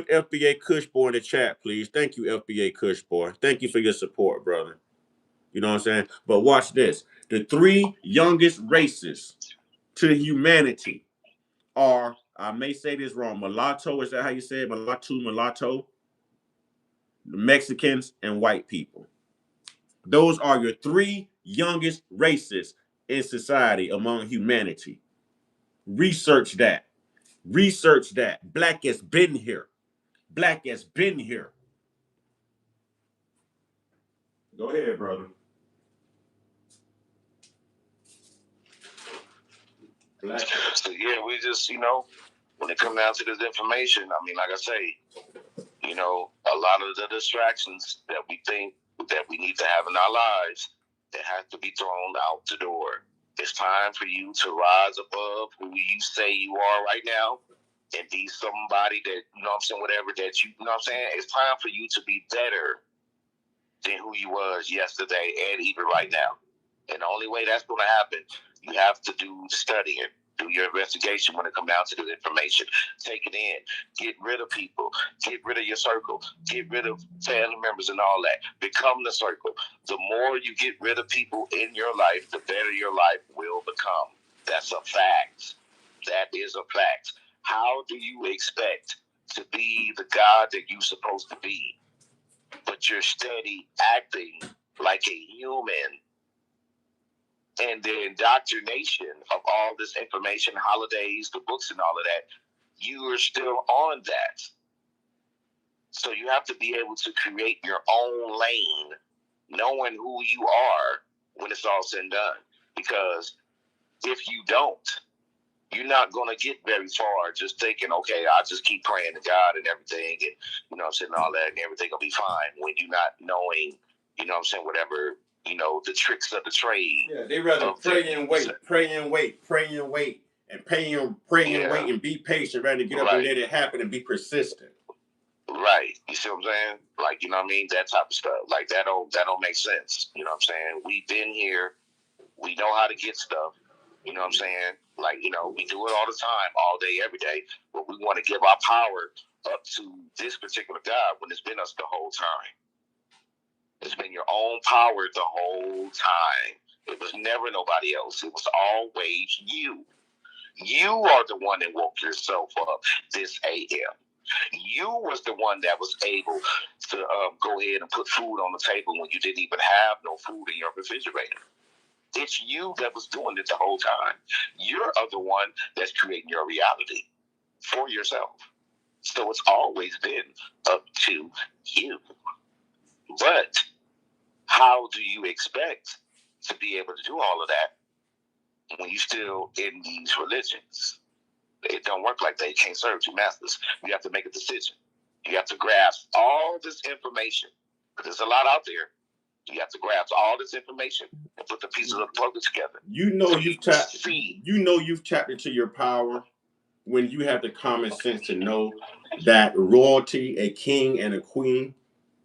FBA Kush Boy in the chat, please. Thank you, FBA Kush Boy. Thank you for your support, brother. You know what I'm saying? But watch this. The 3 youngest races to humanity are, I may say this wrong, mulatto, is that how you say it? Mulatto, Mexicans, and white people. Those are your 3 youngest races in society among humanity. Research that. Research that. Black has been here. Black has been here. Go ahead, brother. Black. So yeah, we just, you know, when it comes down to this information, I mean, like I say, you know, a lot of the distractions that we think that we need to have in our lives, that have to be thrown out the door. It's time for you to rise above who you say you are right now and be somebody that, you know what I'm saying, whatever that you know what I'm saying? It's time for you to be better than who you was yesterday and even right now. And the only way that's going to happen, you have to do studying, do your investigation when it comes down to the information. Take it in. Get rid of people. Get rid of your circle. Get rid of family members and all that. Become the circle. The more you get rid of people in your life, the better your life will become. That's a fact. That is a fact. How do you expect to be the God that you're supposed to be, but you're steady acting like a human? And the indoctrination of all this information, holidays, the books and all of that, you are still on that. So you have to be able to create your own lane, knowing who you are when it's all said and done. Because if you don't, you're not going to get very far just thinking, okay, I'll just keep praying to God and everything, and, you know what I'm saying, all that, and everything will be fine, when you're not knowing, you know what I'm saying, whatever, you know, the tricks of the trade. Yeah, they rather pray and wait, and pray and wait and be patient rather than get up and let it happen and be persistent. Right. You see what I'm saying? Like, you know what I mean? That type of stuff. Like, that don't make sense. You know what I'm saying? We've been here. We know how to get stuff. You know what I'm saying? Like, you know, we do it all the time, all day, every day. But we want to give our power up to this particular God when it's been us the whole time. It's been your own power the whole time. It was never nobody else. It was always you. You are the one that woke yourself up this AM. You was the one that was able to go ahead and put food on the table when you didn't even have no food in your refrigerator. It's you that was doing it the whole time. You're the one that's creating your reality for yourself. So it's always been up to you. But how do you expect to be able to do all of that when you're still in these religions? It don't work like that. You can't serve two masters. You have to make a decision. You have to grasp all this information. There's a lot out there. You have to grasp all this information and put the pieces of the puzzle together. You know you've tapped. You know you've tapped into your power when you have the common sense to know that royalty, a king and a queen,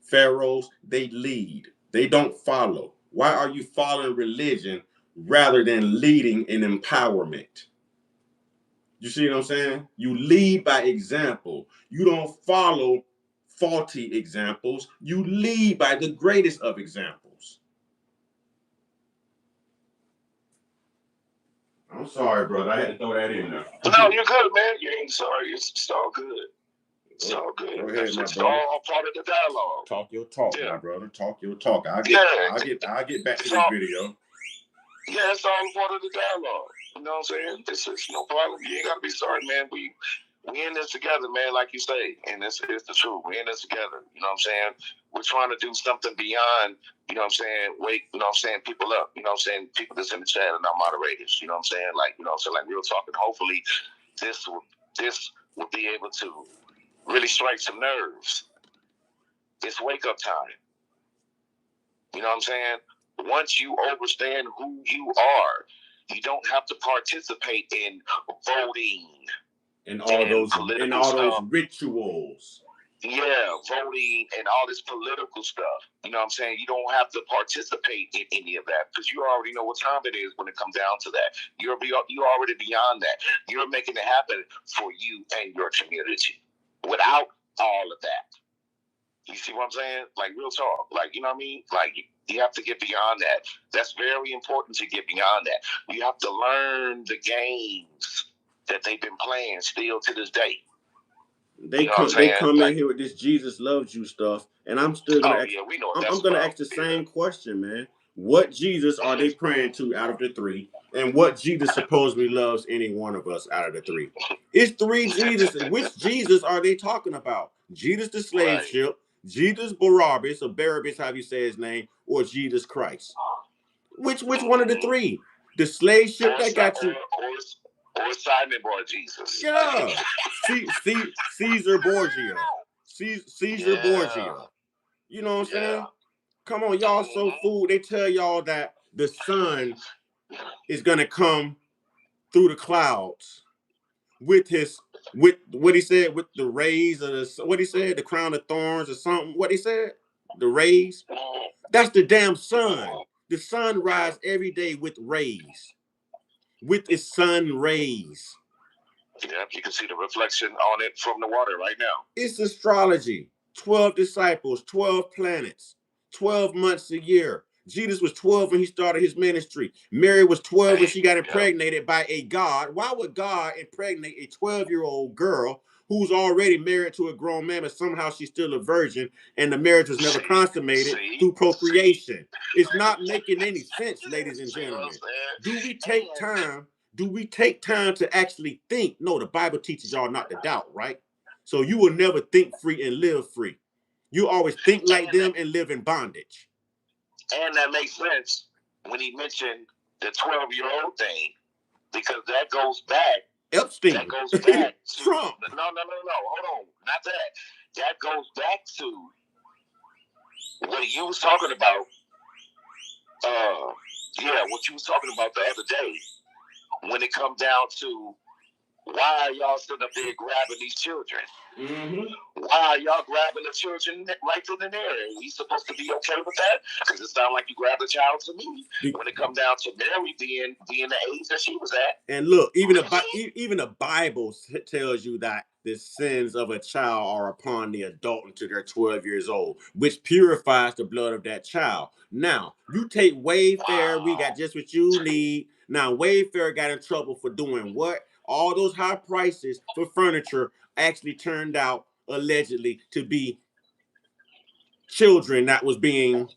pharaohs, they lead. They don't follow. Why are you following religion rather than leading in empowerment? You see what I'm saying? You lead by example. You don't follow faulty examples. You lead by the greatest of examples. I'm sorry, brother. I had to throw that in there. No, you're good, man. You ain't sorry. It's all good. It's all good. Go ahead, my it's brother. all part of the dialogue. Talk your talk, yeah. my brother. Talk your talk. I'll get back to this video. Yeah, it's all part of the dialogue. You know what I'm saying? It's no problem. You ain't gotta be sorry, man. We in this together, man, like you say. And it's the truth. We in this together. You know what I'm saying? We're trying to do something beyond, you know what I'm saying, wake, you know what I'm saying, people up. You know what I'm saying? People that's in the chat and our moderators. You know what I'm saying? Like, you know what I'm saying, like real talk. And hopefully this will be able to really strike some nerves. It's wake up time. You know what I'm saying? Once you understand who you are, you don't have to participate in voting and all those rituals. Yeah, voting and all this political stuff. You know what I'm saying? You don't have to participate in any of that because you already know what time it is when it comes down to that. You're already beyond that. You're making it happen for you and your community without all of that. You see what I'm saying? Like real talk. Like, you know what I mean? Like you have to get beyond that. That's very important to get beyond that. You have to learn the games that they've been playing still to this day. They come in here with this Jesus loves you stuff, and I'm still gonna I'm gonna ask the same question, man. What Jesus are they praying to out of the three? And what Jesus supposedly loves any one of us out of the three? It's three Jesus. Which Jesus are they talking about? Jesus the slave ship, Jesus Barabbas, or Barabbas, how you say his name, or Jesus Christ? Which one of the three? The slave ship that got you. Or Simon Bar Jesus. Yeah. Caesar Borgia. Caesar Borgia. You know what I'm saying? Come on, y'all so fool. They tell y'all that the sun is gonna come through the clouds with what he said, with the rays of what he said, the crown of thorns or something. What he said? The rays. That's the damn sun. The sun rises every day with rays. With its sun rays. Yeah, you can see the reflection on it from the water right now. It's astrology. 12 disciples, 12 planets, 12 months a year. Jesus was 12 when he started his ministry. Mary was 12 when she got impregnated by a god. Why would God impregnate a 12-year-old girl who's already married to a grown man, but somehow she's still a virgin and the marriage was never consummated through procreation? It's not making any sense, ladies and gentlemen. Do we take time? Do we take time to actually think? No, the Bible teaches y'all not to doubt, right? So you will never think free and live free. You always think like them and live in bondage. And that makes sense when he mentioned the 12-year-old thing, because that goes back. Epstein. That goes back to Trump. No. Hold on. Not that. That goes back to what you was talking about. What you was talking about the other day. When it comes down to why are y'all sitting up there grabbing these children? Mm-hmm. Why are y'all grabbing the children right from the air? Are we supposed to be okay with that? Because it sounds like you grabbed a child to me when it comes down to Mary being the age that she was at. And look, even the Bible tells you that the sins of a child are upon the adult until they're 12 years old, which purifies the blood of that child. Now, you take Wayfair, we got just what you need. Now, Wayfair got in trouble for doing what? All those high prices for furniture actually turned out allegedly to be children that was being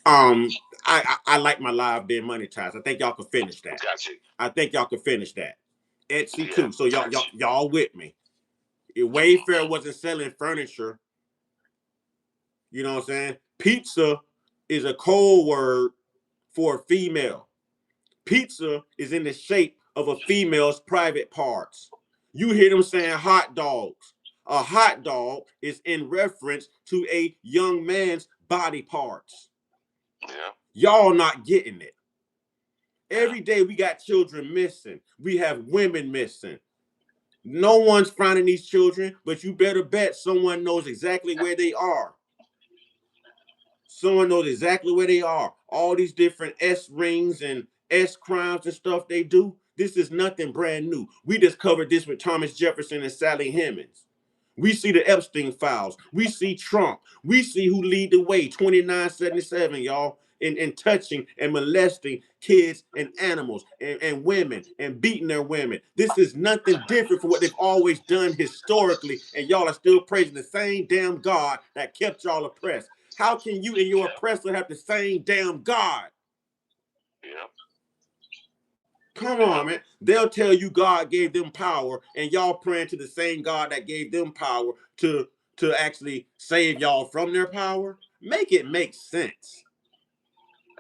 I like my live being monetized. I think y'all can finish that. Gotcha. I think y'all can finish that. Etsy too. So y'all with me. If Wayfair wasn't selling furniture, you know what I'm saying? Pizza is a code word for a female. Pizza is in the shape of a female's private parts. You hear them saying hot dogs. A hot dog is in reference to a young man's body parts. Yeah. Y'all not getting it. Every day we got children missing. We have women missing. No one's finding these children, but you better bet someone knows exactly where they are. Someone knows exactly where they are. All these different S rings and S crimes and stuff they do. This is nothing brand new. We discovered this with Thomas Jefferson and Sally Hemings. We see the Epstein files. We see Trump. We see who lead the way, 2977, y'all, in touching and molesting kids and animals and women and beating their women. This is nothing different from what they've always done historically, and y'all are still praising the same damn God that kept y'all oppressed. How can you and your oppressor have the same damn God? Yeah. Come on, man. They'll tell you God gave them power, and y'all praying to the same God that gave them power to actually save y'all from their power. Make it make sense.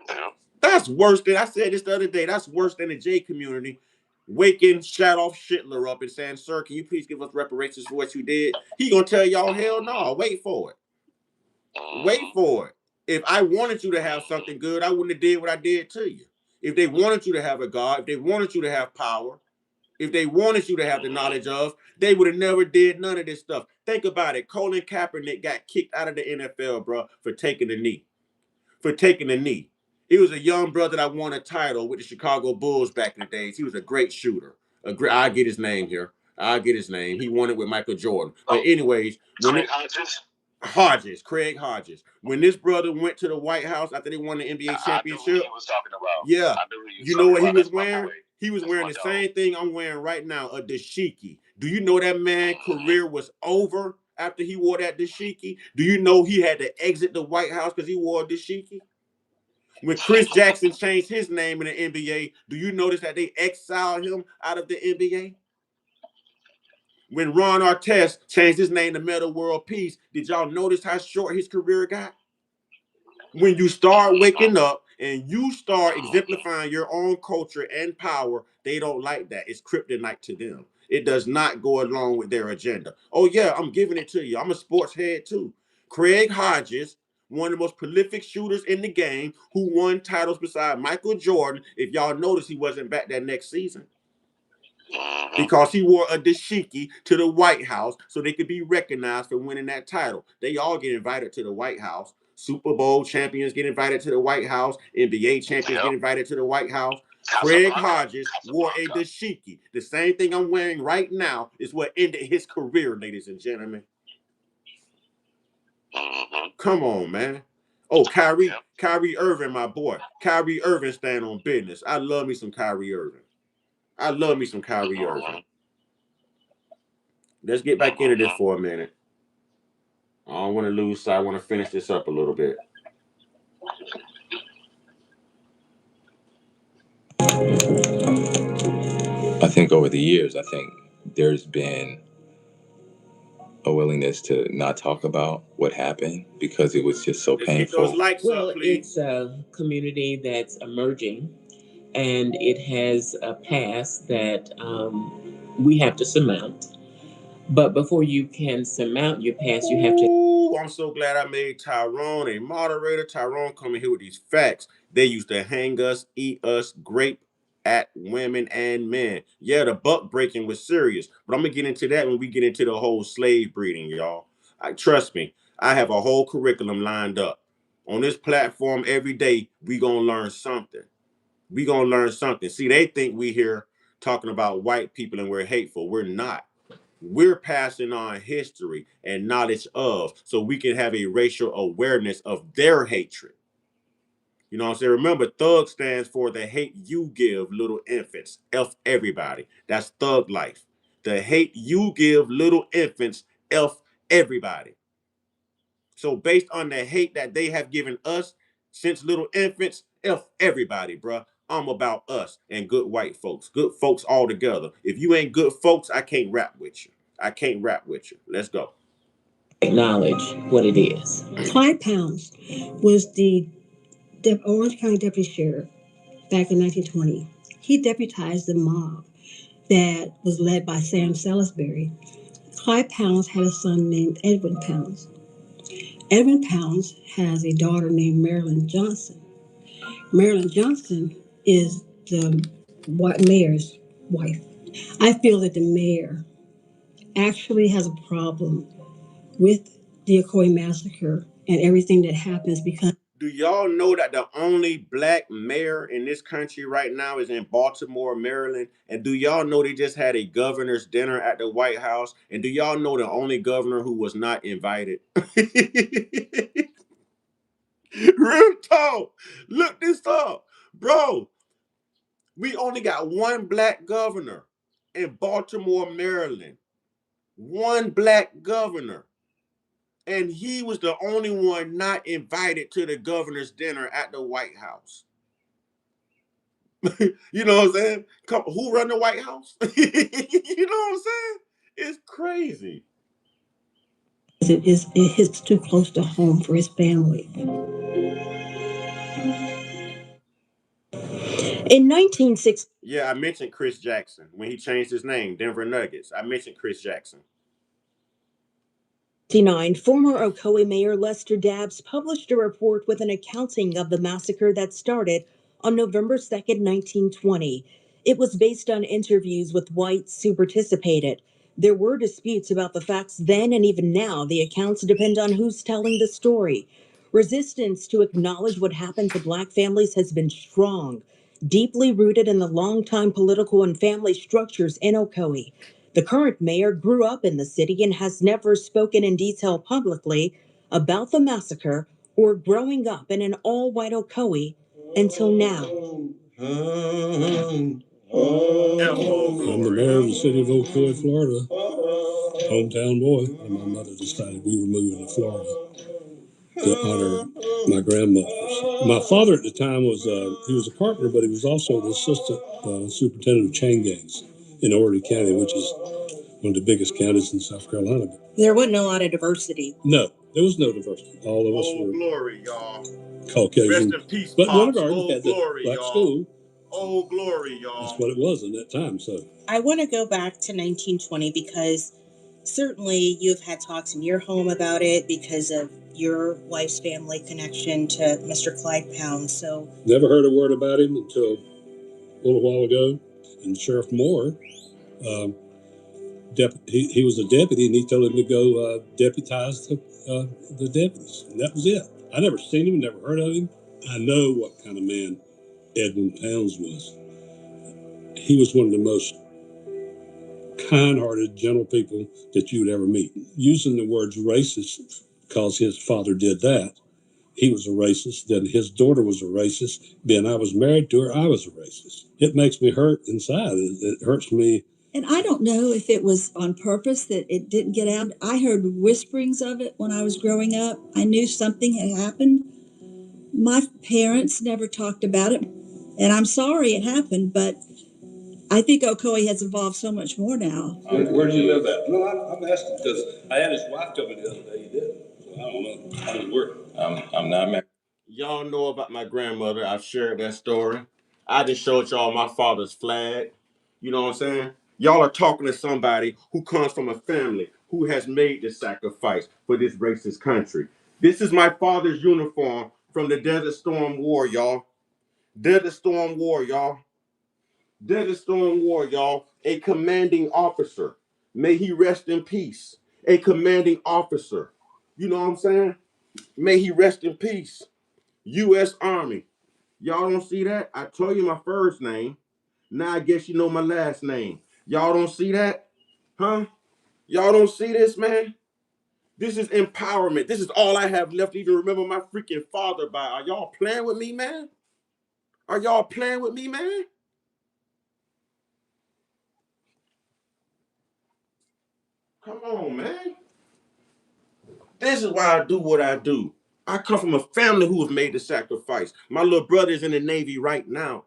Yeah. That's worse than, I said this the other day, that's worse than the J community waking Shadoff Shitler up and saying, sir, can you please give us reparations for what you did? He gonna tell y'all, hell no, wait for it. Wait for it. If I wanted you to have something good, I wouldn't have did what I did to you. If they wanted you to have a God, if they wanted you to have power, if they wanted you to have the knowledge of, they would have never did none of this stuff. Think about it. Colin Kaepernick got kicked out of the NFL, bro, for taking the knee. For taking the knee. He was a young brother that won a title with the Chicago Bulls back in the days. He was a great shooter. I'll get his name here. I'll get his name. He won it with Michael Jordan. But anyways, when Craig Craig Hodges. When this brother went to the White House after they won the NBA championship, I knew who he was talking about. yeah, I knew who he was you know talking what he about. was That's my wearing? boy. He was That's wearing my the dog. same thing I'm wearing right now, a dashiki. Do you know that man career was over after he wore that dashiki? Do you know he had to exit the White House because he wore a dashiki? When Chris Jackson changed his name in the NBA, do you notice that they exiled him out of the NBA? When Ron Artest changed his name to Metta World Peace, did y'all notice how short his career got? When you start waking up and you start exemplifying your own culture and power, they don't like that. It's kryptonite to them. It does not go along with their agenda. Oh, yeah, I'm giving it to you. I'm a sports head, too. Craig Hodges, one of the most prolific shooters in the game, who won titles beside Michael Jordan. If y'all notice, he wasn't back that next season because he wore a dashiki to the White House so they could be recognized for winning that title. They all get invited to the White House. Super Bowl champions get invited to the White House. NBA champions get invited to the White House. Craig Hodges wore a dashiki. The same thing I'm wearing right now is what ended his career, ladies and gentlemen. Come on, man. Oh, Kyrie Irving, my boy. Kyrie Irving stand on business. I love me some Kyrie Irving. I love me some Kyrie Irving. Let's get back into this for a minute. I don't want to lose, so I want to finish this up a little bit. I think over the years, I think there's been a willingness to not talk about what happened because it was just so Let's get those painful. likes Well, up, please. it's a community that's emerging, and it has a past that we have to surmount. But before you can surmount your past, you have to. Ooh, I'm so glad I made Tyrone a moderator. Tyrone coming here with these facts. They used to hang us, eat us, grape at women and men. Yeah, the buck breaking was serious, but I'm gonna get into that when we get into the whole slave breeding, y'all. Trust me, I have a whole curriculum lined up. On this platform every day, we gonna learn something. We gonna learn something. See, they think we here talking about white people and we're hateful. We're not. We're passing on history and knowledge of so we can have a racial awareness of their hatred. You know what I'm saying? Remember, thug stands for the hate you give little infants. F everybody. That's thug life. The hate you give little infants. F everybody. So based on the hate that they have given us since little infants, F everybody, bruh. I'm about us and good white folks. Good folks all together. If you ain't good folks, I can't rap with you. I can't rap with you. Let's go. Acknowledge what it is. Clyde Pounds was the Orange County Deputy Sheriff back in 1920. He deputized the mob that was led by Sam Salisbury. Clyde Pounds had a son named Edwin Pounds. Edwin Pounds has a daughter named Marilyn Johnson. Marilyn Johnson is the mayor's wife. I feel that the mayor actually has a problem with the Ocoee Massacre and everything that happens because. Do y'all know that the only black mayor in this country right now is in Baltimore, Maryland? And do y'all know they just had a governor's dinner at the White House? And do y'all know the only governor who was not invited? Real talk. Look this up. Bro, we only got one black governor in Baltimore, Maryland. One black governor. And he was the only one not invited to the governor's dinner at the White House. You know what I'm saying? Who run the White House? You know what I'm saying? It's crazy. It hits too close to home for his family. In 1960. Yeah, I mentioned Chris Jackson when he changed his name, Denver Nuggets. I mentioned Chris Jackson. 1969, former Ocoee Mayor Lester Dabbs published a report with an accounting of the massacre that started on November 2nd, 1920. It was based on interviews with whites who participated. There were disputes about the facts then, and even now, the accounts depend on who's telling the story. Resistance to acknowledge what happened to Black families has been strong, deeply rooted in the longtime political and family structures in Ocoee. The current mayor grew up in the city and has never spoken in detail publicly about the massacre or growing up in an all-white Ocoee until now. I'm the mayor of the city of Ocoee, Florida. Hometown boy. And my mother decided we were moving to Florida to honor my grandmothers. My father at the time was he was a carpenter, but he was also the assistant superintendent of chain gangs in Ocoee County, which is one of the biggest counties in South Carolina. There wasn't a lot of diversity. No, there was no diversity. All of us were glory, y'all. Caucasian. Rest in peace, but one of ours had glory, the black y'all. School. Oh, glory, y'all. That's what it was in that time. So I want to go back to 1920 because certainly you've had talks in your home about it because of your wife's family connection to Mr. Clyde Pound. So never heard a word about him until a little while ago. And Sheriff Moore, he was a deputy, and he told him to go deputize the deputies. And that was it. I never seen him, never heard of him. I know what kind of man Edwin Pounds was. He was one of the most kind-hearted, gentle people that you would ever meet. Using the words racist because his father did that, he was a racist. Then his daughter was a racist. Then I was married to her. I was a racist. It makes me hurt inside. It hurts me. And I don't know if it was on purpose that it didn't get out. I heard whisperings of it when I was growing up. I knew something had happened. My parents never talked about it. And I'm sorry it happened, but I think Ocoee has evolved so much more now. Where do you live at? No, I'm asking because I had his wife tell me the other day he did. So I don't know. I don't work. I'm not married. Y'all know about my grandmother. I've shared that story. I just showed y'all my father's flag. You know what I'm saying? Y'all are talking to somebody who comes from a family who has made the sacrifice for this racist country. This is my father's uniform from the Desert Storm War, y'all. Desert Storm War, y'all. Desert Storm War, y'all. A commanding officer. May he rest in peace. A commanding officer. You know what I'm saying? May he rest in peace. U.S. Army. Y'all don't see that? I told you my first name. Now I guess you know my last name. Y'all don't see that? Huh? Y'all don't see this, man? This is empowerment. This is all I have left to even remember my freaking father by. Are y'all playing with me, man? Are y'all playing with me, man? Come on, man. This is why I do what I do. I come from a family who has made the sacrifice. My little brother is in the Navy right now.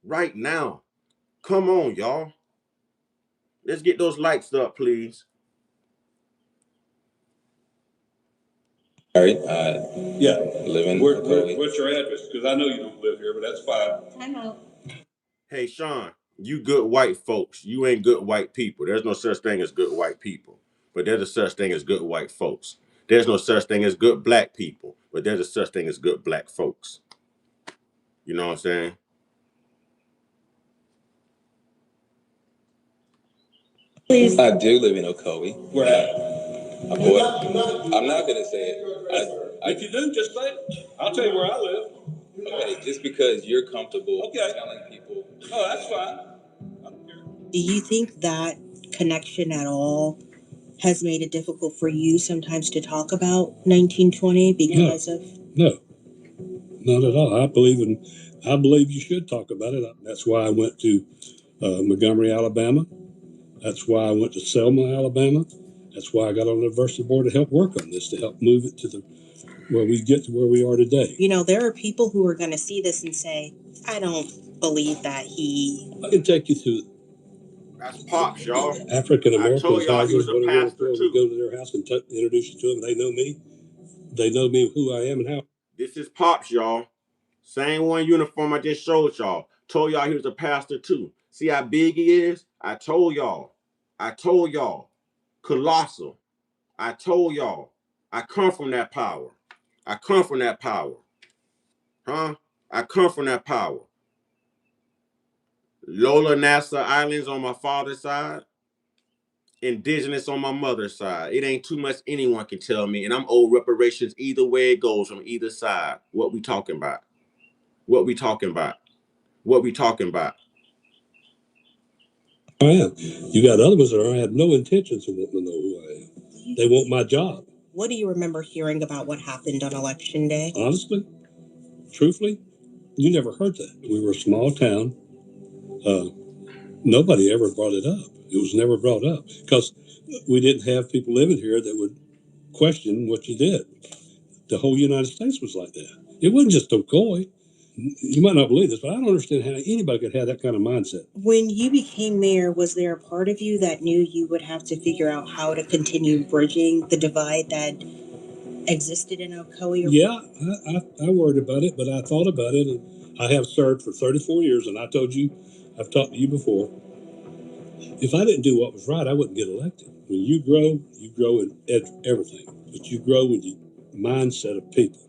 Right now. Come on, y'all. Let's get those lights up, please. All right. Yeah. Live in What's your address? Because I know you don't live here, but that's fine. time out. Hey, Sean. You good white folks. You ain't good white people. There's no such thing as good white people, but there's a such thing as good white folks. There's no such thing as good black people, but there's a such thing as good black folks. You know what I'm saying? Please. I do live in Ocoee. Where I'm not gonna say it. If you do, just say it. I'll tell you where I live. Okay, just because you're comfortable telling people. Oh, that's fine. I don't care. Do you think that connection at all has made it difficult for you sometimes to talk about 1920 because of? No, not at all. I believe you should talk about it. That's why I went to Montgomery, Alabama. That's why I went to Selma, Alabama. That's why I got on the advisory board to help work on this, to help move it to where we get to where we are today. You know, there are people who are going to see this and say, I don't believe that he. I can take you through That's Pops, y'all. African I told Americans' y'all he houses. was a pastor We too. go to their house and introduce you to them. They know me. They know me, who I am, and how. This is Pops, y'all. Same one uniform I just showed y'all. Told y'all he was a pastor too. See how big he is? I told y'all. I told y'all. Colossal. I told y'all. I come from that power. I come from that power. Huh? I come from that power. Lola Nassau Islands on my father's side. Indigenous on my mother's side. It ain't too much anyone can tell me. And I'm old reparations either way it goes from either side. What we talking about? What we talking about? What we talking about? I am. You got other ones that I have no intentions of wanting to know who I am. They want my job. What do you remember hearing about what happened on Election Day? Honestly, truthfully, you never heard that. We were a small town. Nobody ever brought it up. It was never brought up because we didn't have people living here that would question what you did. The whole United States was like that. It wasn't just Ocoee. You might not believe this, but I don't understand how anybody could have that kind of mindset. When you became mayor, was there a part of you that knew you would have to figure out how to continue bridging the divide that existed in Ocoee? Yeah, I worried about it, but I thought about it, and I have served for 34 years, and I told you, I've talked to you before, if I didn't do what was right, I wouldn't get elected. When you grow in everything, but you grow with the mindset of people.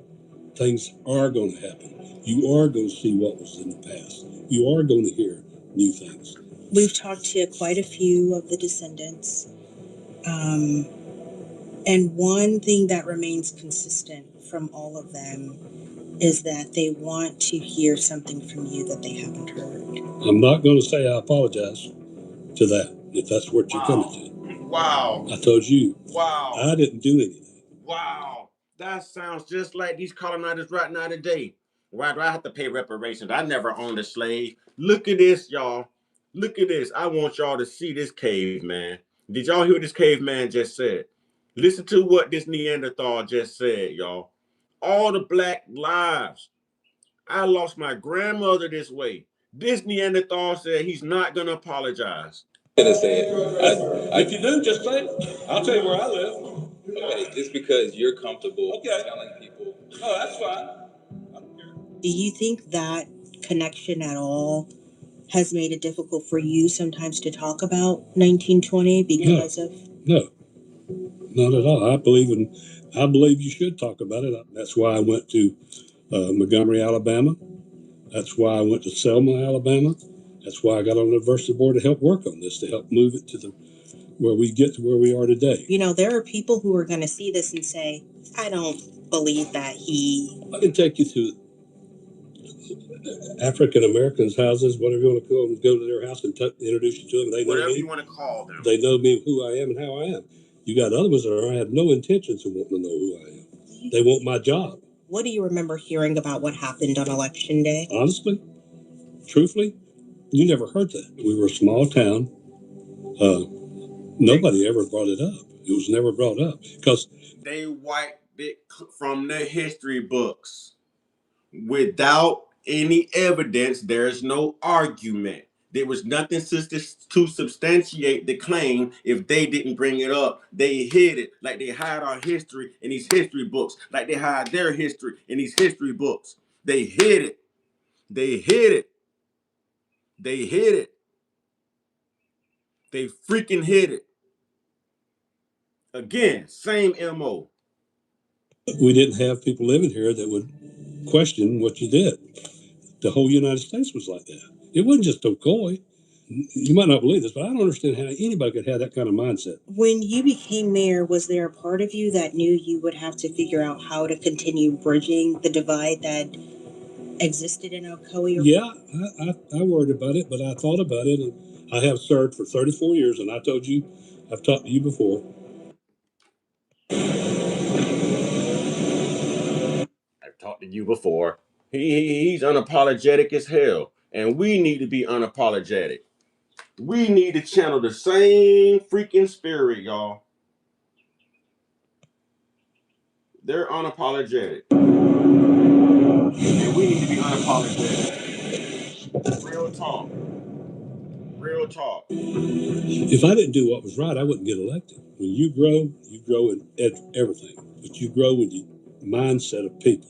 Things are going to happen. You are going to see what was in the past. You are going to hear new things. We've talked to quite a few of the descendants. And one thing that remains consistent from all of them is that they want to hear something from you that they haven't heard. I'm not going to say I apologize to that, if that's what you're coming to. Wow. I told you. Wow. I didn't do anything. Wow. That sounds just like these colonizers right now today. Why do I have to pay reparations? I never owned a slave. Look at this, y'all. Look at this. I want y'all to see this caveman. Did y'all hear what this caveman just said? Listen to what this Neanderthal just said, y'all. All the black lives. I lost my grandmother this way. This Neanderthal said he's not going to apologize. I'm gonna say it. If you do, just say it. I'll tell you where I live. Okay, just because you're comfortable telling people. Oh, that's fine. I don't care. Do you think that connection at all has made it difficult for you sometimes to talk about 1920 because of? No, not at all. I believe you should talk about it. That's why I went to Montgomery, Alabama. That's why I went to Selma, Alabama. That's why I got on the advisory board to help work on this, to help move it to where we get to where we are today. You know, there are people who are going to see this and say, I don't believe that he. I can take you through African Americans' houses, whatever you want to call them, go to their house and introduce you to them. They know Whatever me. you want to call them. They know me, who I am, and how I am. You got other ones that I have no intentions of wanting to know who I am. They want my job. What do you remember hearing about what happened on Election Day? Honestly, truthfully, you never heard that. We were a small town. Nobody ever brought it up. It was never brought up because they wiped it from the history books. Without any evidence, there's no argument. There was nothing to substantiate the claim. If they didn't bring it up, they hid it, like they hide our history in these history books, like they hide their history in these history books. They hid it. They hid it. They hid it. They freaking hit it. Again, same MO. We didn't have people living here that would question what you did. The whole United States was like that. It wasn't just Ocoee. You might not believe this, but I don't understand how anybody could have that kind of mindset. When you became mayor, was there a part of you that knew you would have to figure out how to continue bridging the divide that existed in Ocoee? Yeah, I worried about it, but I thought about it, and I have served for 34 years, and I told you, I've talked to you before. I've talked to you before. He's unapologetic as hell, and we need to be unapologetic. We need to channel the same freaking spirit, y'all. They're unapologetic, and we need to be unapologetic. Real talk. Real talk. If I didn't do what was right, I wouldn't get elected. When you grow in everything, but you grow in the mindset of people.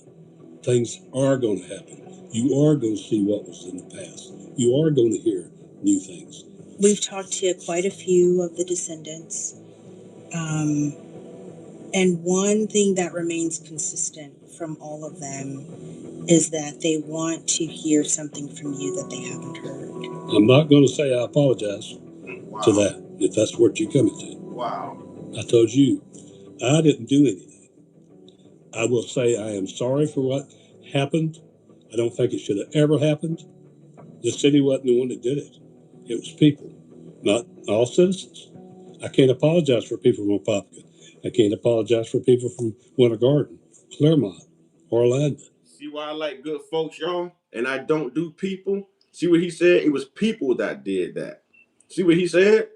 Things are going to happen. You are going to see what was in the past. You are going to hear new things. We've talked to quite a few of the descendants. And one thing that remains consistent from all of them is that they want to hear something from you that they haven't heard. I'm not going to say I apologize to that, if that's what you're coming to. Wow. I told you, I didn't do anything. I will say I am sorry for what happened. I don't think it should have ever happened. The city wasn't the one that did it. It was people, not all citizens. I can't apologize for people from Apopka. I can't apologize for people from Winter Garden, Claremont, Orlando. See why I like good folks, y'all? And I don't do people? See what he said? It was people that did that. See what he said?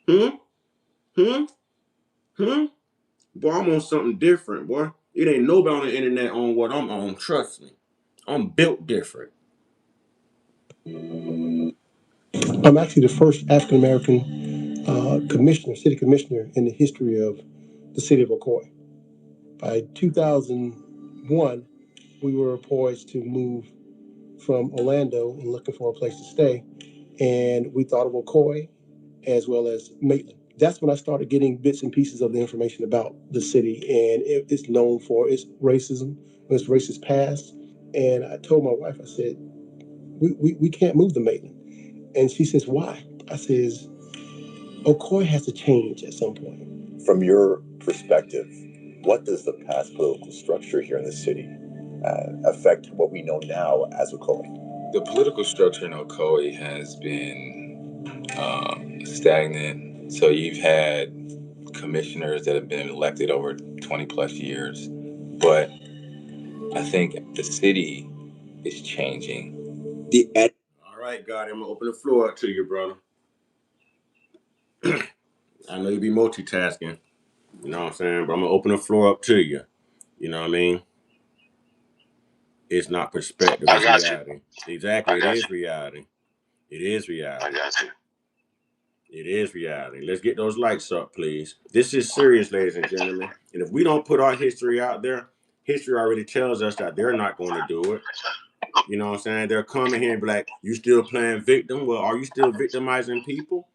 Hmm? Boy, I'm on something different, boy. It ain't nobody on the internet on what I'm on, trust me. I'm built different. I'm actually the first African American commissioner, city commissioner in the history of the city of Ocoee. By 2001, we were poised to move from Orlando and looking for a place to stay. And we thought of Ocoee as well as Maitland. That's when I started getting bits and pieces of the information about the city. And it's known for its racism, its racist past. And I told my wife, I said, we can't move to Maitland. And she says, why? I says, Ocoee has to change at some point. From your perspective, what does the past political structure here in the city affect what we know now as Ocoee? The political structure in Ocoee has been stagnant. So you've had commissioners that have been elected over 20 plus years. But I think the city is changing. All right, God, I'm going to open the floor up to you, brother. I know you be multitasking. You know what I'm saying? But I'm going to open the floor up to you. You know what I mean? It's not perspective, it's reality. Exactly, it is reality. It is reality. I got you. It is reality. Let's get those lights up, please. This is serious, ladies and gentlemen. And if we don't put our history out there, history already tells us that they're not going to do it. You know what I'm saying? They're coming here and be like, you still playing victim? Well, are you still victimizing people?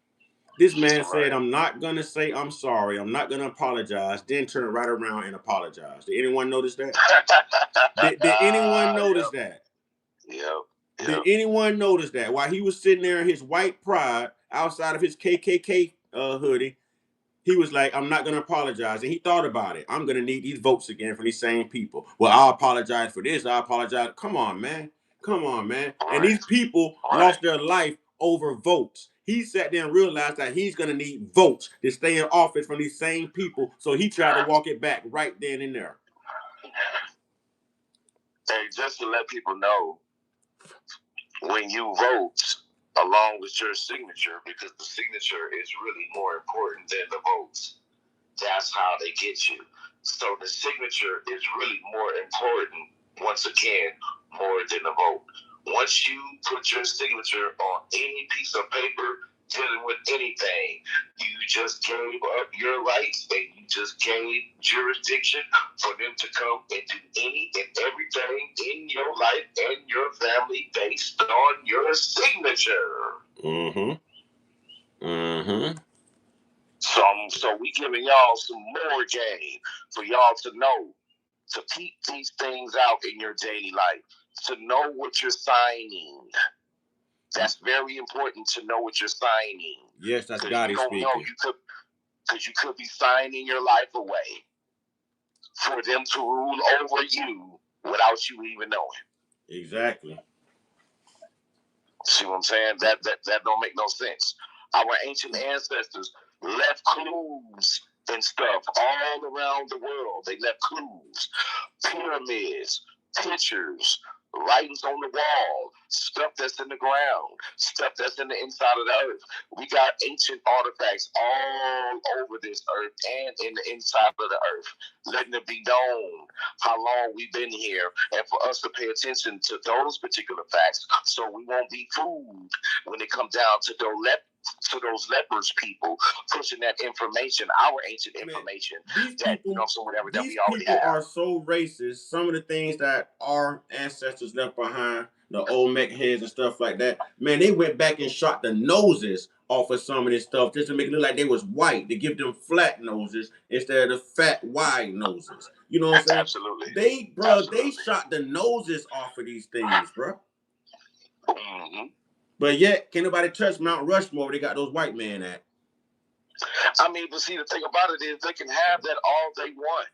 This man said, I'm not going to say I'm sorry. I'm not going to apologize. Then turn right around and apologize. Did anyone notice that? Did anyone notice that? Yep. Did anyone notice that? While he was sitting there in his white pride outside of his KKK hoodie, he was like, I'm not going to apologize. And he thought about it. I'm going to need these votes again from these same people. Well, I'll apologize for this. I apologize. Come on, man. Come on, man. And these people lost their life over votes. He sat there and realized that he's going to need votes to stay in office from these same people. So he tried to walk it back right then and there. Hey, just to let people know, when you vote along with your signature, because the signature is really more important than the votes, that's how they get you. So the signature is really more important, once again, more than the vote. Once you put your signature on any piece of paper dealing with anything, you just gave up your rights and you just gave jurisdiction for them to come and do any and everything in your life and your family based on your signature. Mm-hmm. Mm-hmm. So we giving y'all some more game for y'all to know, to keep these things out in your daily life, to know what you're signing. That's very important to know what you're signing. Yes, that's because you don't speaking. know you could be signing your life away for them to rule over you without you even knowing. Exactly. See what I'm saying? That don't make no sense. Our ancient ancestors left clues and stuff all around the world. They left clues, pyramids, pictures, writings on the wall, stuff that's in the ground, stuff that's in the inside of the earth. We got ancient artifacts all over this earth and in the inside of the earth, letting it be known how long we've been here, and for us to pay attention to those particular facts so we won't be fooled when it comes down to those lepers people pushing that information, our ancient information, these that people, whatever that these we already people have. are so racist. Some of the things that our ancestors left behind, the Olmec heads and stuff like that, man, they went back and shot the noses off of some of this stuff just to make it look like they was white, to give them flat noses instead of the fat wide noses. You know what I'm saying? Absolutely. They shot the noses off of these things, bro. Mm-hmm. But yet, can't nobody touch Mount Rushmore where they got those white men at. I mean, but see, the thing about it is they can have that all they want.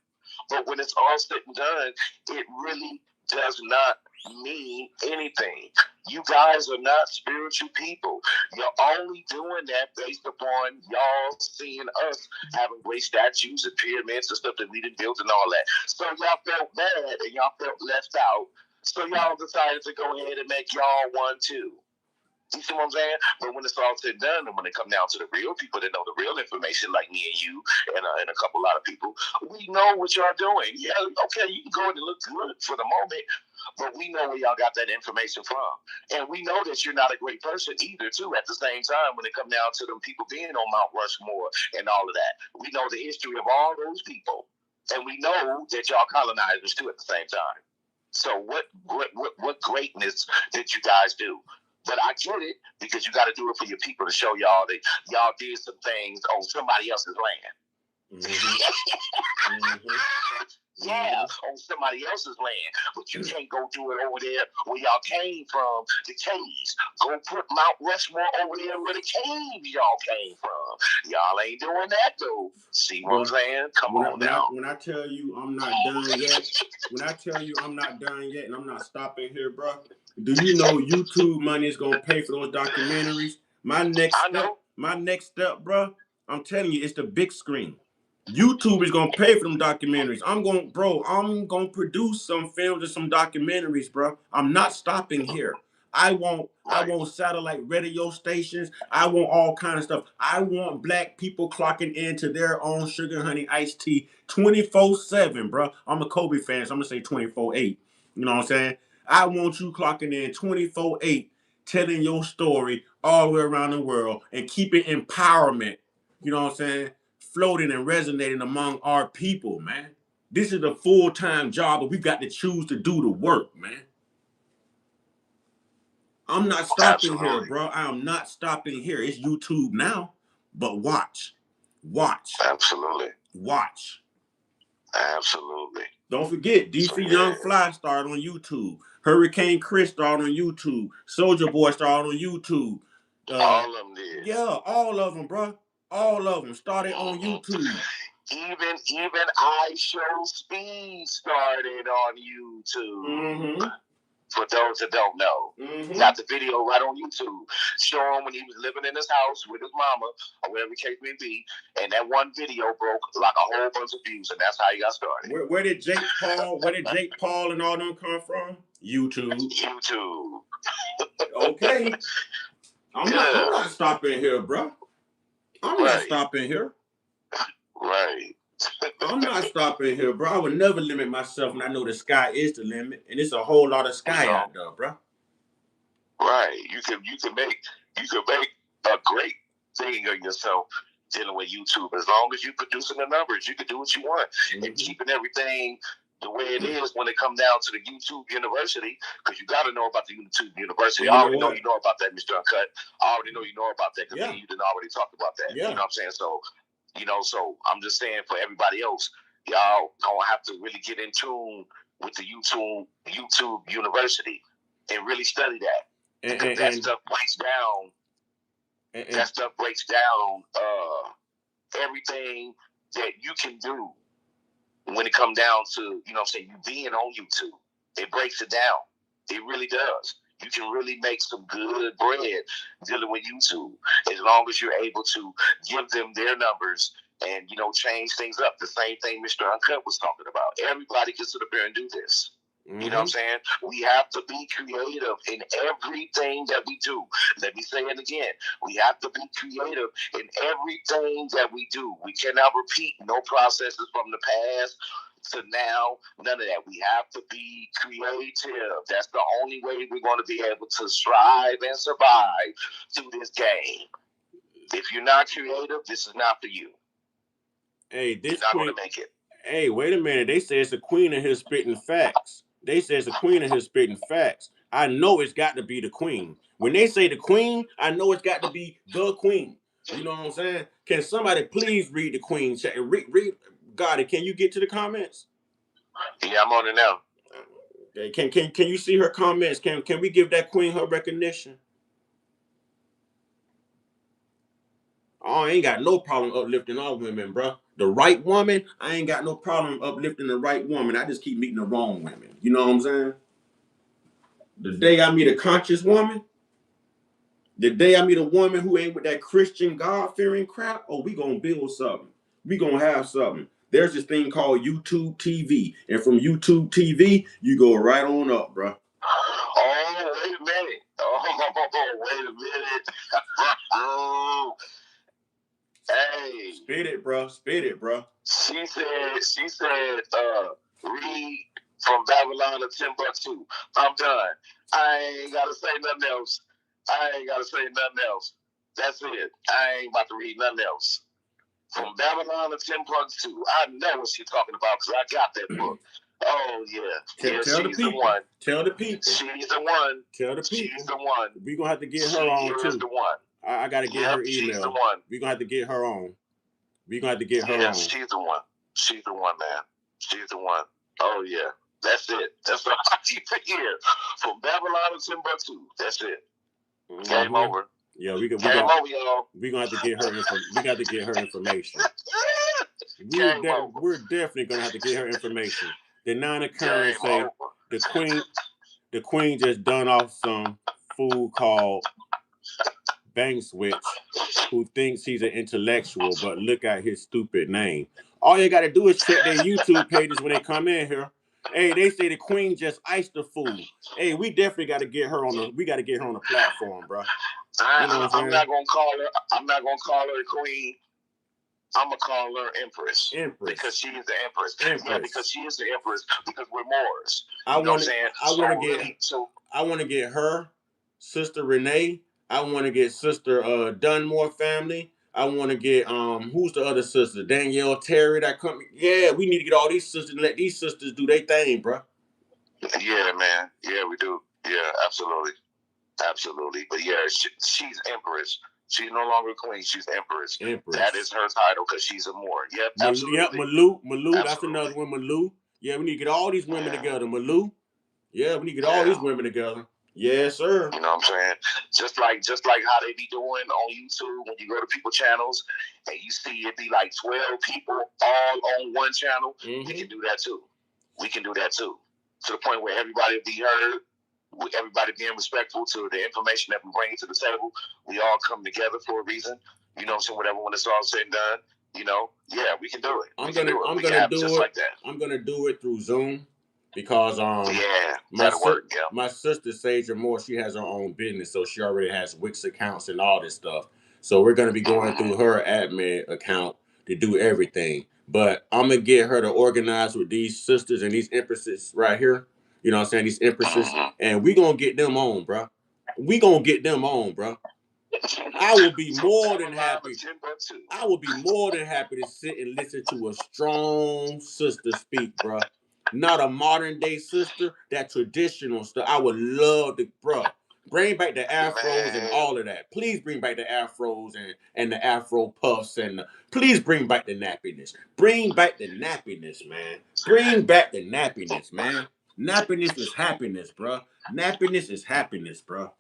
But when it's all said and done, it really does not mean anything. You guys are not spiritual people. You're only doing that based upon y'all seeing us having great statues and pyramids and stuff that we didn't build and all that. So y'all felt bad and y'all felt left out. So y'all decided to go ahead and make y'all one too. You see what I'm saying? But when it's all said and done, and when it come down to the real people that know the real information, like me and you and a lot of people, we know what y'all doing. Yeah, okay, you can go in and look good for the moment, but we know where y'all got that information from. And we know that you're not a great person either, too, at the same time, when it come down to them people being on Mount Rushmore and all of that. We know the history of all those people. And we know that y'all colonizers, too, at the same time. So what greatness did you guys do? But I get it, because you got to do it for your people, to show y'all that y'all did some things on somebody else's land. Mm-hmm. Mm-hmm. Yeah, on somebody else's land. But you can't go do it over there where y'all came from, the caves. Go put Mount Rushmore over there where the caves y'all came from. Y'all ain't doing that, though. See what I'm saying? Come on now. When I tell you I'm not done yet, when I tell you I'm not done yet and I'm not stopping here, bro, do you know YouTube money is going to pay for those documentaries? My next step, bro, I'm telling you, it's the big screen. YouTube is gonna pay for them documentaries. I'm gonna produce some films and some documentaries, bro. I'm not stopping here. I want satellite radio stations. I want all kind of stuff. I want black people clocking into their own Sugar Honey Iced Tea 24/7, bro. I'm a Kobe fan, so I'm gonna say 24/8. You know what I'm saying? I want you clocking in 24/8, telling your story all the way around the world and keeping empowerment. You know what I'm saying? Floating and resonating among our people, man. This is a full-time job, but we got to choose to do the work, man. I'm not stopping here, bro. I am not stopping here. It's YouTube now, but watch. Absolutely. Watch. Absolutely. Don't forget, DC Young Fly started on YouTube. Hurricane Chris started on YouTube. Soldier Boy started on YouTube. All of them did. Yeah, all of them, bro. All of them started on YouTube. Even I Show Speed started on YouTube. Mm-hmm. For those that don't know, got the video right on YouTube, showing when he was living in his house with his mama, or whatever the case may be, and that one video broke like a whole bunch of views, and that's how he got started. Where did Jake Paul and all them come from? YouTube. Okay. I'm not stopping here, bro. I'm not stopping here. Right. I'm not stopping here, bro. I would never limit myself, and I know the sky is the limit, and it's a whole lot of sky out there, bro. Right. You can make a great thing of yourself dealing with YouTube. As long as you're producing the numbers, you can do what you want and keeping everything the way it is when it comes down to the YouTube University, because you got to know about the YouTube University. You I know already know what? you know about that, Mr. Uncut. I already know you know about that because Yeah. me and you didn't already talk about that. Yeah. You know what I'm saying? So, so I'm just saying for everybody else, y'all gonna have to really get in tune with the YouTube University and really study that. Because that stuff breaks down. That stuff breaks down everything that you can do when it comes down to, you being on YouTube. It breaks it down. It really does. You can really make some good bread dealing with YouTube as long as you're able to give them their numbers and, change things up. The same thing Mr. Uncut was talking about. Everybody can sit up there and do this. You know what I'm saying? We have to be creative in everything that we do. Let me say it again. We have to be creative in everything that we do. We cannot repeat no processes from the past to now. None of that. We have to be creative. That's the only way we're going to be able to strive and survive through this game. If you're not creative, this is not for you. Hey, this you're not going to make it. Hey, wait a minute. They say it's a queen in here spitting facts. They say it's a queen in here spitting facts. I know it's got to be the queen. When they say the queen, I know it's got to be the queen. You know what I'm saying? Can somebody please read the queen? Read. Gotti, can you get to the comments? Yeah, I'm on it now. Can you see her comments? Can we give that queen her recognition? Oh, I ain't got no problem uplifting all women, bro. The right woman, I ain't got no problem uplifting the right woman. I just keep meeting the wrong women. You know what I'm saying? The day I meet a conscious woman, the day I meet a woman who ain't with that Christian God-fearing crap, oh, we gonna build something. We gonna have something. There's this thing called YouTube TV. And from YouTube TV, you go right on up, bro. Oh, wait a minute. Oh, wait a minute. Oh. Hey. Spit it, bro. Spit it, bro. She said, read from Babylon to Timbuktu. I'm done. I ain't gotta say nothing else. That's it. I ain't about to read nothing else. From Babylon to Timbuktu. I know what she's talking about because I got that book. Oh, yeah. Tell the people. The one. Tell the people. She's the one. Tell the people. She's the one. We're going to have to get her on, too. She's the one. I got to get her email. She's the one. We're going to have to get her on. We're going to have to get her on. She's the one. She's the one, man. She's the one. Oh, yeah. That's it. That's what I keep here. From Babylon to Timbuktu. That's it. Game over. Yeah, we over, y'all. We're going to have to get her we got to get her information. We're definitely going to have to get her information. The Nine Occurrence say the queen just done off some fool called Bang Switch, who thinks he's an intellectual, but look at his stupid name. All you got to do is check their YouTube pages when they come in here. Hey, they say the queen just iced the fool. Hey, we definitely got to get her on the platform, bro. I'm not gonna call her a queen. I'm gonna call her Empress. Because she is the Empress. Yeah, because she is the Empress. Because we're Moors. I want to get her, Sister Renee. I want to get Sister Dunmore family. I want to get who's the other sister? Danielle Terry. That company. Yeah, we need to get all these sisters and let these sisters do their thing, bro. Yeah, man. Yeah, we do. Yeah, absolutely. But yeah, she's Empress. She's no longer queen. She's Empress. That is her title because she's a Moor. Yep, absolutely. Yep, Malou. That's another one, Malou. Yeah, we need to get all these women together, Malou. Yeah, we need to get all these women together. Yes, sir. You know what I'm saying? Just like how they be doing on YouTube when you go to people's channels and you see it be like 12 people all on one channel. We can do that too. To the point where everybody will be heard. Everybody being respectful to the information that we bring to the table. We all come together for a reason. You know what I'm saying? Whatever, when it's all said and done, yeah, we can do it. I'm gonna do it through Zoom because my sister Sage Moore, she has her own business, so she already has Wix accounts and all this stuff. So we're gonna be going through her admin account to do everything. But I'm gonna get her to organize with these sisters and these empresses right here. You know what I'm saying? These empresses. And we gonna get them on, bro. I will be more than happy. I will be more than happy to sit and listen to a strong sister speak, bro. not a modern day sister, that traditional stuff. I would love to, bro. Bring back the afros and all of that. Please bring back the afros and the afro puffs please bring back the nappiness. Bring back the nappiness, man. Bring back the nappiness, man. Nappiness is happiness, bro. Nappiness is happiness, bro.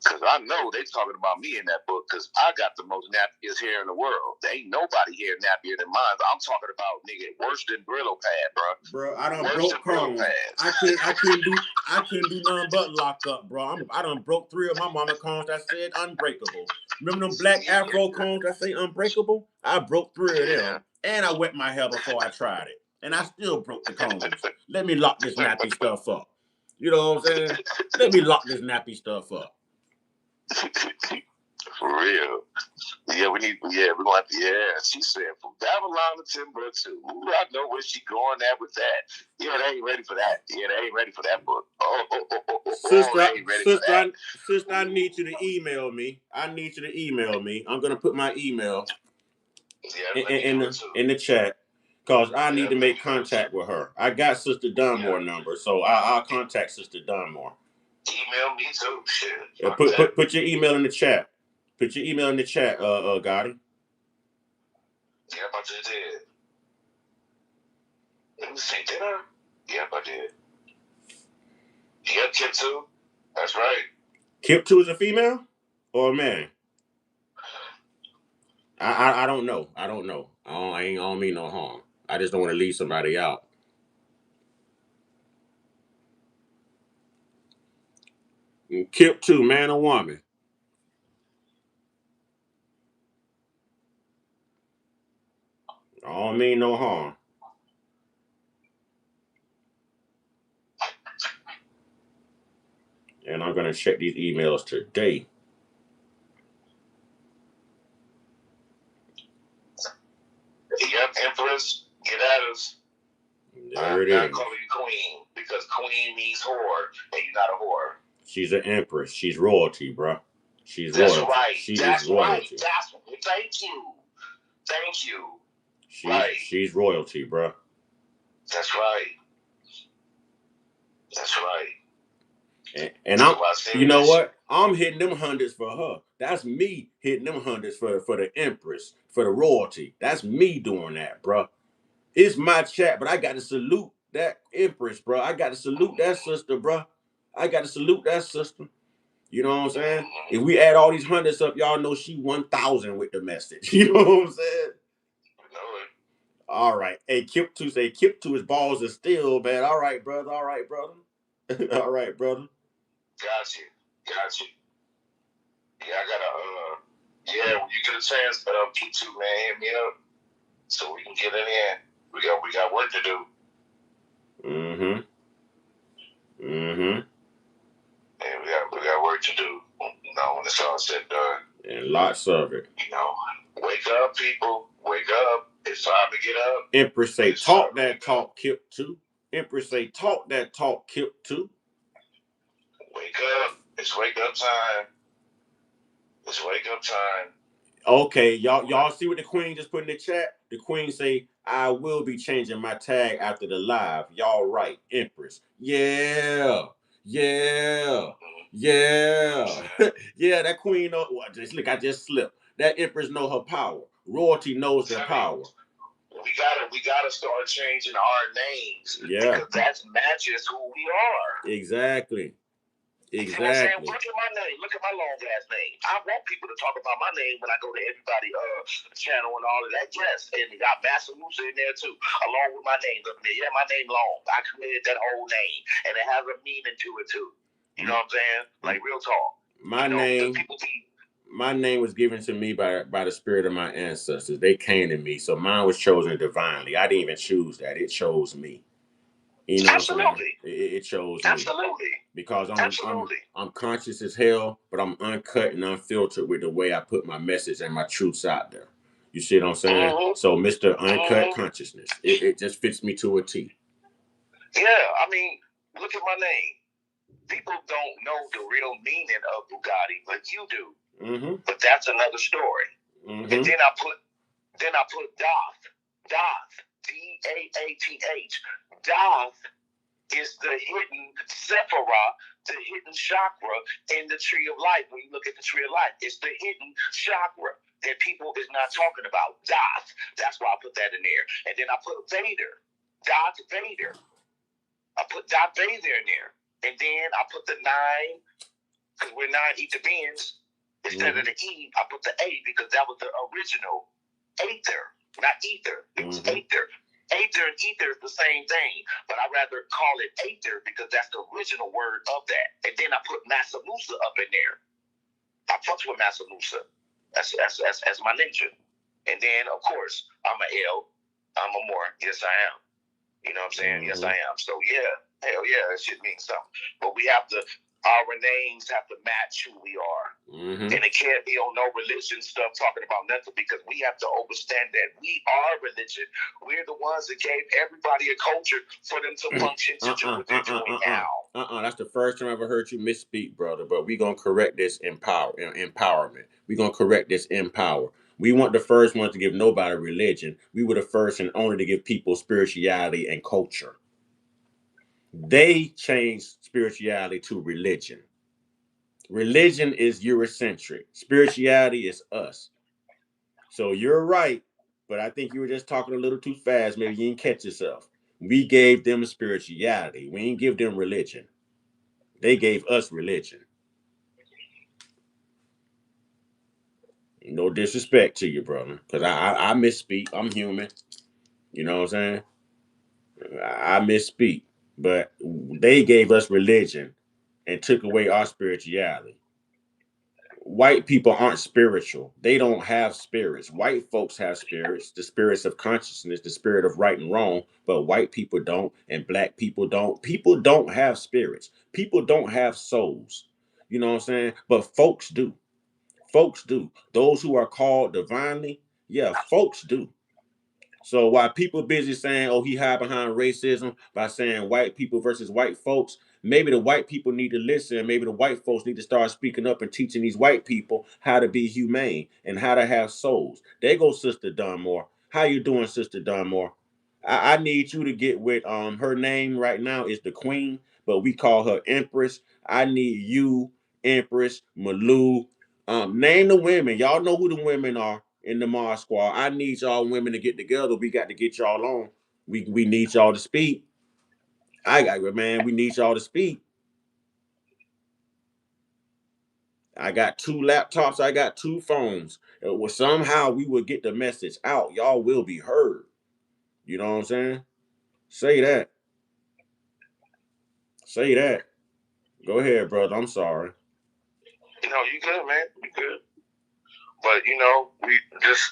Because I know they talking about me in that book because I got the most nappiest hair in the world. There ain't nobody here nappier than mine. I'm talking about, nigga, worse than Brillo pad, bro. Bro, I done worse broke cones. I couldn't do nothing but lock up, bro. I done broke 3 of my mama cones that said unbreakable. Remember them black afro cones that say unbreakable? I broke 3 of them. And I wet my hair before I tried it. And I still broke the cones. Let me lock this nappy stuff up. You know what I'm saying? Let me lock this nappy stuff up. For real. Yeah, we're gonna have to, she said from Babylon to Timbuktu. Ooh, I know where she going at with that. Yeah, they ain't ready for that. Yeah, they ain't ready for that book. Sister, they ain't ready for that. Sister, I need you to email me. I'm gonna put my email in the chat. Cause I need to make contact with her. I got Sister Dunmore number, so I'll contact Sister Dunmore. Email me too. Shit. Yeah, put your email in the chat. Put your email in the chat, Gotti. Yep, I just did. Let me see, did I? Yep, I did. Yep, Kip 2. That's right. Kip 2 is a female or a man? I don't know. I don't mean no harm. I just don't want to leave somebody out. Kip 2, man or woman? I don't mean no harm. And I'm gonna check these emails today. Yep, Empress, get at us. There it is. I'm calling you queen because queen means whore, and you're not a whore. She's an empress. She's royalty, bro. She's That's royalty. right. She That's is royalty. right. Thank you. Thank you. She's royalty, bro. That's right. That's right. And you know what? I'm hitting them hundreds for her. That's me hitting them hundreds for the empress, for the royalty. That's me doing that, bro. It's my chat, but I got to salute that empress, bro. I got to salute that sister, bro. I got to salute that sister. You know what I'm saying? If we add all these hundreds up, y'all know she 1,000 with the message. You know what I'm saying? All right. Hey, Kip 2 say Kip 2 his balls are still, man. All right, brother. All right, brother. All right, brother. Got you. Yeah, I gotta when you get a chance, Kip 2, man, hit me up so we can get in here. We got work to do. And we got work to do. You know, when it's all said and done. And lots of it. You know, wake up, people. Wake up. It's time to get up. Empress say, talk that talk, Kip 2. Empress say, talk that talk, Kip 2. Wake up. It's wake up time. It's wake up time. Okay, y'all see what the queen just put in the chat? The queen say, I will be changing my tag after the live. Y'all right, Empress. Yeah. Yeah, that queen know look, I just slipped. That empress know her power. Royalty knows their power. We gotta start changing our names. Yeah. Because that matches who we are. Exactly. You know what I'm saying? Look at my name. Look at my long ass name. I want people to talk about my name when I go to everybody channel and all of that. Yes, and they got Master Musa in there too, along with my name up there. Yeah, my name long. I created that whole name, and it has a meaning to it too. You know what I'm saying? Like real talk. My name was given to me by the spirit of my ancestors. They came to me, so mine was chosen divinely. I didn't even choose that; it chose me. You know, absolutely, it chose me. Absolutely, because I'm conscious as hell, but I'm uncut and unfiltered with the way I put my message and my truths out there. You see what I'm saying? Mm-hmm. So, Mr. Uncut Consciousness, it just fits me to a T. Yeah, I mean, look at my name. People don't know the real meaning of Bugatti, but you do. Mm-hmm. But that's another story. Mm-hmm. And then I put Doth. D-A-A-T-H. Daath is the hidden Sephirah, the hidden chakra in the tree of life. When you look at the tree of life, it's the hidden chakra that people is not talking about. Daath. That's why I put that in there. And then I put Vader. Darth Vader. I put Darth Vader in there. And then I put the 9, because we're 9 ether beings. Instead of the E, I put the A because that was the original Aether, not ether. It was Aether. Aether and ether is the same thing, but I'd rather call it Aether because that's the original word of that. And then I put Massa Musa up in there. I fucks with Massa Musa. That's my nature. And then, of course, I'm a L. I'm a more. Yes, I am. You know what I'm saying? Yes, I am. So, yeah. Hell yeah, that shit means something. But we have to, our names have to match who we are. And it can't be on no religion stuff talking about nothing because we have to understand that we are religion. We're the ones that gave everybody a culture for them to function to do what they're doing now. That's the first time I ever heard you misspeak, brother. But we're going to correct this empowerment. We're going to correct this empower. We weren't the first ones to give nobody religion. We were the first and only to give people spirituality and culture. They changed spirituality to religion. Religion is Eurocentric. Spirituality is us. So you're right, but I think you were just talking a little too fast. Maybe you didn't catch yourself. We gave them spirituality. We didn't give them religion. They gave us religion. No disrespect to you, brother, because I misspeak. I'm human. You know what I'm saying? I misspeak. But they gave us religion and took away our spirituality. White people aren't spiritual. They don't have spirits. White folks have spirits, the spirits of consciousness, the spirit of right and wrong, but white people don't, and black people don't. People don't have spirits. People don't have souls. You know what I'm saying? But folks do. Folks do. Those who are called divinely, yeah, folks do. So while people busy saying, oh, he hide behind racism by saying white people versus white folks, maybe the white people need to listen. Maybe the white folks need to start speaking up and teaching these white people how to be humane and how to have souls. There goes Sister Dunmore. How you doing, Sister Dunmore? I need you to get with her name right now is the Queen, but we call her Empress. I need you, Empress, Malou. Name the women. Y'all know who the women are in the Mars Squad. I need y'all women to get together. We got to get y'all on. We need y'all to speak. We need y'all to speak. I got 2 laptops. I got 2 phones. Well, somehow we will get the message out. Y'all will be heard. You know what I'm saying? Say that. Say that. Go ahead, brother. I'm sorry. You know, you good, man. You good. But, you know, we just,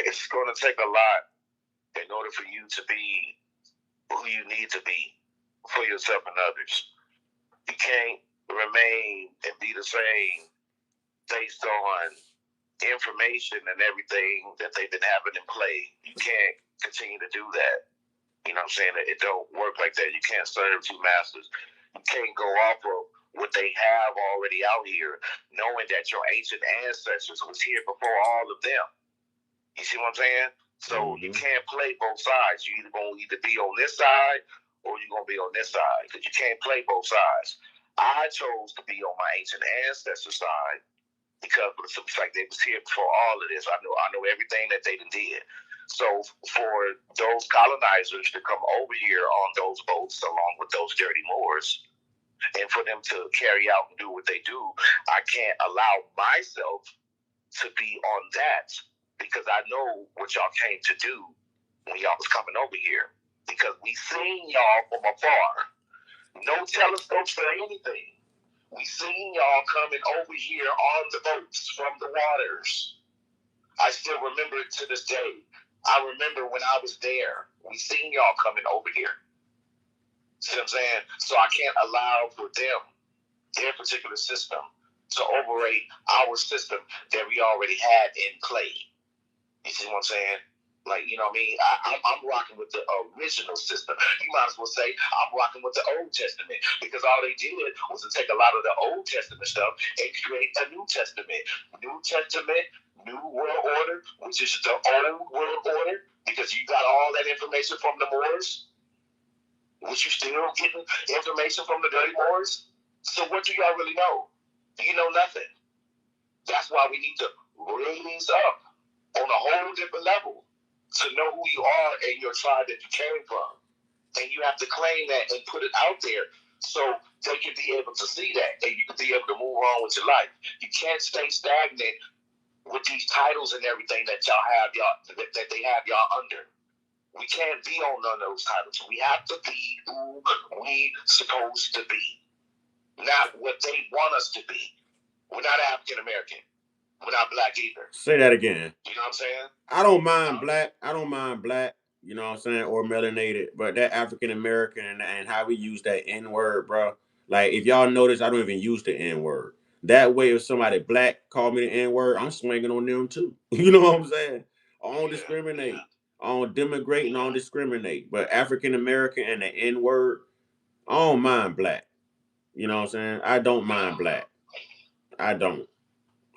it's going to take a lot in order for you to be who you need to be for yourself and others. You can't remain and be the same based on information and everything that they've been having in play. You can't continue to do that. You know what I'm saying? It don't work like that. You can't serve 2 masters. You can't go off of what they have already out here, knowing that your ancient ancestors was here before all of them. You see what I'm saying? So you can't play both sides. You either going to be on this side or you're going to be on this side because you can't play both sides. I chose to be on my ancient ancestor side because of the fact they was here before all of this. I know everything that they did. So for those colonizers to come over here on those boats along with those dirty Moors and for them to carry out and do what they do, I can't allow myself to be on that because I know what y'all came to do when y'all was coming over here because we seen y'all from afar. No telescopes or anything. We seen y'all coming over here on the boats from the waters. I still remember it to this day. I remember when I was there. We seen y'all coming over here. See what I'm saying? So I can't allow for them, their particular system, to overrate our system that we already had in play. You see what I'm saying? Like, you know what I mean? I'm rocking with the original system. You might as well say I'm rocking with the Old Testament, because all they did was to take a lot of the Old Testament stuff and create a New Testament. New Testament, New World Order, which is the old world order, because you got all that information from the Moors, which you still getting information from the dirty Moors. So what do y'all really know? You know nothing. That's why we need to raise up on a whole different level to know who you are and your tribe that you came from. And you have to claim that and put it out there so they can be able to see that and you can be able to move on with your life. You can't stay stagnant with these titles and everything that that they have y'all under. We can't be on none of those titles. We have to be who we supposed to be, not what they want us to be. We're not African American. We're not black either. Say that again. You know what I'm saying? I don't mind black. I don't mind black. You know what I'm saying? Or melanated. But that African American and how we use that N word, bro. Like, if y'all notice, I don't even use the N word. That way, if somebody black call me the N word, I'm swinging on them too. You know what I'm saying? I don't discriminate. I don't demigrate and I don't discriminate. But African American and the N word, I don't mind black. You know what I'm saying? I don't mind black. I don't.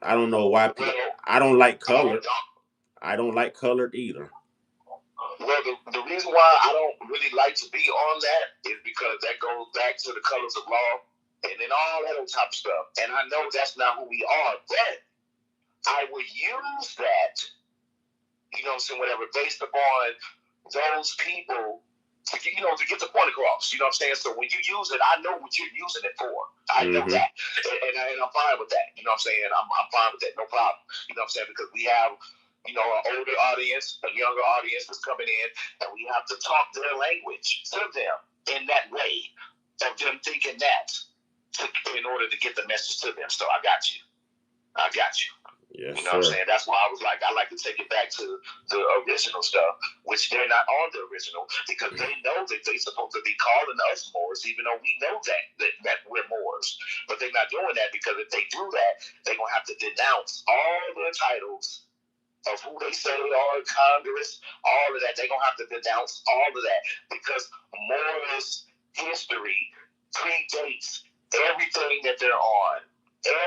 I don't know why people. I don't like colored. I don't like colored either. Well, the reason why I don't really like to be on that is because that goes back to the colors of law and then all that other type of stuff. And I know that's not who we are, but I would use that, you know what I'm saying, whatever, based upon those people to get, to get the point across. You know what I'm saying? So when you use it, I know what you're using it for. I know that. And I'm fine with that. You know what I'm saying? I'm fine with that. No problem. You know what I'm saying? Because we have, an older audience, a younger audience that's coming in, and we have to talk their language to them in that way of them thinking that in order to get the message to them. So I got you. Yes, you know what I'm saying? That's why I was like, I like to take it back to the original stuff, which they're not on the original, because they know that they're supposed to be calling us Moors, even though we know that we're Moors. But they're not doing that, because if they do that, they're going to have to denounce all their titles of who they say they are in Congress, all of that. They're going to have to denounce all of that, because Moors history predates everything that they're on.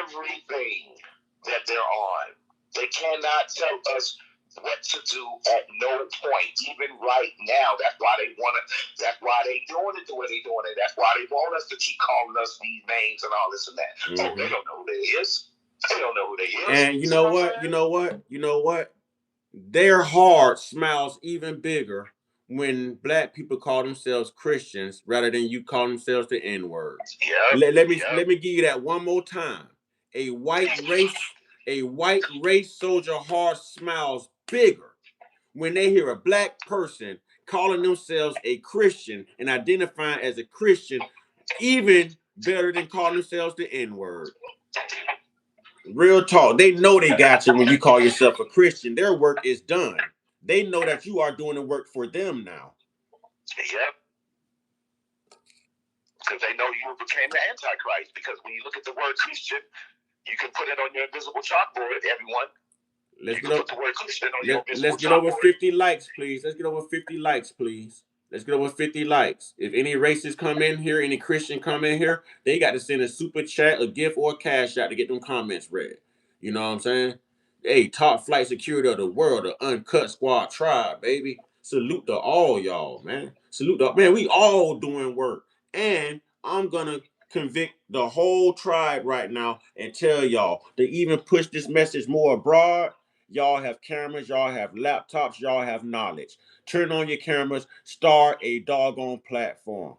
Everything that they're on. They cannot tell us what to do at no point, even right now. That's why they want to. That's why they doing it the way they doing it. That's why they want us to keep calling us these names and all this and that. Oh, they don't know who they is. They don't know who they is. And you know what? You know what? You know what? Their heart smiles even bigger when black people call themselves Christians rather than you call themselves the N word. Let me give you that one more time. A white race soldier heart smiles bigger when they hear a black person calling themselves a Christian and identifying as a Christian, even better than calling themselves the N word. Real talk. They know they got you when you call yourself a Christian. Their work is done. They know that you are doing the work for them now. Yep. Because they know you became the Antichrist. Because when you look at the word Christian, you can put it on your invisible chalkboard, everyone. Let's get over 50 likes, please. Let's get over 50 likes, please. Let's get over 50 likes. If any racists come in here, any Christian come in here, they got to send a super chat, a gift, or a cash out to get them comments read. You know what I'm saying? Hey, top flight security of the world, the Uncut Squad tribe, baby. Salute to all y'all, man. Salute to, man, we all doing work. And I'm going to convict the whole tribe right now and tell y'all to even push this message more abroad. Y'all have cameras, y'all have laptops, y'all have knowledge. Turn on your cameras, start a doggone platform.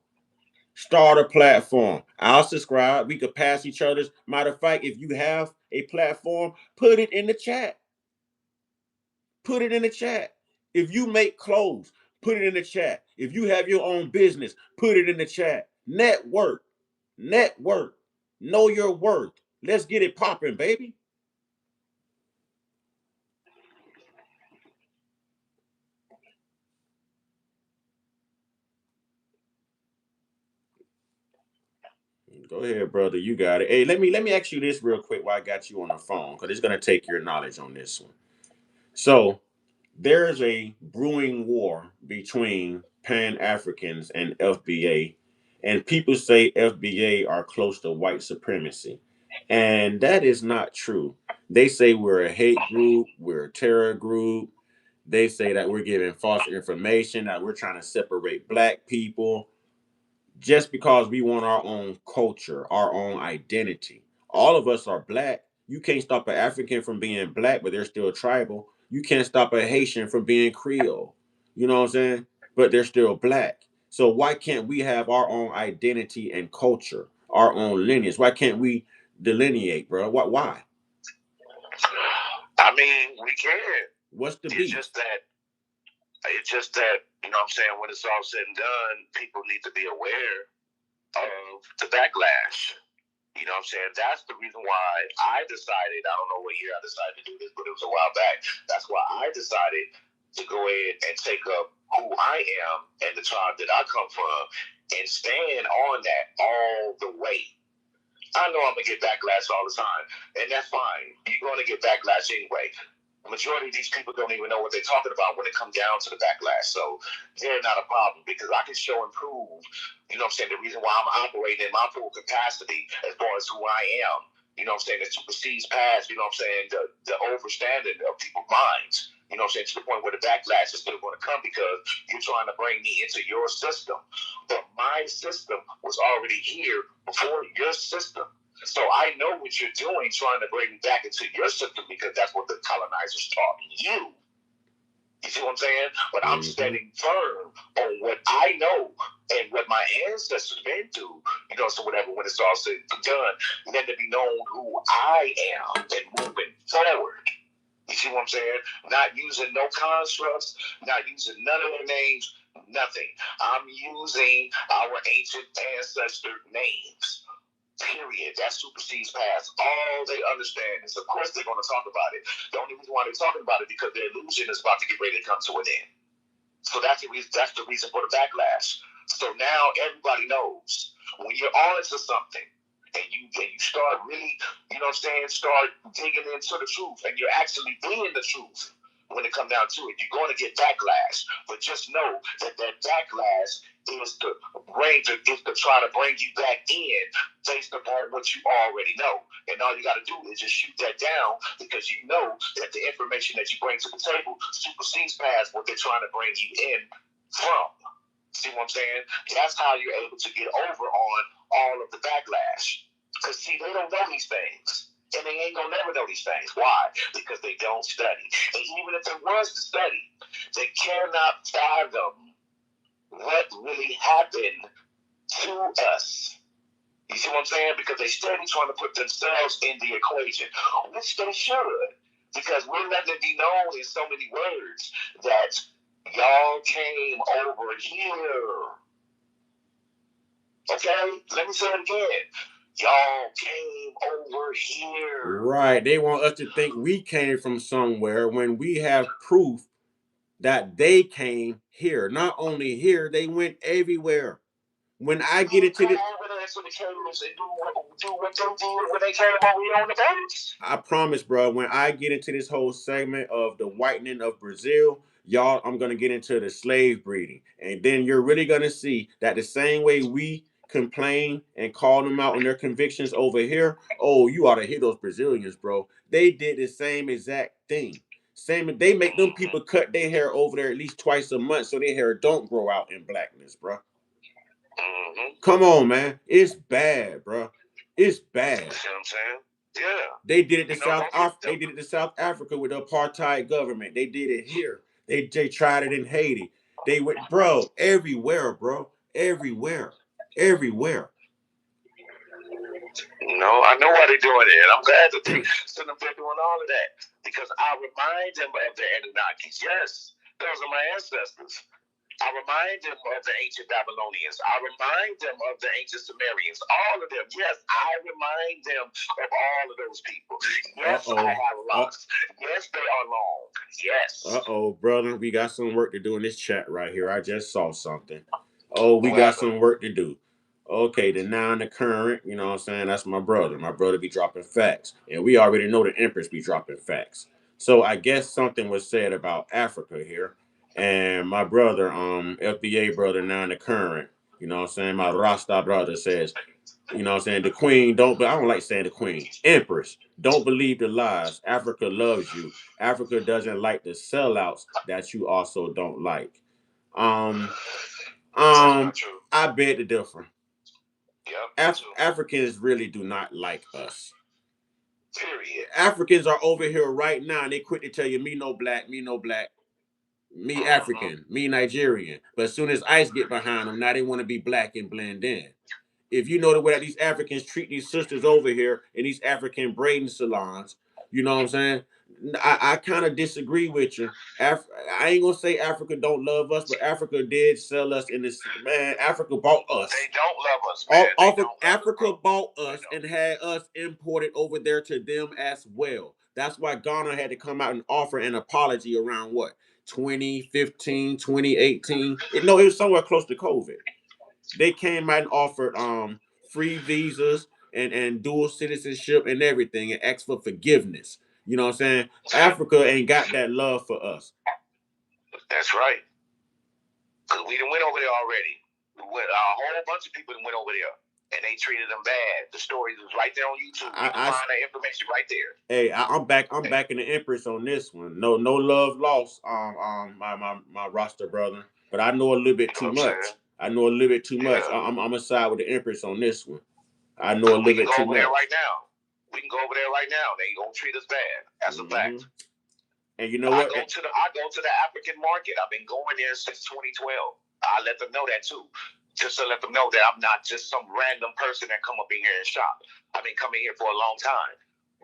Start a platform. I'll subscribe. We could pass each other's. Matter of fact, if you have a platform, put it in the chat. Put it in the chat. If you make clothes, put it in the chat. If you have your own business, put it in the chat. Network. Network. Know your worth. Let's get it popping, baby. Go ahead, brother. You got it. Hey, let me ask you this real quick while I got you on the phone, because it's gonna take your knowledge on this one. So, There's a brewing war between Pan Africans and FBA, and people say FBA are close to white supremacy. And that is not true. They say we're a hate group, we're a terror group. They say that we're giving false information, that we're trying to separate black people just because we want our own culture, our own identity. All of us are black. You can't stop an African from being black, but they're still tribal. You can't stop a Haitian from being Creole. You know what I'm saying? But they're still black. So why can't we have our own identity and culture, our own lineage? Why can't we delineate, bro? Why? I mean, we can. What's the It's beef? just that. It's just that, you know what I'm saying, when it's all said and done, people need to be aware of the backlash. You know what I'm saying? That's the reason why I decided, I don't know what year I decided to do this, but it was a while back. That's why I decided to go ahead and take up who I am and the tribe that I come from and stand on that all the way. I know I'm going to get backlash all the time, and that's fine. You're going to get backlash anyway. The majority of these people don't even know what they're talking about when it comes down to the backlash. So they're not a problem because I can show and prove, you know what I'm saying, the reason why I'm operating in my full capacity as far as who I am. You know what I'm saying, that supersedes past, you know what I'm saying, the overstanding of people's minds. You know what I'm saying, to the point where the backlash is still going to come because you're trying to bring me into your system. But my system was already here before your system. So I know what you're doing, trying to bring me back into your system because that's what the colonizers taught you. You see what I'm saying? But I'm standing firm on what I know and what my ancestors been through. You know, so whatever, when it's all said and done, let it be known who I am and moving forward. You see what I'm saying? Not using no constructs, not using none of their names, nothing. I'm using our ancient ancestor names. Period. That supersedes past. All they understand is, of course, they're going to talk about it. The only reason why they're talking about it is because their illusion is about to get ready to come to an end. So that's the reason. That's the reason for the backlash. So now everybody knows when you're on to something and you start really, you know what I'm saying, start digging into the truth, and you're actually being the truth. When it comes down to it, you're going to get backlash. But just know that backlash is to try to bring you back in based upon what you already know. And all you got to do is just shoot that down because you know that the information that you bring to the table supersedes past what they're trying to bring you in from. See what I'm saying? That's how you're able to get over on all of the backlash. Because, see, they don't know these things. And they ain't going to never know these things. Why? Because they don't study. And even if they was to study, they cannot fathom what really happened to us. You see what I'm saying? Because they steady trying to put themselves in the equation, which they should. Because we're letting it be known in so many words that y'all came over here. Okay? Let me say it again. Y'all came over here. Right. They want us to think we came from somewhere when we have proof that they came here. Not only here, they went everywhere. When I get into this, I promise, bro. When I get into this whole segment of the whitening of Brazil, y'all, I'm gonna get into the slave breeding, and then you're really gonna see that the same way we complain and call them out on their convictions over here. Oh, you ought to hear those Brazilians, bro. They did the same exact thing. Same. They make them people cut their hair over there at least twice a month so their hair don't grow out in blackness, bro. Come on, man. It's bad, bro. It's bad. You know what I'm saying? Yeah. They did it to They did it to South Africa with the apartheid government. They did it here. They tried it in Haiti. They went, bro, everywhere, bro. Everywhere. Everywhere. No, I know why they're doing it. And I'm glad that they sitting up there doing all of that. Because I remind them of the Anunnakis. Yes, those are my ancestors. I remind them of the ancient Babylonians. I remind them of the ancient Sumerians. All of them. Yes, I remind them of all of those people. Yes, I have locks. Yes, they are long. Yes. Brother. We got some work to do in this chat right here. I just saw something. Oh, we got some work to do. Okay, the now and the current, you know what I'm saying? That's my brother. My brother be dropping facts. And we already know the Empress be dropping facts. So I guess something was said about Africa here. And my brother, FBA brother now in the current, you know what I'm saying? My Rasta brother says, you know what I'm saying? The queen don't, but I don't like saying the queen. Empress, don't believe the lies. Africa loves you. Africa doesn't like the sellouts that you also don't like. Um, That's not true. I beg to differ. Yep, me too. Africans really do not like us. Period. Africans are over here right now and they quick to tell you, me no black, me no black, me African, me Nigerian. But as soon as ICE get behind them, now they want to be black and blend in. If you know the way that these Africans treat these sisters over here in these African braiding salons, you know what I'm saying? I kind of disagree with you. I ain't gonna say Africa don't love us, but Africa did sell us in this. Man, Africa bought us. They don't love us, man. Africa bought us and had us imported over there to them as well. That's why Ghana had to come out and offer an apology around what, 2015, 2018. No, it was somewhere close to COVID. They came out and offered free visas and dual citizenship and everything and asked for forgiveness. You know what I'm saying? Africa ain't got that love for us. That's right. Because we done went over there already. A whole bunch of people that went over there. And they treated them bad. The stories is right there on YouTube. You can find that information right there. Hey, I'm back in the Empress on this one. No love lost. My roster brother. But I know a little bit too much. I know a little bit too much. I'm gonna side with the Empress on this one. I know a little bit too much. We can go over there right now. We can go over there right now. They gonna treat us bad. That's a fact. And you know what? I go to the African market. I've been going there since 2012. I let them know that too. Just to let them know that I'm not just some random person that come up in here and shop. I've been coming here for a long time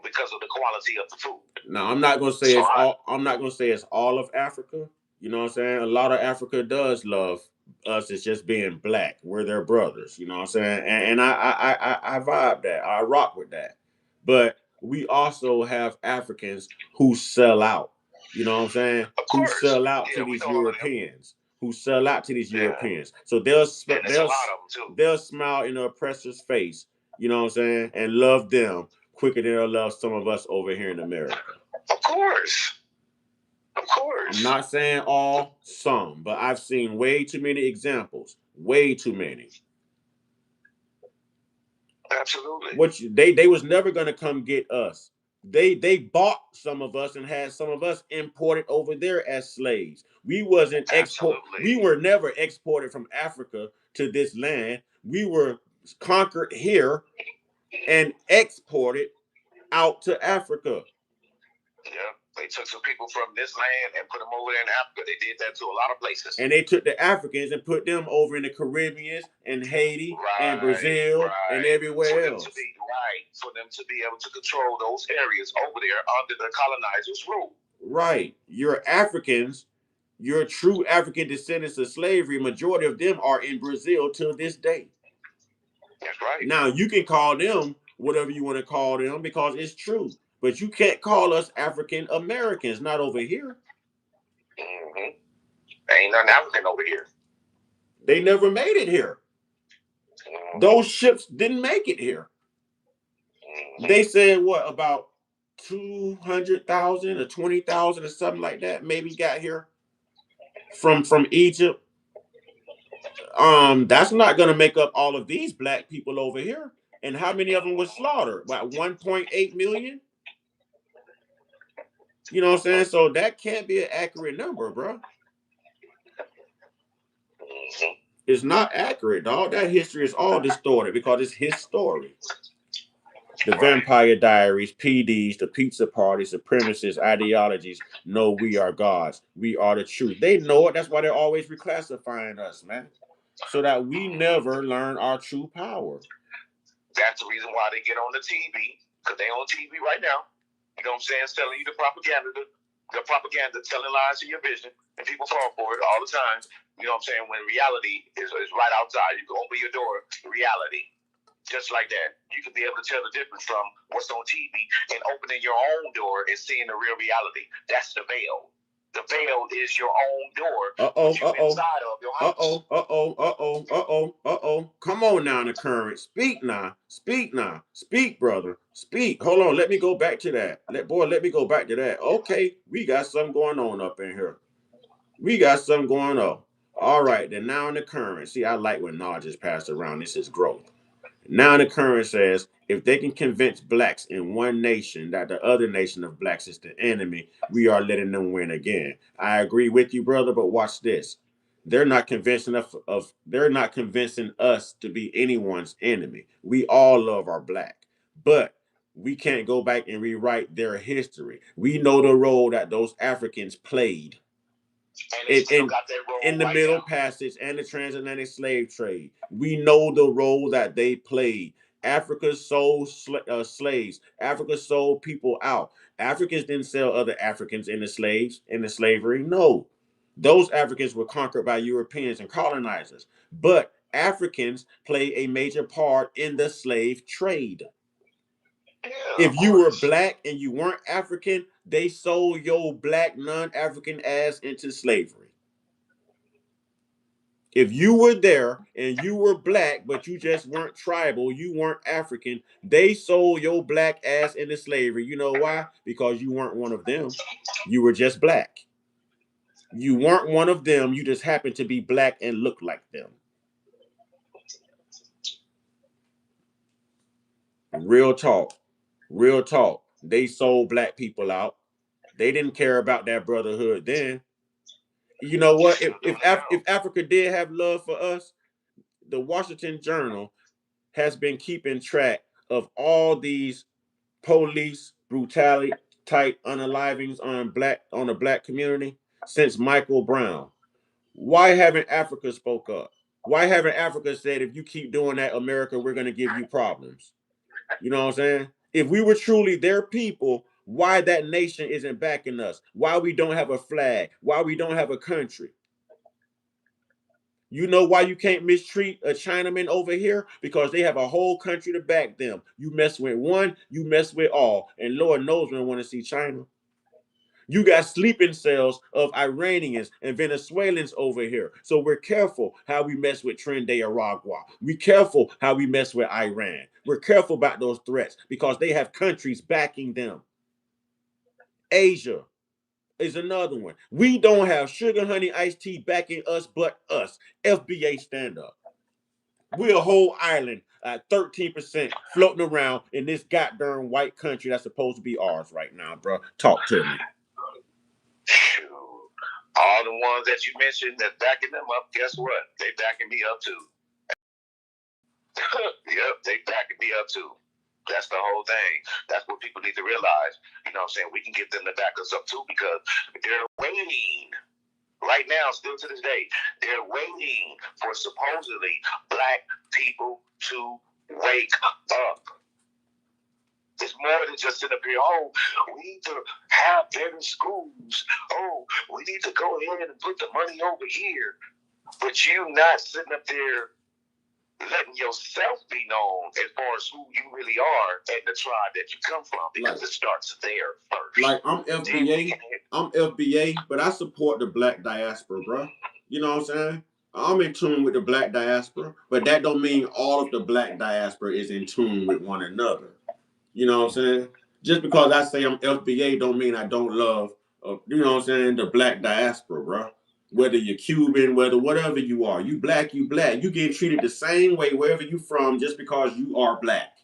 because of the quality of the food. Now I'm not gonna say I'm not gonna say it's all of Africa. You know what I'm saying? A lot of Africa does love us as just being black. We're their brothers. You know what I'm saying? And I vibe that. I rock with that. But we also have Africans who sell out. You know what I'm saying? Who sell out to these Europeans. Who sell out to these Europeans. So they'll smile in the oppressor's face, you know what I'm saying, and love them quicker than they'll love some of us over here in America. Of course. Of course. I'm not saying all, some, but I've seen way too many examples. Way too many. Absolutely. They was never gonna come get us. They bought some of us and had some of us imported over there as slaves. We wasn't we were never exported from Africa to this land. We were conquered here and exported out to Africa. Yeah, they took some people from this land and put them over there in Africa. They did that to a lot of places. And they took the Africans and put them over in the Caribbean and Haiti and Brazil and everywhere else. For them to be able to control those areas over there under the colonizers' rule. Right. Your Africans, your true African descendants of slavery, majority of them are in Brazil till this day. That's right. Now, you can call them whatever you want to call them because it's true. But you can't call us African Americans, not over here. Ain't nothing African over here. They never made it here. Those ships didn't make it here. They said what, about 200,000 or 20,000 or something like that maybe got here from Egypt. That's not going to make up all of these black people over here. And how many of them was slaughtered? About 1.8 million? You know what I'm saying? So that can't be an accurate number, bro. It's not accurate, dog. That history is all distorted because it's his story. The Vampire Diaries, PDs, the pizza parties, supremacists, ideologies know we are gods. We are the truth. They know it. That's why they're always reclassifying us, man. So that we never learn our true power. That's the reason why they get on the TV, because they're on TV right now. You know what I'm saying? Telling you the propaganda, telling lies to your vision, and people fall for it all the time. You know what I'm saying? When reality is right outside, you can open your door, reality. Just like that. You can be able to tell the difference from what's on TV and opening your own door and seeing the real reality. That's the veil. The veil is your own door. Inside of your house. Come on now, the current. Speak now. Speak now. Speak, brother. Speak. Hold on. Let me go back to that. Let me go back to that. Okay, we got something going on up in here. We got something going on. All right, then now in the current. See, I like when knowledge is passed around. This is growth. Now the current says if they can convince blacks in one nation that the other nation of blacks is the enemy, we are letting them win again. I agree with you, brother, but watch this. They're not convincing they're not convincing us to be anyone's enemy. We all love our black, but we can't go back and rewrite their history. We know the role that those Africans played in the Middle Passage and the transatlantic slave trade. We know the role that they played. Africa sold slaves. Africa sold people out. Africans didn't sell other Africans into slavery. No, those Africans were conquered by Europeans and colonizers. But Africans played a major part in the slave trade. If you were black and you weren't African, they sold your black non-African ass into slavery. If you were there and you were black, but you just weren't tribal, you weren't African, they sold your black ass into slavery. You know why? Because you weren't one of them. You were just black. You weren't one of them. You just happened to be black and look like them. Real talk. Real talk. They sold black people out. They didn't care about that brotherhood then. You know what? If Africa did have love for us, the Washington Journal has been keeping track of all these police brutality type unalivings on the black community since Michael Brown. Why haven't Africa spoke up? Why haven't Africa said if you keep doing that, America, we're going to give you problems? You know what I'm saying? If we were truly their people, why that nation isn't backing us? Why we don't have a flag? Why we don't have a country? You know why you can't mistreat a Chinaman over here? Because they have a whole country to back them. You mess with one, you mess with all. And Lord knows we don't want to see China. You got sleeping cells of Iranians and Venezuelans over here. So we're careful how we mess with Trinidad Aragua. We're careful how we mess with Iran. We're careful about those threats because they have countries backing them. Asia is another one. We don't have sugar honey iced tea backing us but us. FBA stand up. We're a whole island at 13% floating around in this goddamn white country that's supposed to be ours right now, bro. Talk to me. Shoot. All the ones that you mentioned that's backing them up, guess what? They backing me up too. Yep, they backing me up too. That's the whole thing. That's what people need to realize. You know what I'm saying? We can get them to back us up too because they're waiting. Right now, still to this day, they're waiting for supposedly black people to wake up. It's more than just sitting up here. Oh, we need to have better schools. Oh, we need to go ahead and put the money over here. But you not sitting up there letting yourself be known as far as who you really are and the tribe that you come from, because it starts there first. Like I'm FBA, but I support the black diaspora, bro. You know what I'm saying? I'm in tune with the black diaspora, but that don't mean all of the black diaspora is in tune with one another. You know what I'm saying? Just because I say I'm FBA don't mean I don't love, you know what I'm saying, the black diaspora, bro. Whether you're Cuban, whether whatever you are, you black, you black. You get treated the same way wherever you from just because you are black.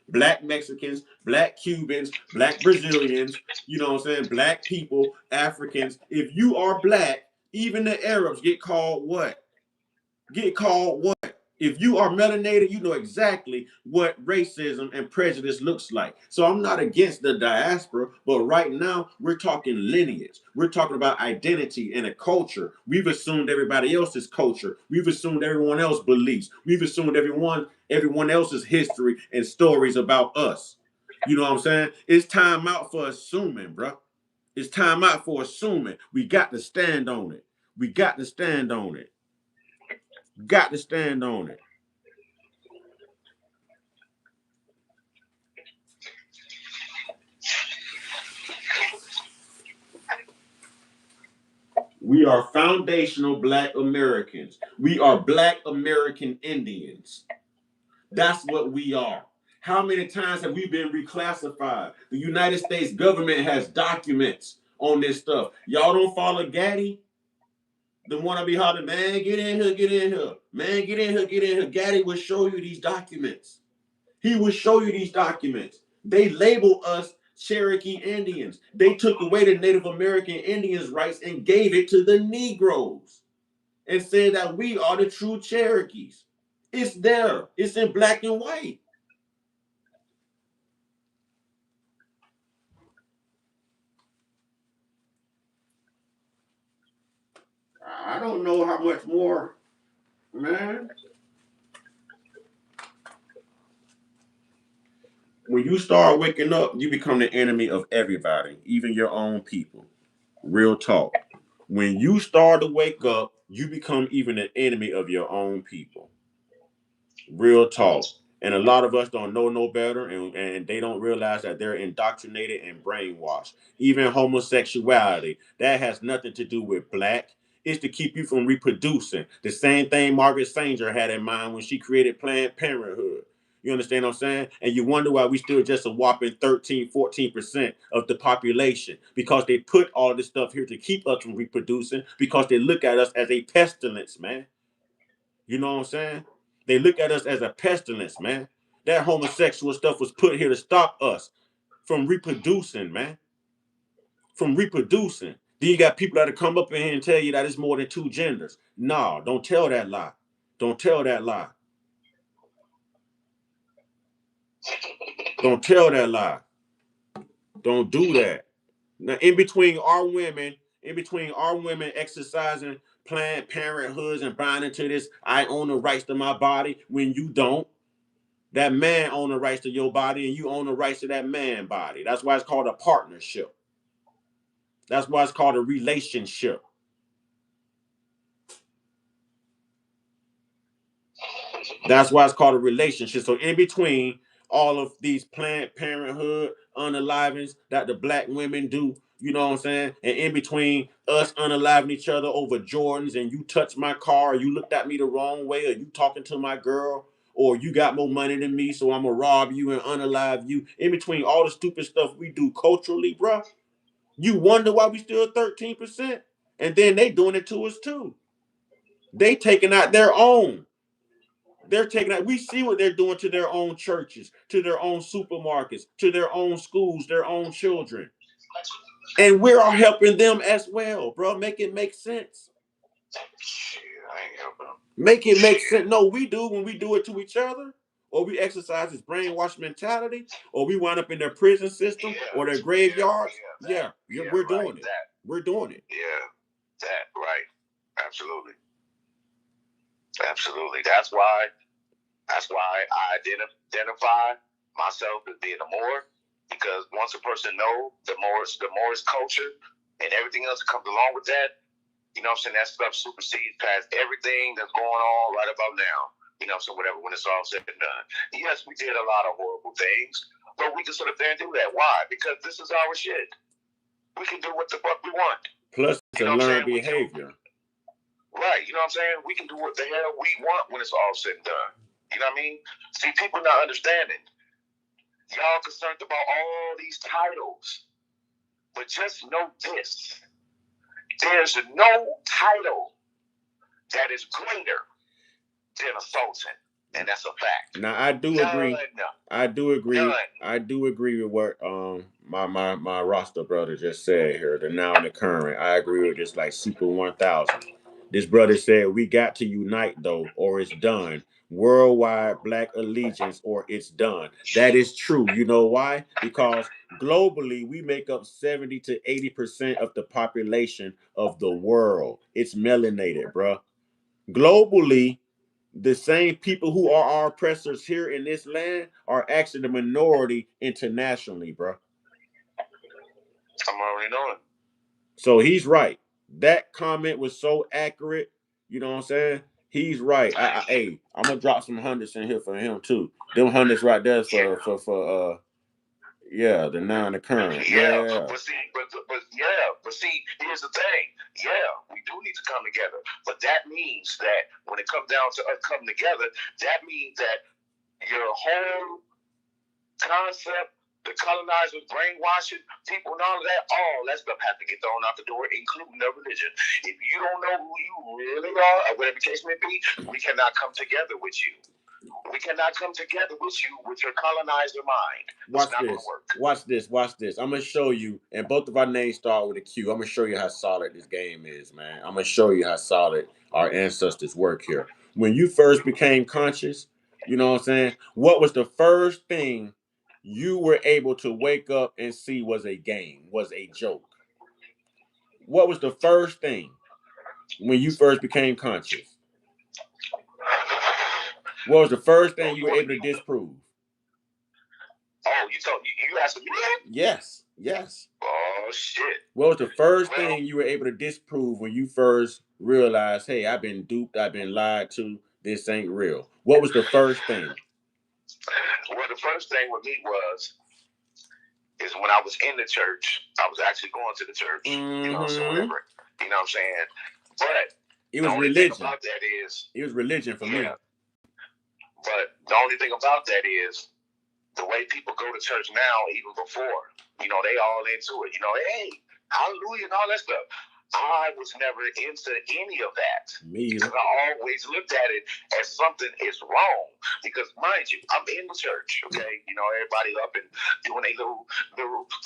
Black Mexicans, black Cubans, black Brazilians, you know what I'm saying, black people, Africans. If you are black, even the Arabs get called what? Get called what? If you are melanated, you know exactly what racism and prejudice looks like. So I'm not against the diaspora, but right now we're talking lineage. We're talking about identity and a culture. We've assumed everybody else's culture. We've assumed everyone else's beliefs. We've assumed everyone else's history and stories about us. You know what I'm saying? It's time out for assuming, bro. It's time out for assuming. We got to stand on it. We got to stand on it. Got to stand on it. We are foundational Black Americans. We are Black American Indians. That's what we are. How many times have we been reclassified? The United States government has documents on this stuff. Y'all don't follow Gaddy? The one I be hollering, man, get in here, get in here. Man, get in here, get in here. Gaddy will show you these documents. He will show you these documents. They label us Cherokee Indians. They took away the Native American Indians' rights and gave it to the Negroes and said that we are the true Cherokees. It's there. It's in black and white. I don't know how much more, man. When you start waking up, you become the enemy of everybody, even your own people. Real talk. When you start to wake up, you become even an enemy of your own people. Real talk. And a lot of us don't know no better, and they don't realize that they're indoctrinated and brainwashed. Even homosexuality, that has nothing to do with black. It's to keep you from reproducing. The same thing Margaret Sanger had in mind when she created Planned Parenthood. You understand what I'm saying? And you wonder why we still just a whopping 13, 14% of the population, because they put all this stuff here to keep us from reproducing, because they look at us as a pestilence, man. You know what I'm saying? They look at us as a pestilence, man. That homosexual stuff was put here to stop us from reproducing, man. From reproducing. Then you got people that'll come up in here and tell you that it's more than two genders. No, don't tell that lie. Don't tell that lie. Don't tell that lie. Don't do that. Now, in between our women exercising Planned Parenthoods and buying into this, I own the rights to my body, when you don't. That man own the rights to your body, and you own the rights to that man body. That's why it's called a partnership. That's why it's called a relationship. That's why it's called a relationship. So in between all of these Planned Parenthood unalivings that the black women do, you know what I'm saying? And in between us unaliving each other over Jordans, and you touch my car, or you looked at me the wrong way, or you talking to my girl, or you got more money than me, so I'm gonna rob you and unalive you. In between all the stupid stuff we do culturally, bro, you wonder why we still 13%. And then they doing it to us too. They taking out their own. They're taking out. We see what they're doing to their own churches, to their own supermarkets, to their own schools, their own children. And we're all helping them as well, bro. Make it make sense. Shit, I ain't helping them. Make it make sense. No, we do when we do it to each other, or we exercise this brainwash mentality, or we wind up in their prison system or their graveyards. We're doing it. We're doing it. Yeah, that right. Absolutely. Absolutely. That's why I identify myself as being a Moor, because once a person knows the Moorish culture and everything else that comes along with that, you know what I'm saying, that stuff supersedes past everything that's going on right about now. You know what I'm saying, whatever, when it's all said and done. Yes, we did a lot of horrible things, but we can sit up there and do that. Why? Because this is our shit. We can do what the fuck we want. Plus, it's a learned behavior. Right, you know what I'm saying? We can do what the hell we want when it's all said and done. You know what I mean? See, people not understanding. Y'all concerned about all these titles. But just know this. There's no title that is greater than a sultan. And that's a fact. Now I do agree. I do agree. I do agree with what my roster brother just said here. The now and the current. I agree with this like Super 1000. This brother said we got to unite though, or it's done. Worldwide black allegiance, or it's done. That is true. You know why? Because globally we make up 70 to 80% of the population of the world. It's melanated, bro. Globally, the same people who are our oppressors here in this land are actually the minority internationally, bro. I'm already knowing. So he's right. That comment was so accurate. You know what I'm saying? He's right. Hey, I'm gonna drop some hundreds in here for him too. Them hundreds right there for Yeah, the current. Yeah. But see, here's the thing. Yeah, we do need to come together. But that means that when it comes down to us coming together, that means that your whole concept, the colonizers brainwashing people and all of that, all that stuff has to get thrown out the door, including the religion. If you don't know who you really are, or whatever the case may be, we cannot come together with you. We cannot come together with you with your colonizer mind. Watch this. Watch this. Watch this. I'm gonna show you, and both of our names start with a Q. I'm gonna show you how solid this game is, man. I'm gonna show you how solid our ancestors work here. When you first became conscious, you know what I'm saying? What was the first thing you were able to wake up and see was a game, was a joke? What was the first thing when you first became conscious? What was the first thing you were able to disprove? Oh, you asking me that? Yes, yes. Oh shit. What was the first thing you were able to disprove when you first realized, hey, I've been duped, I've been lied to, this ain't real? What was the first thing? Well, the first thing with me is when I was in the church, I was actually going to the church, you know, so whatever, you know what I'm saying? But it was religion. About that is, it was religion for me. But the only thing about that is the way people go to church now, even before, you know, they all into it. You know, hey, hallelujah and all that stuff. I was never into any of that. Me either. Because I always looked at it as something is wrong. Because mind you, I'm in the church, okay? You know, everybody up and doing a little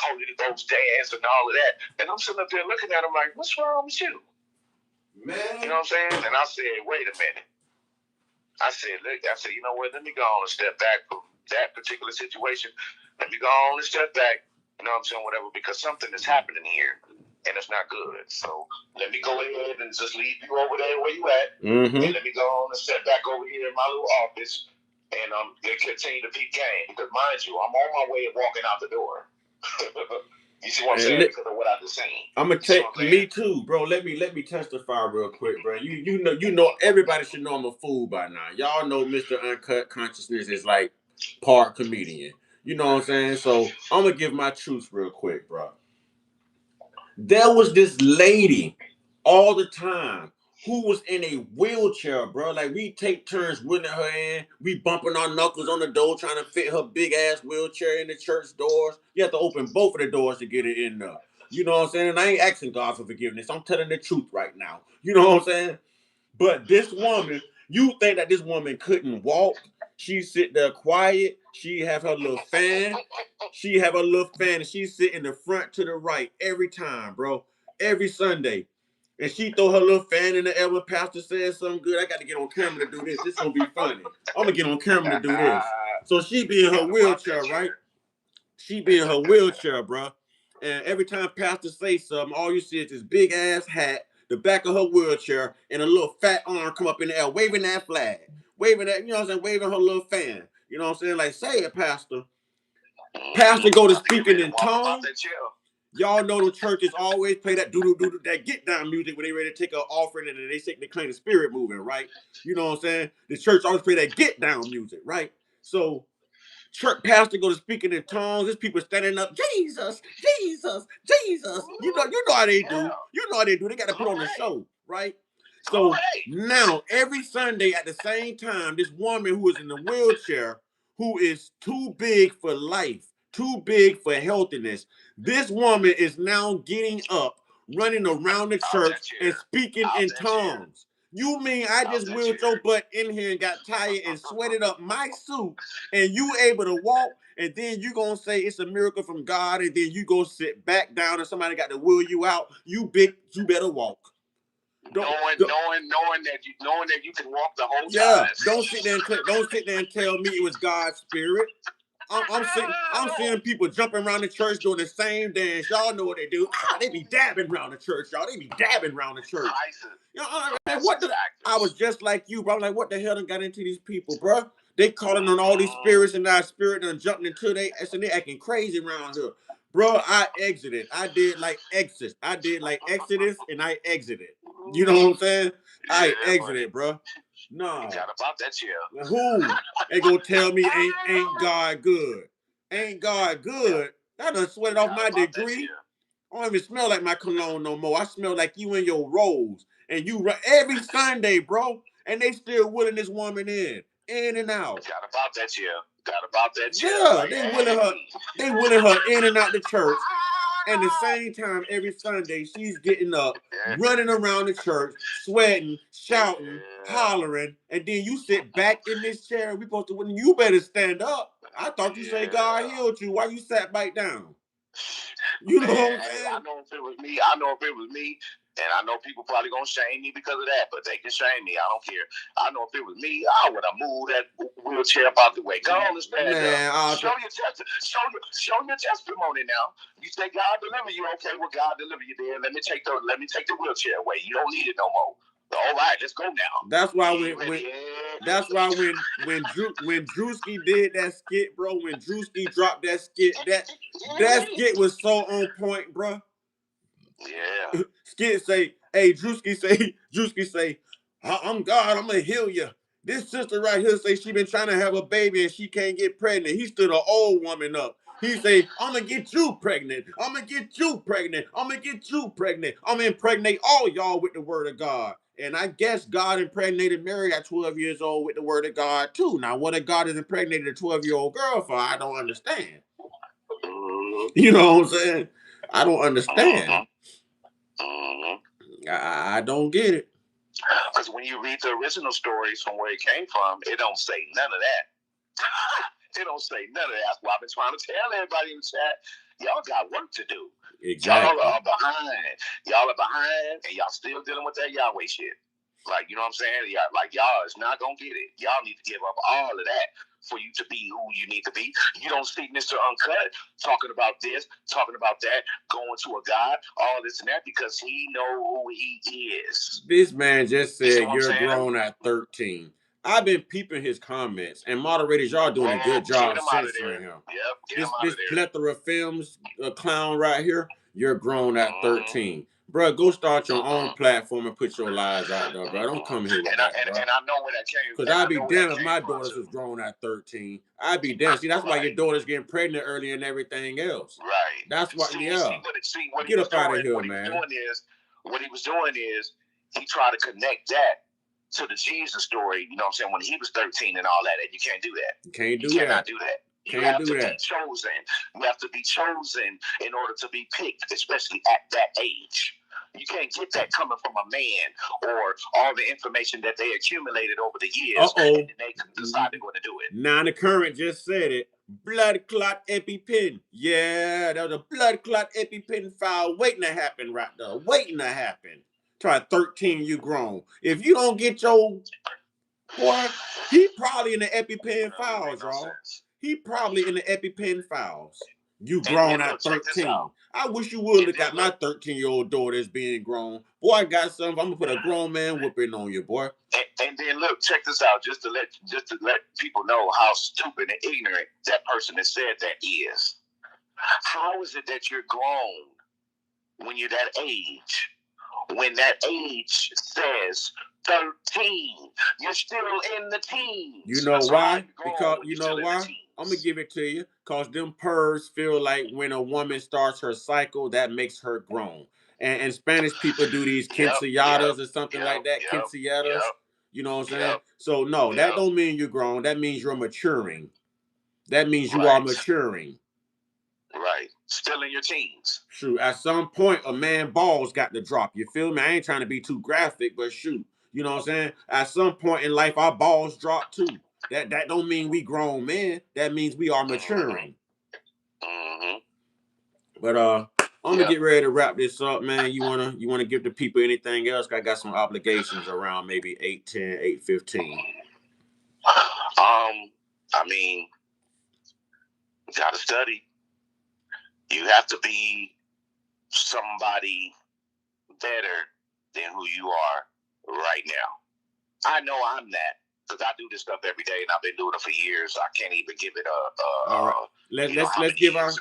Holy Ghost dance and all of that. And I'm sitting up there looking at them like, what's wrong with you? Man. You know what I'm saying? And I said, wait a minute. I said, you know what? Let me go on and step back from that particular situation. Let me go on and step back. You know what I'm saying? Whatever, because something is happening here. And it's not good. So let me go ahead and just leave you over there where you at. Mm-hmm. And let me go on and step back over here in my little office and continue to peep game. Because mind you, I'm on my way of walking out the door. You see what I'm saying? Because of what I've just seen. I'm gonna take me too, bro. Let me testify real quick, bro. You know everybody should know I'm a fool by now. Y'all know Mr. Uncut Consciousness is like part comedian. You know what I'm saying? So I'm gonna give my truth real quick, bro. There was this lady all the time who was in a wheelchair, bro. Like, we take turns wheeling her in. We bumping our knuckles on the door trying to fit her big ass wheelchair in the church doors. You have to open both of the doors to get it in there. You know what I'm saying? And I ain't asking God for forgiveness. I'm telling the truth right now. You know what I'm saying? But this woman, you think that this woman couldn't walk? She sit there quiet. She have her little fan. She have a little fan, and she sit in the front to the right every time, bro. Every Sunday. And she throw her little fan in the air when pastor says something good. I got to get on camera to do this. This gonna be funny. I'm gonna get on camera to do this. So she be in her wheelchair, right? She be in her wheelchair, bro. And every time pastor say something, all you see is this big ass hat, the back of her wheelchair, and a little fat arm come up in the air, waving that flag. Waving that, you know what I'm saying? Waving her little fan. You know what I'm saying? Like, say it, pastor. Pastor go to speaking in tongues. Y'all know the churches always play that doo-doo-doo-doo, that get down music when they ready to take an offering and they say they claim the spirit moving, right? You know what I'm saying? The church always play that get down music, right? So church pastor go to speaking in tongues. There's people standing up, Jesus, Jesus, Jesus. You know how they do. You know how they do. They got to put on a show, right? So now every Sunday at the same time, this woman who is in the wheelchair, who is too big for life, too big for healthiness, this woman is now getting up, running around the church and speaking in tongues. You mean I just wheeled your butt in here and got tired and sweated up my suit, and you able to walk, and then you gonna say it's a miracle from God, and then you go sit back down and somebody got to wheel you out? You better walk. Knowing that you can walk the whole time. Don't sit there and tell me it was God's spirit. I'm seeing people jumping around the church doing the same dance. Y'all know what they do. They be dabbing around the church, y'all. They be dabbing around the church. You know, I was just like you, bro. I'm like, what the hell done got into these people, bro? They calling on all these spirits, and our spirit done jumping into they acting crazy around here. Bro, I exited. I did like Exodus, and I exited. You know what I'm saying? I exited, bro. No. You got about that chill. Who? They gonna tell me ain't God good? Ain't God good? I done sweated off my degree. I don't even smell like my cologne no more. I smell like you in your rolls. And you every Sunday, bro. And they still willing this woman in and out. Got about that chair. Got about that chair. Yeah, Like, they willing her in and out the church. And the same time, every Sunday, she's getting up, running around the church, sweating, shouting, hollering, and then you sit back in this chair. We supposed to, you better stand up. I thought you say God healed you. Why you sat back down? You know what I'm saying? I know if it was me, and I know people probably gonna shame me because of that, but they can shame me. I don't care. I know if it was me, I would have moved that wheelchair up out the way. Go on and stand up. Show your testimony now. You say God deliver you, okay? Well, God deliver you there. Let me take the wheelchair away. You don't need it no more. All right, let's go now. That's why when Drewski did that skit, bro, when Drewski dropped that skit, that skit was so on point, bro. Yeah. Skit say, hey, Drewski say, I'm God, I'm gonna heal you. This sister right here say she been trying to have a baby and she can't get pregnant. He stood an old woman up. He say, I'm gonna get you pregnant. I'm gonna get you pregnant. I'm gonna get you pregnant. I'm gonna impregnate all y'all with the word of God. And I guess God impregnated Mary at 12 years old with the word of God too. Now, what if God has impregnated a 12-year-old girl for? I don't understand. You know what I'm saying? I don't understand. I don't get it. Because when you read the original stories from where it came from, it don't say none of that. It don't say none of that. That's why I've been trying to tell everybody in the chat, y'all got work to do. Exactly. Y'all are behind. Y'all are behind, and y'all still dealing with that Yahweh shit. Like, you know what I'm saying? Yeah, like, y'all is not going to get it. Y'all need to give up all of that for you to be who you need to be. You don't see Mr. Uncut talking about this, talking about that, going to a God, all this and that, because he know who he is. This man just said you're grown at 13. I've been peeping his comments, and moderators, y'all doing a good job censoring him. Yep, this plethora of films, clown right here, you're grown at 13. Bro, go start your own platform and put your lies out there, bro. Don't come here with that, bro. And I know where that came from. Because I'd be damned if my daughters was grown at 13. I'd be damned. See, that's why your daughter's getting pregnant early and everything else. Right. That's why, What get up out of here, man. What he was doing is he tried to connect that to the Jesus story, you know what I'm saying, when he was 13 and all that, and you can't do that. You cannot do that. You have to be chosen. You have to be chosen in order to be picked, especially at that age. You can't get that coming from a man or all the information that they accumulated over the years, and then they decide they're going to do it. Now the current just said it. Blood clot EpiPen. Yeah, that was a blood clot EpiPen file waiting to happen right there. Waiting to happen. Try 13, you grown. If you don't get your boy, he probably in the EpiPen files, y'all. He probably in the EpiPen files. You grown at 13. I wish you would look at my 13-year-old daughter as being grown. Boy, I got something. I'm gonna put a grown man whooping on you, boy. And then look, check this out, just to let people know how stupid and ignorant that person that said that is. How is it that you're grown when you're that age? When that age says 13, you're still in the teens. You know why? Because you know why? I'm gonna give it to you. Cause them purrs feel like when a woman starts her cycle, that makes her grown. And Spanish people do these quinceañeras or something like that. Quinceañeras. You know what I'm saying? So no, that don't mean you're grown. That means you're maturing. That means you are maturing. Right. Still in your teens. Shoot, at some point, a man balls got to drop. You feel me? I ain't trying to be too graphic, but shoot. You know what I'm saying? At some point in life, our balls drop too. That don't mean we grown men. That means we are maturing. But I'm gonna get ready to wrap this up, man. You wanna give the people anything else? I got some obligations around maybe 8:10, 8:15. I mean, you gotta study. You have to be somebody better than who you are right now. I know I'm that because I do this stuff every day and I've been doing it for years. I can't even give it all right. Let's give our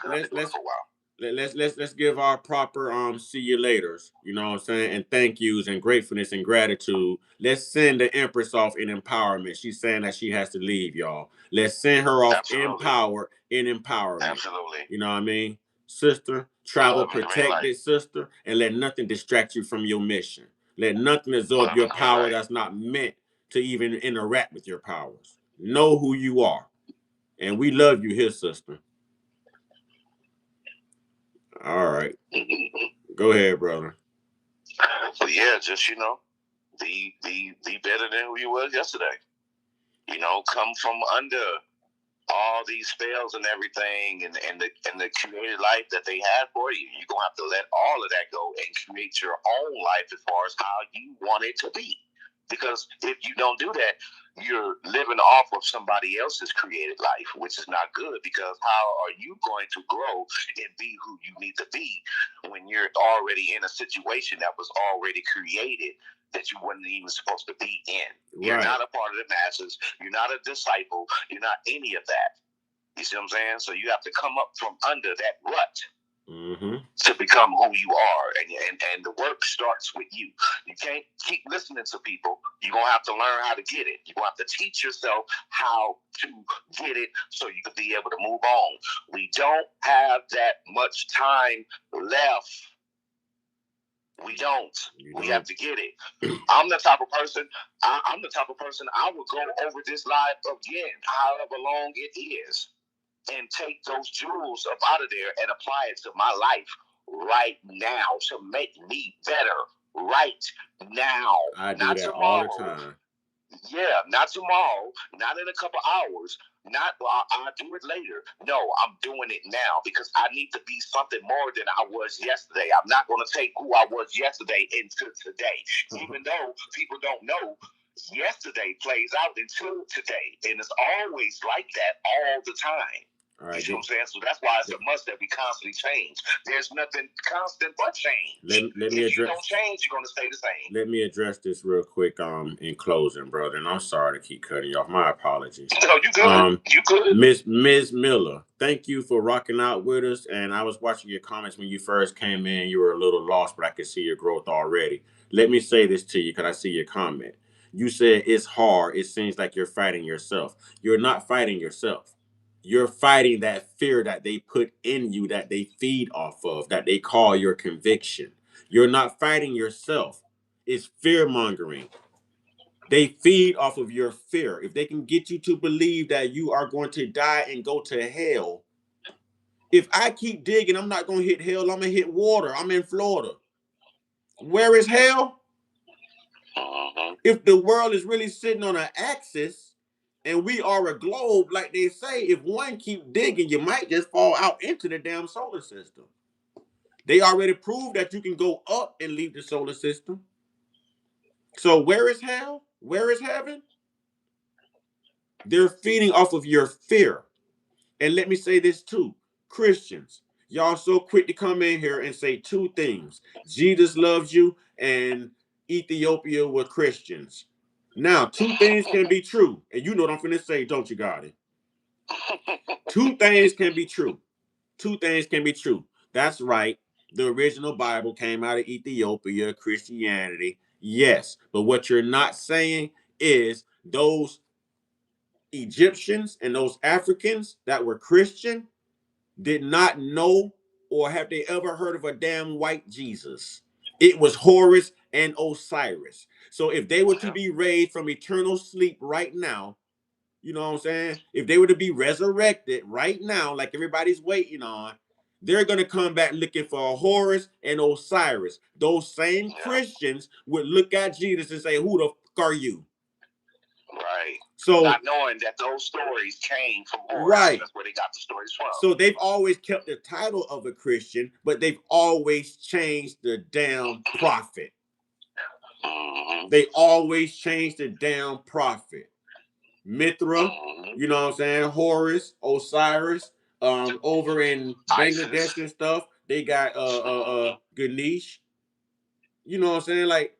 let's give our proper see you laters, you know what I'm saying, and thank yous and gratefulness and gratitude. Let's send the Empress off in empowerment. She's saying that she has to leave, y'all. Let's send her off empowered in empowerment. Absolutely. You know what I mean? Sister, travel protected, sister, and let nothing distract you from your mission. Let nothing absorb your power that's not meant to even interact with your powers. Know who you are. And we love you here, sister. All right. Go ahead, brother. So yeah, just be better than who you was yesterday. Come from under all these spells and everything, and the created life that they had for you. You're gonna have to let all of that go and create your own life as far as how you want it to be. Because if you don't do that, you're living off of somebody else's created life, which is not good. Because how are you going to grow and be who you need to be when you're already in a situation that was already created that you weren't even supposed to be in? Right. You're not a part of the masses. You're not a disciple. You're not any of that. You see what I'm saying? So you have to come up from under that rut. Mm-hmm. To become who you are, and the work starts with you. You can't keep listening to people. You're gonna have to learn how to get it. You're gonna have to teach yourself how to get it so you can be able to move on. We don't have that much time left. We don't. We have to get it. I'm the type of person. I'm the type of person. I will go over this live again, however long it is, and take those jewels up out of there and apply it to my life right now to make me better right now. I do not that tomorrow. All the time. Yeah, not tomorrow, not in a couple hours, not I'll do it later. No, I'm doing it now because I need to be something more than I was yesterday. I'm not going to take who I was yesterday into today, even though people don't know. Yesterday plays out until today, and it's always like that all the time. Right, you see what I'm saying? So that's why it's a must that we constantly change. There's nothing constant but change. Let me address. If you don't change, you're going to stay the same. Let me address this real quick in closing, brother. And I'm sorry to keep cutting you off. My apologies. No, you good. You good. Ms. Miller, thank you for rocking out with us. And I was watching your comments when you first came in. You were a little lost, but I could see your growth already. Let me say this to you because I see your comment. You said it's hard. It seems like you're fighting yourself. You're not fighting yourself. You're fighting that fear that they put in you, that they feed off of, that they call your conviction. You're not fighting yourself. It's fear mongering. They feed off of your fear. If they can get you to believe that you are going to die and go to hell, if I keep digging, I'm not going to hit hell. I'm going to hit water. I'm in Florida. Where is hell? If the world is really sitting on an axis and we are a globe, like they say, if one keep digging, you might just fall out into the damn solar system. They already proved that you can go up and leave the solar system. So where is hell? Where is heaven? They're feeding off of your fear. And let me say this too. Christians, y'all so quick to come in here and say two things. Jesus loves you and Ethiopia were Christians. Now, two things can be true. And you know what I'm finna say, don't you, Gotti? Two things can be true. Two things can be true. That's right. The original Bible came out of Ethiopia, Christianity. Yes. But what you're not saying is those Egyptians and those Africans that were Christian did not know or have they ever heard of a damn white Jesus. It was Horus and Osiris. So if they were to be raised from eternal sleep right now, you know what I'm saying? If they were to be resurrected right now, like everybody's waiting on, they're going to come back looking for a Horus and Osiris. Those same Christians would look at Jesus and say, who the fuck are you? Right. So not knowing that those stories came from Horus. Right. That's where they got the stories from. So they've always kept the title of a Christian, but they've always changed the damn prophet. They always changed the damn prophet. Mithra, you know what I'm saying? Horus, Osiris, over in Bangladesh and stuff, they got Ganesh. You know what I'm saying? Like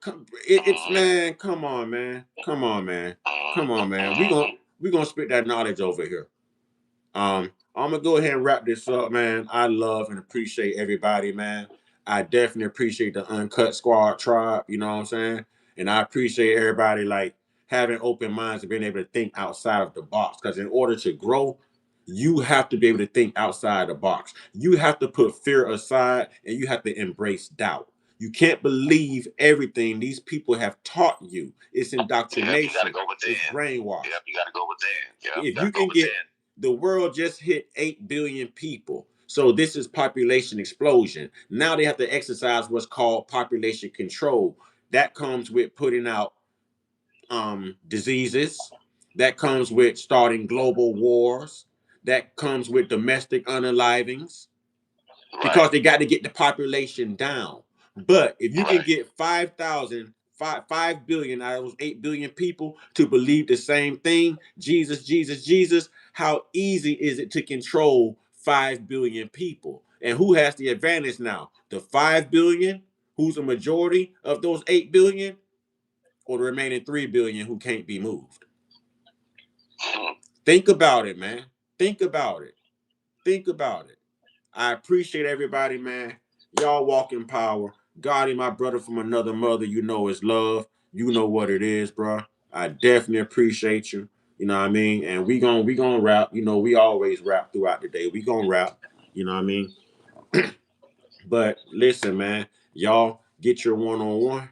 it's man, come on, man. Come on, man. Come on, man. We gonna spit that knowledge over here. I'm gonna go ahead and wrap this up, man. I love and appreciate everybody, man. I definitely appreciate the Uncut Squad tribe, you know what I'm saying? And I appreciate everybody like having open minds and being able to think outside of the box. Because in order to grow, you have to be able to think outside the box. You have to put fear aside and you have to embrace doubt. You can't believe everything these people have taught you. It's indoctrination. You gotta go within. It's brainwash. Yep, you gotta go within. Yep, If you can get, the world just hit 8 billion people. So this is population explosion. Now they have to exercise what's called population control. That comes with putting out diseases. That comes with starting global wars. That comes with domestic unalivings because they got to get the population down. But if you can get 5 billion out of those 8 billion people to believe the same thing, Jesus, Jesus, Jesus, how easy is it to control 5 billion people? And who has the advantage now? The 5 billion, who's a majority of those 8 billion, or the remaining 3 billion who can't be moved? Think about it, man. Think about it. Think about it. I appreciate everybody, man. Y'all walk in power. Gotti, my brother from another mother, you know it's love. You know what it is, bro. I definitely appreciate you. You know what I mean? And we gonna rap. You know, we always rap throughout the day. We gonna rap. You know what I mean? But listen, man, y'all get your one-on-one.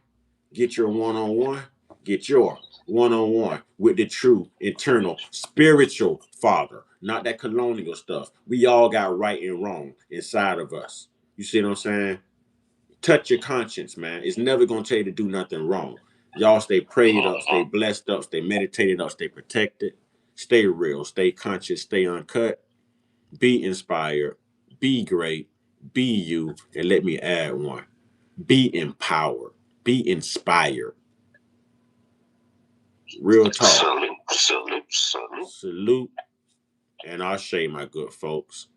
Get your one-on-one. Get your one-on-one with the true, eternal, spiritual father, not that colonial stuff. We all got right and wrong inside of us. You see what I'm saying? Touch your conscience, man. It's never gonna tell you to do nothing wrong. Y'all stay prayed up, stay blessed up, stay meditated up, stay protected, stay real, stay conscious, stay uncut, be inspired, be great, be you, and let me add one. Be empowered, be inspired. Real talk. Salute, salute, salute. Salute and Ashe, my good folks.